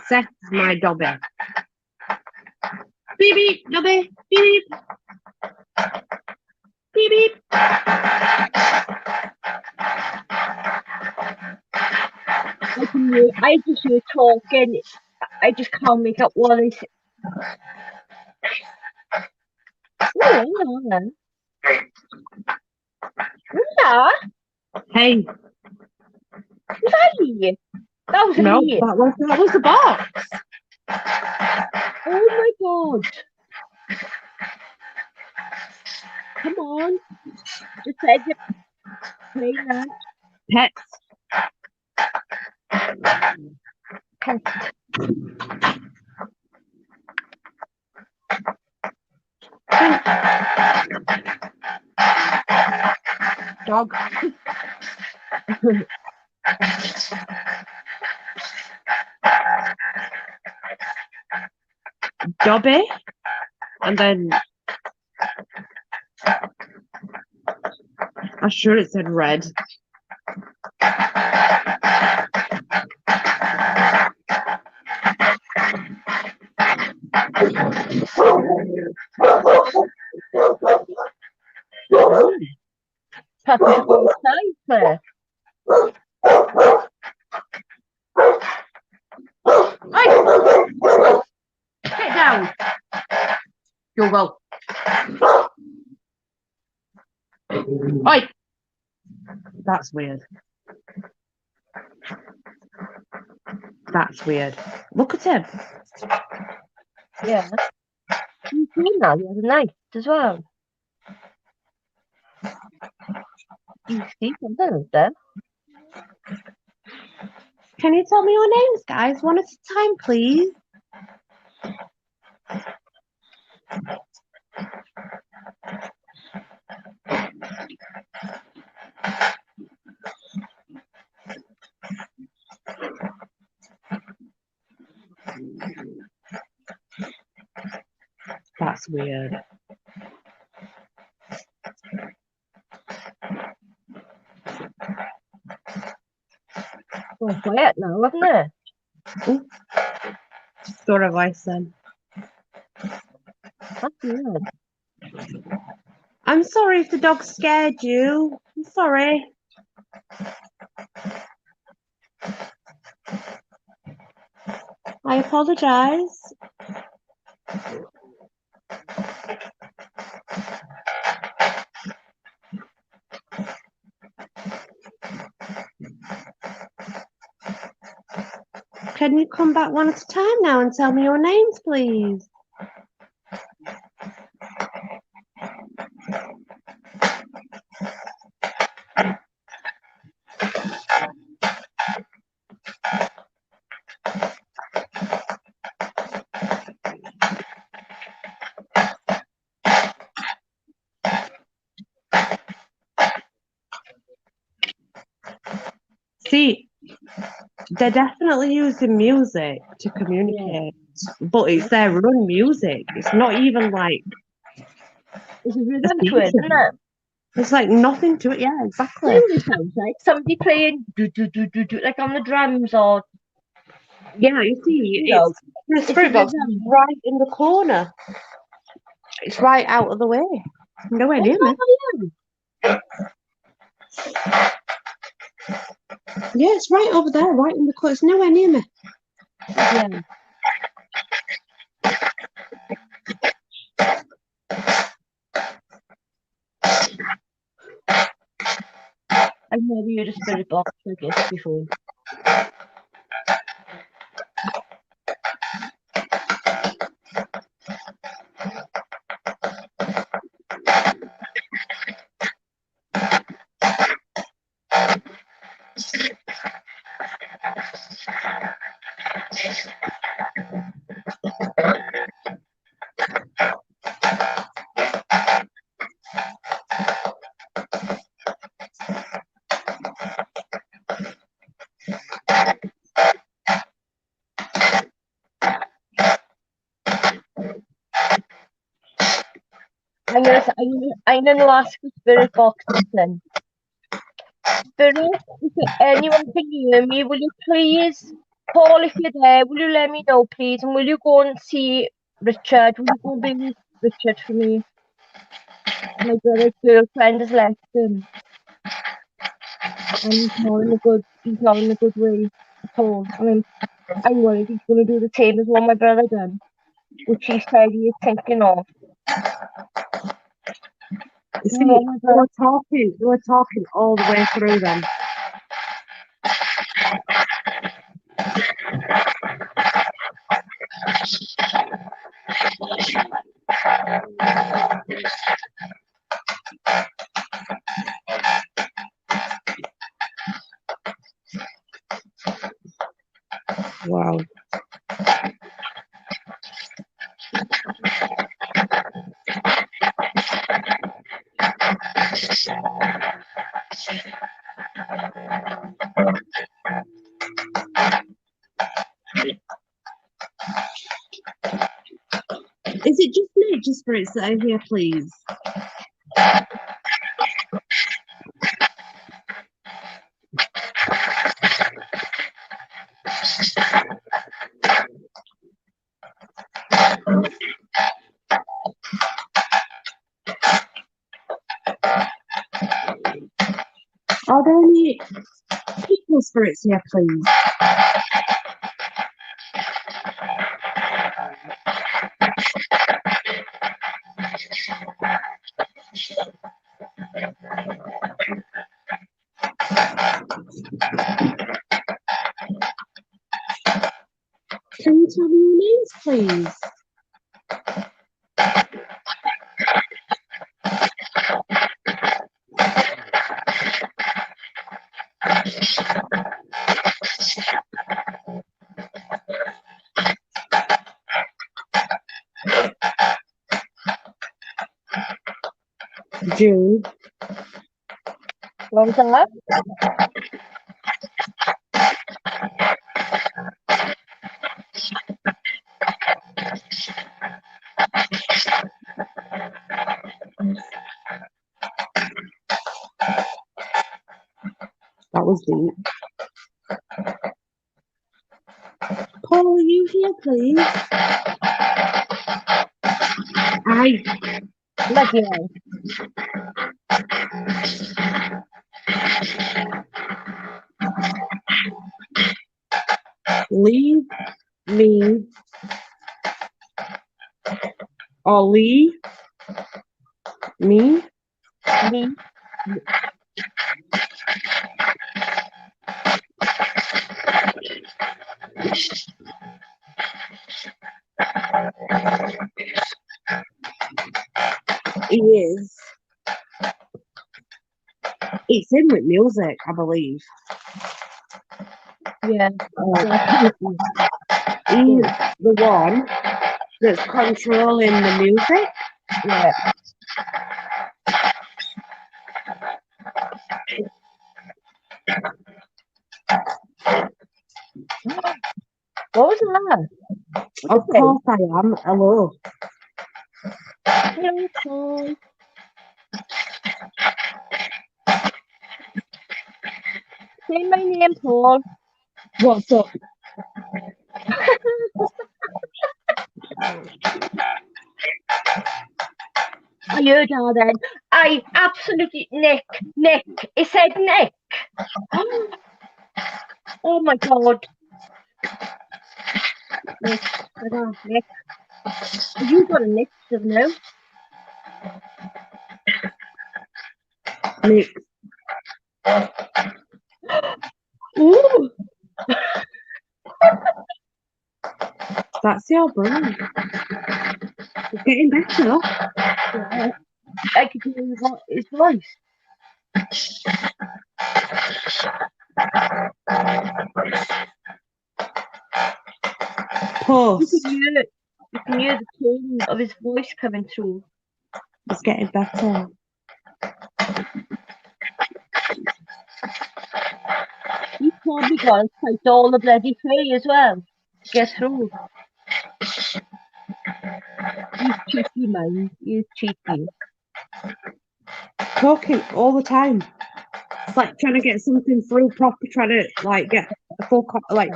Seth's my Dobby. Beep beep, Dobby, beep beep. Beep beep. I just hear talking. I just can't make up what they say. Yeah. Hey. Was that you? That was No, me. that was the box. Oh my god. Come on. Just said it. Play that. Pets. Pet. Dog. Dobby. And then I'm sure it said red. Puppy's all safe. Get down. You'll go. Oi. That's weird. That's weird. Look at him. Yeah. You've seen that the other night as well. You see something there. Can you tell me your names, guys, one at a time, please? That's weird. Oh, quiet now, haven't it? Got a voice then. That's weird. I'm sorry if the dog scared you. I'm sorry. I apologise. Can you come back one at a time now and tell me your names, please? See, they're definitely using music to communicate, but it's their own music. It's not even like There's a rhythm to it, isn't it? there's like nothing to it. Yeah, exactly. It sounds like somebody playing do do do do do like on the drums or Yeah, you see, know, the it's a spirit box is rhythm. right in the corner. It's right out of the way. Nowhere near me. Yeah, it's right over there, right in the corner. It's nowhere near me. Yeah. I've never heard a spirit box like this before. I'm gonna ask the spirit box something. Spirit, if anyone can hear me, will you please call if you're there? Will you let me know, please? And will you go and see Richard? Will you go and be with Richard for me? My brother's girlfriend has left him, and he's not in a good way at all. And I'm worried he's gonna do the same as what my brother done, which he said he is thinking of. You see, we were talking all the way through them. Wow. Is it just nature spirits that are here, please? Are there any people spirits here, please? Can you tell me your names, please? June. What was that? That was deep. Paul, are you here, please? Aye. Bloody hell. Leave me. Or leave me. Me. He is. It's in with music, I believe. Yeah. He's the one that's controlling the music. Yeah. What was that? Of course I am. Hello. Hello, Paul. Say my name, Paul. What's up? I heard her then. I absolutely Nick. It said Nick. Oh my god. Nick. Nick. You got a Nick, don't you? Nick. Ooh. That's your brother. It's getting better. Yeah. I could hear his voice. Post. You can hear the tone of his voice coming through. It's getting better. He's probably got to fight all the bloody play as well to get through. He's cheeky, man. He's cheeky. Talking all the time. It's like trying to get something through proper, trying to like get a full like.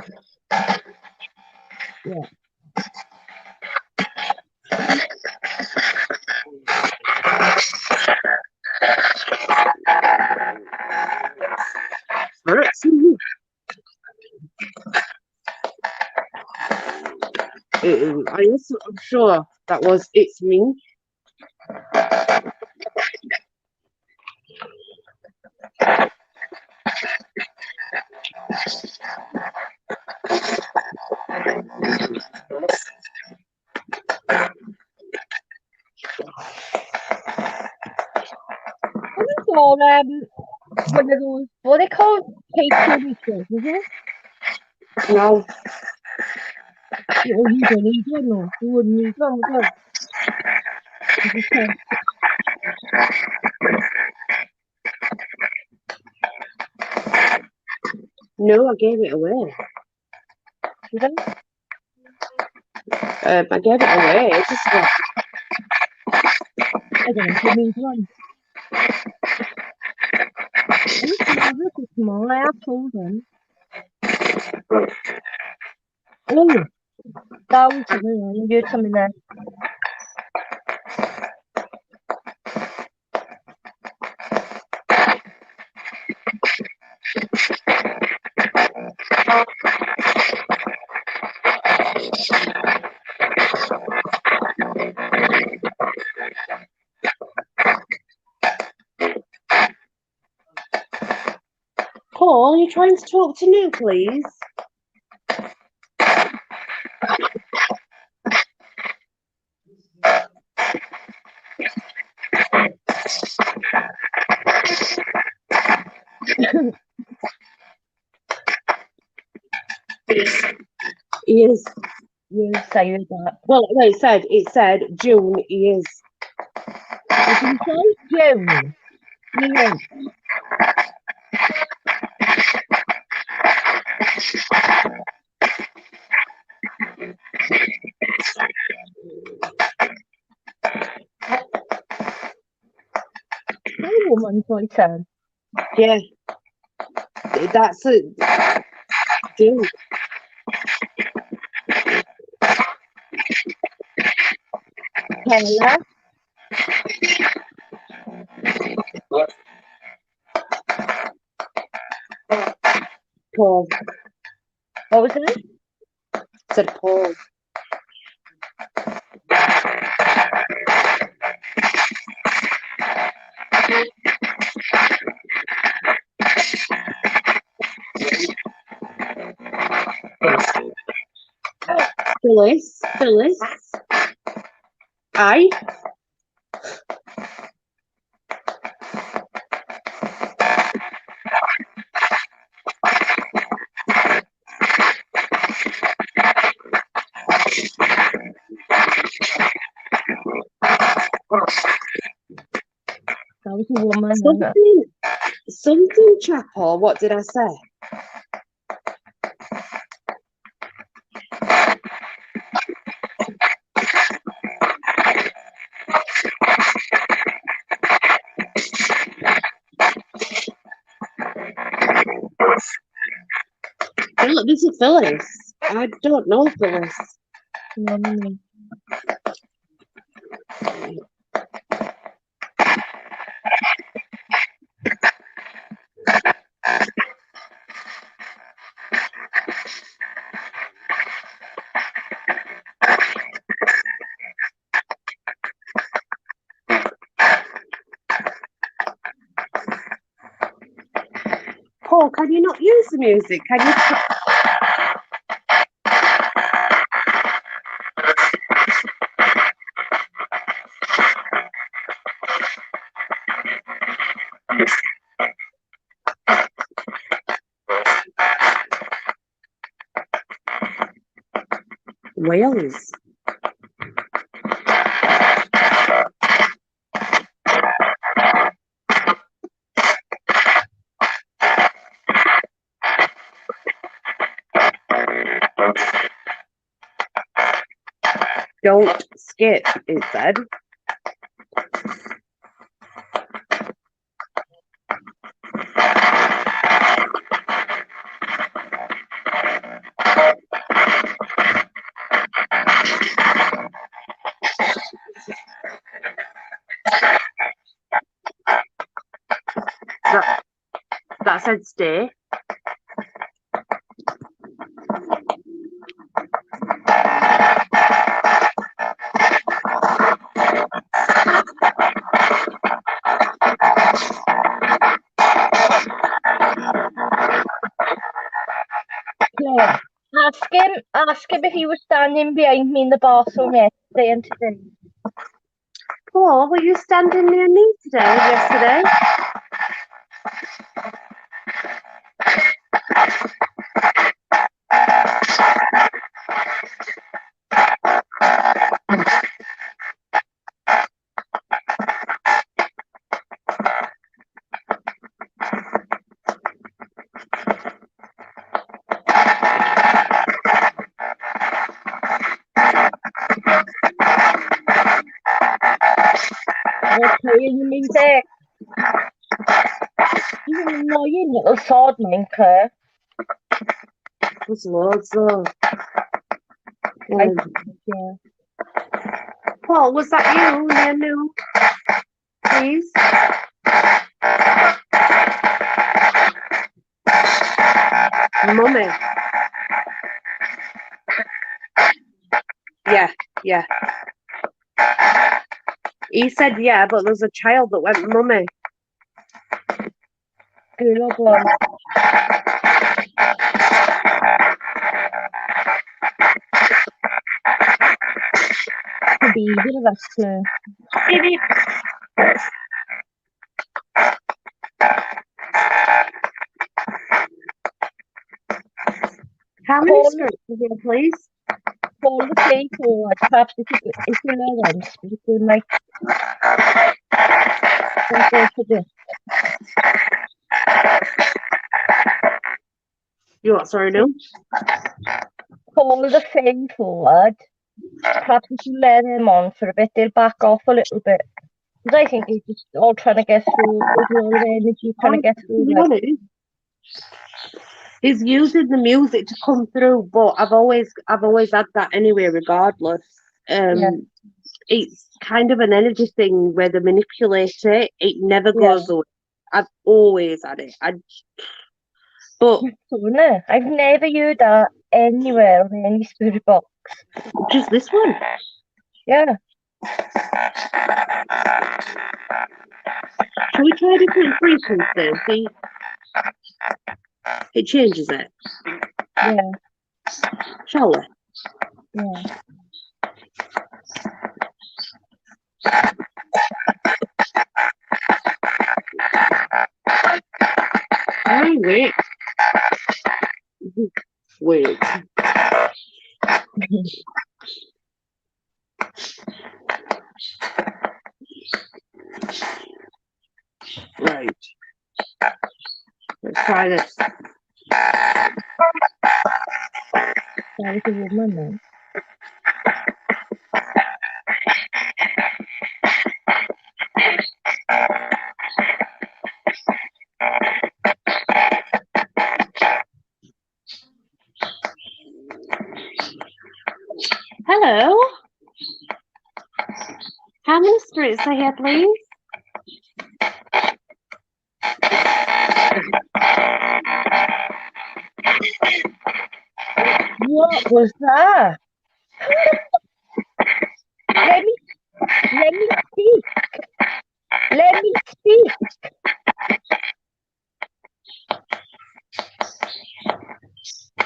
Yeah. I'm sure that was It's Me. Or one of those, what they call pay-per-view, is it? No. Oh, you don't need one, no. You wouldn't need one, would you? No, I gave it away. Did I? I gave it away. It's just I don't know if you need one. You can have it tomorrow, I have told them. Oh, that was something, you did something there. Paul, are you trying to talk to me, please? He is. You say that. Well, no, it said June. He is. Did you say June? Yeah. Woman's my turn. Yeah. That's a June. Taylor. Paul. What was it? Said Paul. Phyllis. I. That was a woman. Something chapel. What did I say? This is Phyllis. I don't know Phyllis. Paul, can you not use the music? Can you? Wales. Don't skip, it said. That said stay. Yeah. Ask him if he was standing behind me in the bathroom yesterday and today. Paul, were you standing near me today and yesterday? Okay, you mean that? You're an annoying little sod, Minker. There's loads though. Yeah. Paul, was that you? Yeah, no. Please. Mummy. Yeah. He said yeah, but there's a child that went mummy. Girl or boy? Could be either of us two. How many scripts are here, please? Call the play forward. Perhaps if you know them, speak in like Go for it. You what, sorry, no? Call the thing forward. Perhaps if you let them on for a bit, they'll back off a little bit. Because I think he's just all trying to get through. There's a lot of energy trying to get through. Like, he's using the music to come through, but I've always had that anyway, regardless. It's kind of an energy thing where they manipulate it. It never goes away. I've always had it. But I've never heard that anywhere on any spirit box. Just this one. Yeah. Shall we try different frequencies? See, it changes it. Yeah. Shall we? Yeah. Hey, wait. Wait. Right. Let's try this. That was a woman then. Hello. How many spirits are here, please? What was that? Let me speak. Let me speak.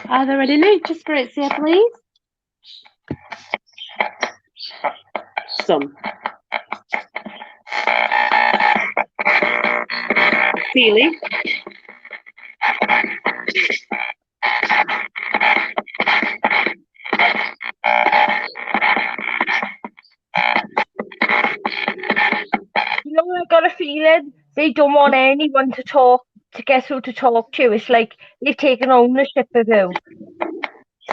Are there any nature spirits here, please? Some. Feeling. You know, I got a feeling they don't want anyone to get who to talk to. It's like they've taken ownership of you.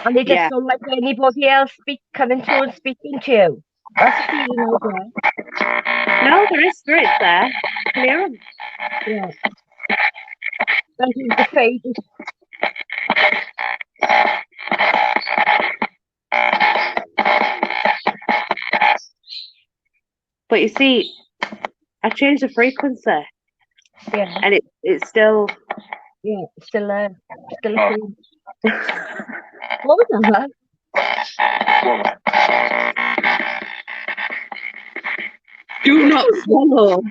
And they just don't like anybody else coming through and speaking to you. That's a feeling I get. No, there is spirits there. Clear them. Yeah. I think the fate is... But you see, I changed the frequency. Yeah. And it's still... Yeah, it's still there. Still a thing. What was that? Do not swallow.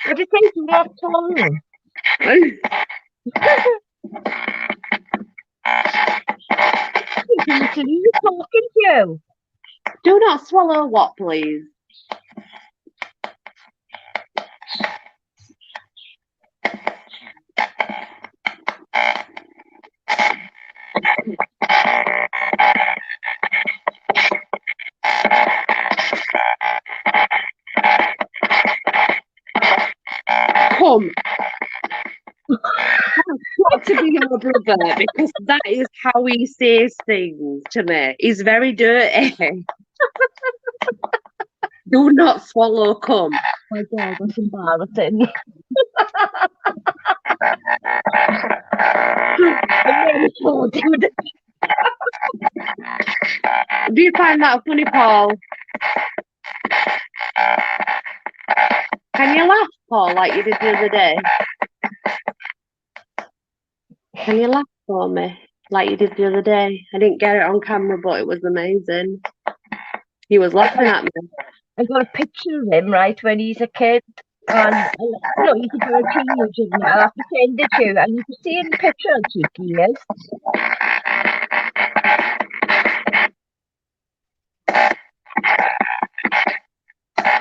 What did you say? Do not swallow. Literally, you're talking to you. Do not swallow what, please? Come. Got to be your brother because that is how he says things to me. He's very dirty. Do not swallow cum. Oh my God, that's embarrassing. I'm really sure, dude. Do you find that funny, Paul? Can you laugh, Paul, like you did the other day? Can you laugh for me, like you did the other day? I didn't get it on camera, but it was amazing. He was laughing at me. I got a picture of him, right, when he's a kid. And, he's a teenager now. I have to send it to you. And you can see in the picture how cute he is.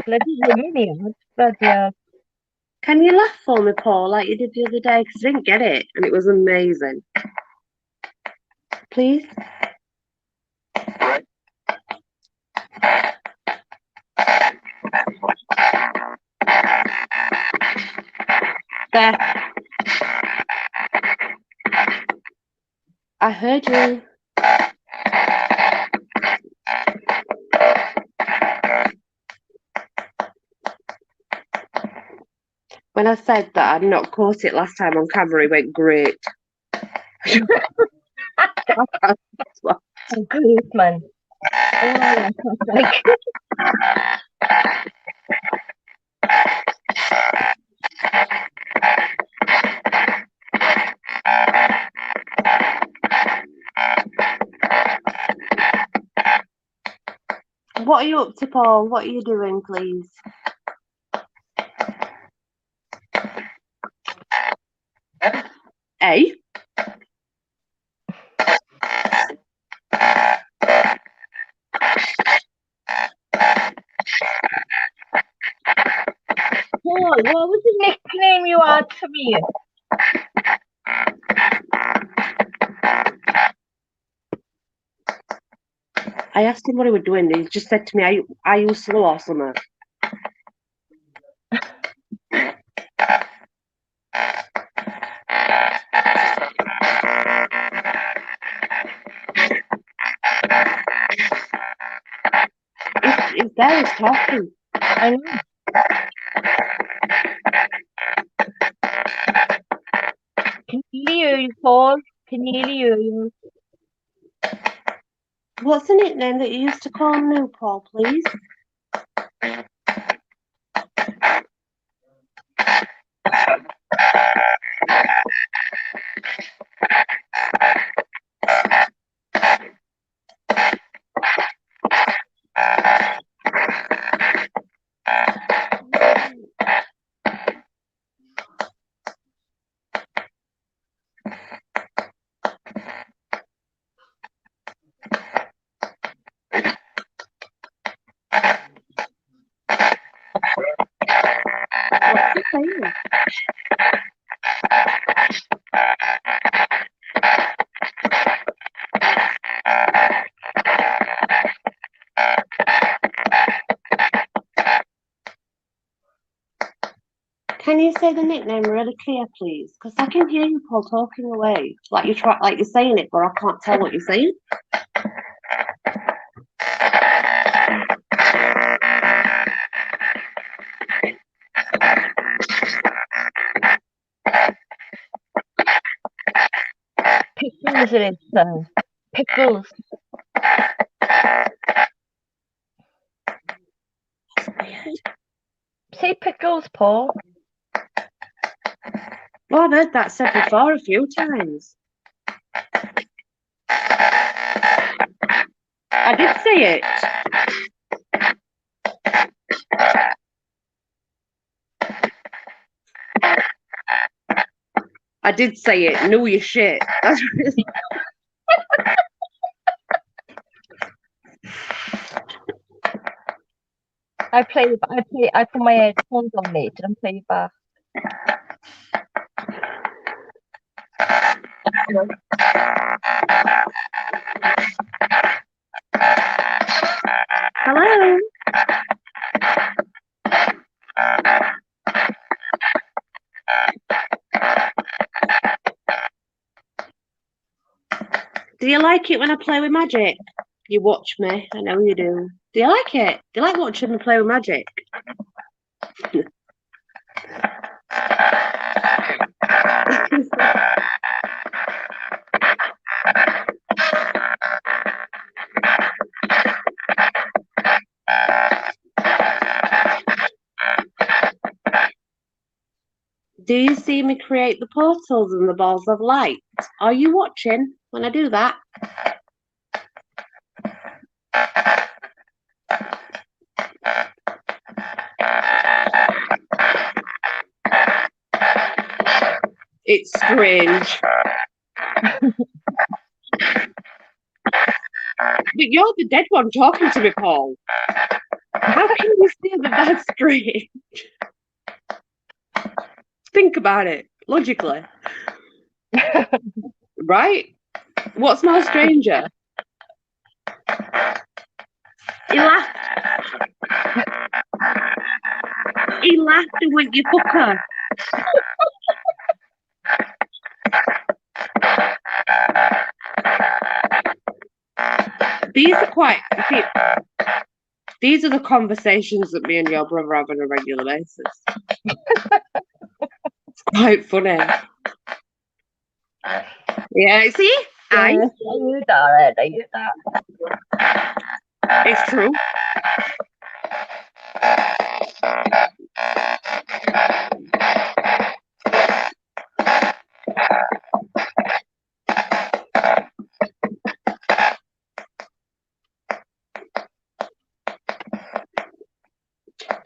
Bloody him, but yeah. Can you laugh for me, Paul, like you did the other day? Because I didn't get it, and it was amazing. Please? Beth, I heard you. When I said that I'd not caught it last time on camera, he went, great. Great, man. Oh, like... What are you up to, Paul? What are you doing, please? Eh? Paul, what was the nickname you had for me? I asked him what he was doing. He just said to me, are you slow or something? He's there, he's talking. I know. Can you hear you, Paul? Can you hear you? What's the nickname that you used to call him now, Paul, please? What's he saying? Can you say the nickname really clear, please? Because I can hear you, Paul, talking away. Like you're saying it, but I can't tell what you're saying. Pickles it is, Pickles. Say pickles, Paul. Oh, I've heard that said before a few times. I did say it. I did say it. Know your shit. That's really... I put my headphones on later and play it back. Hello. Do you like it when I play with magic? You watch me. I know you do. Do you like it? Do you like watching me play with magic? Do you see me create the portals and the balls of light? Are you watching when I do that? It's strange. But you're the dead one talking to me, Paul. How can you say that that's strange? Think about it logically. Right? What's more stranger? He laughed. He laughed and went, you fucker. these are quite. See, these are the conversations that me and your brother have on a regular basis. It's quite funny. Yeah, see? I knew that. I knew that. It's true.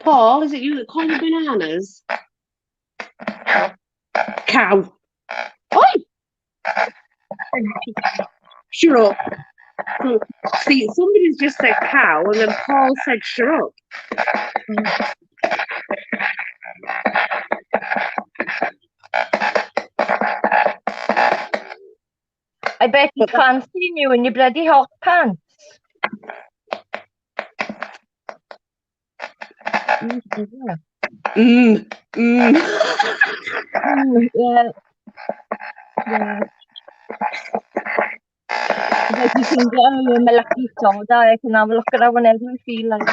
Paul, is it you that called me bananas? Cow. Oi! Shut up. See, somebody's just said cow, and then Paul said shut up. I bet he's fancying you in your bloody hot pants. Yeah. Yeah. But you can get me my lucky soda. I can have a look at her whenever we feel like.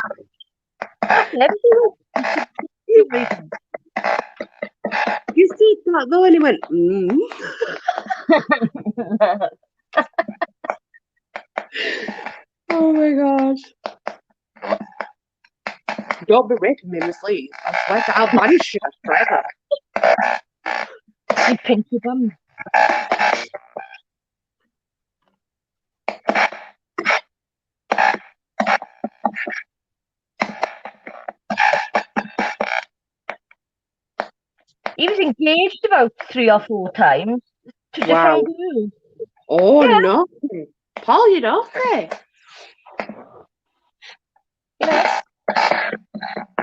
You see that though, and he went, Oh my gosh. Don't be raping me in the sleeve. I swear to I'll banish you forever. You pinky bum. He was engaged about 3 or 4 times to different girls. Oh, yeah. No. Paul, you know it. Yeah.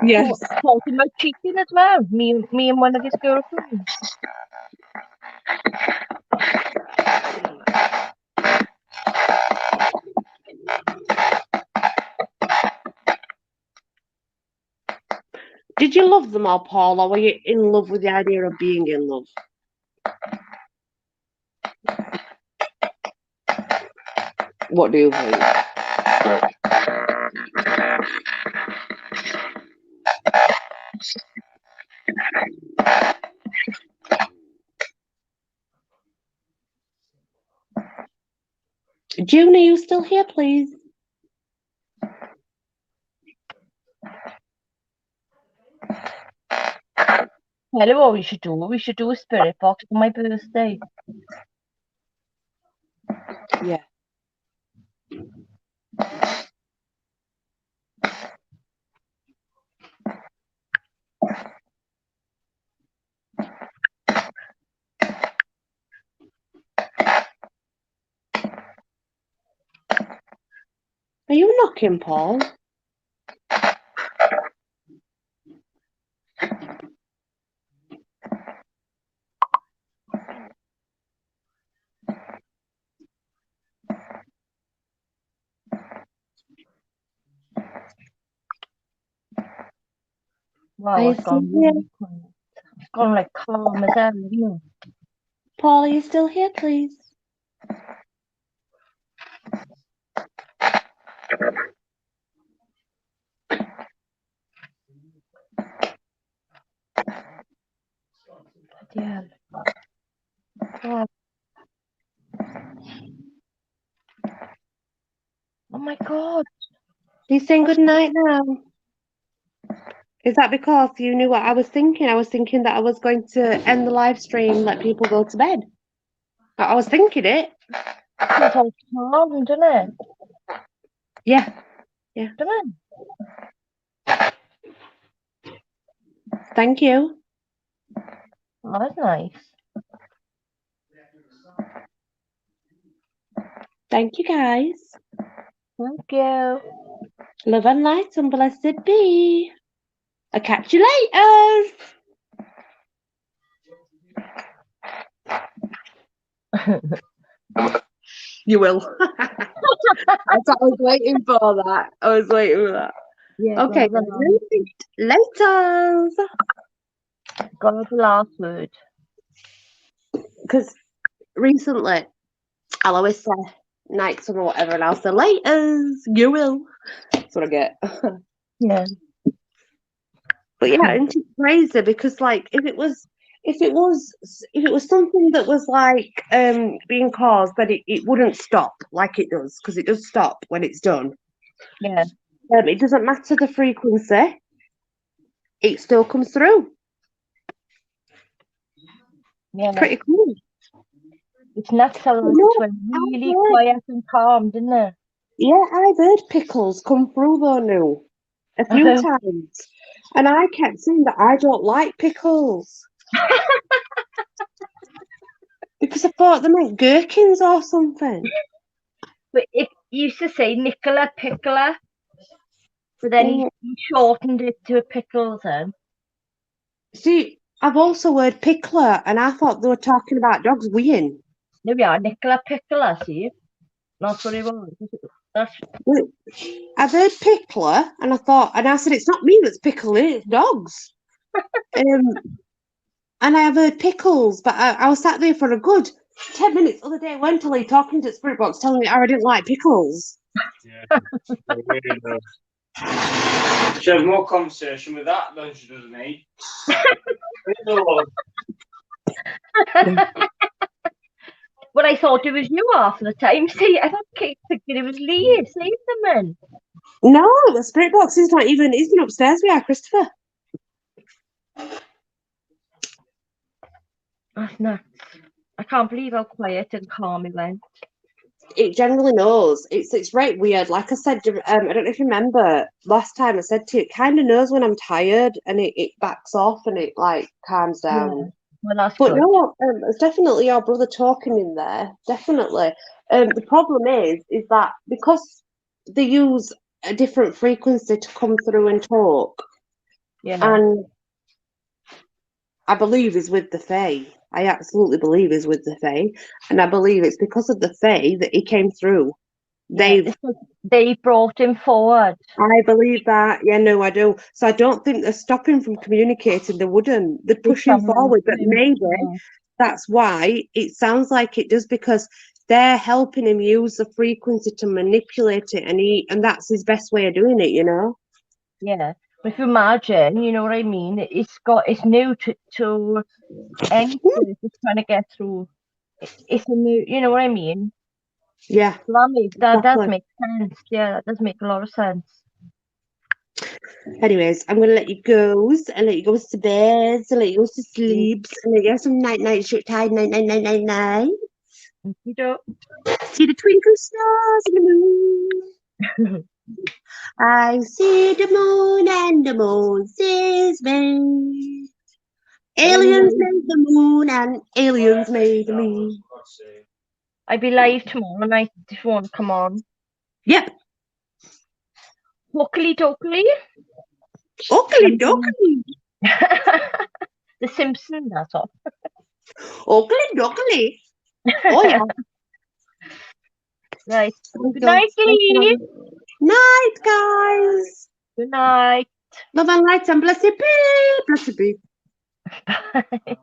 Yes. Talking about cheating as well. Me and one of his girlfriends. Did you love them all, Paul, or were you in love with the idea of being in love? What do you think? June, are you still here, please? Tell you what we should do. We should do a spirit box for my birthday. Yeah. Are you knocking, Paul? Wow, it's gone really quiet. It's gone like calm as hell, you know. Paul, are you still here, please? Yeah. Oh. Oh my God. He's saying good night now. Is that because you knew what I was thinking? I was thinking that I was going to end the live stream, let people go to bed. I was thinking it. It's all calm, doesn't it? Yeah. Yeah. Doesn't it? Thank you. Oh, that's nice. Thank you, guys. Thank you. Love and light and blessed be. I'll catch you later. You will. I was waiting for that. I was waiting for that. Yeah, okay. Later. Got the last word. Because recently, I'll always say, nights or whatever, and I'll say laters, you will. That's what I get. Yeah. But yeah, and it's crazy because like if it was something that was like being caused, then it wouldn't stop like it does, because it does stop when it's done. Yeah. It doesn't matter the frequency, it still comes through. Yeah. Pretty cool. It's natural when really quiet and calm, isn't it? Yeah, I've heard pickles come through though now a few times, and I kept saying that I don't like pickles because I thought they meant gherkins or something. But it used to say Nicola Pickler, but then he shortened it to a pickles then. See, I've also heard pickler, and I thought they were talking about dogs weeing. There we are, Nicola Pickler, see? That's what it was. I've heard pickler, and I said, it's not me that's pickling, it's dogs. And I have heard pickles, but I was sat there for a good 10 minutes the other day mentally talking to Spirit Box, telling me I didn't like pickles. Yeah, really does. She has more conversation with that than she does me. Well, I thought it was you half the time. See, I don't keep thinking it was Leah. Save them then. No, the Spirit Box is not even. He's been upstairs with our Christopher. That's nuts. I can't believe how quiet and calm it went. It generally knows. It's right weird. Like I said, I don't know if you remember last time I said to you, it kind of knows when I'm tired, and it backs off and it like calms down. Yeah. Well, that's But good. no, it's definitely your brother talking in there. Definitely. The problem is that because they use a different frequency to come through and talk, Yeah. and I believe is with the Fae. I absolutely believe is with the Fae, and I believe it's because of the Fae that he came through. Yeah, they brought him forward. I believe that. Yeah, no, I do. So I don't think they're stopping from communicating. They wouldn't. They're pushing forward, but maybe that's why it sounds like it does, because they're helping him use the frequency to manipulate it, and that's his best way of doing it, you know? Yeah. But if you imagine, you know what I mean? It's new to anything it's trying to get through. It's a new, you know what I mean? Yeah. That does make sense. Yeah, that does make a lot of sense. Anyways, I'm gonna let you go and let you go to bed, and let you go to sleep, and let you have some night shit time, night. You don't. See the twinkle stars in the moon. I see the moon and the moon sees me. Aliens made the moon and aliens made me. I'll be live tomorrow night if you want to come on. Yep. Oakley dokley. Oakley dokley. The Simpsons, that's all. Oakley dokley. Oh yeah. Right. Good night, Lee. Night, guys. Good night. Love and light and blessed be. Blessed be. Bye.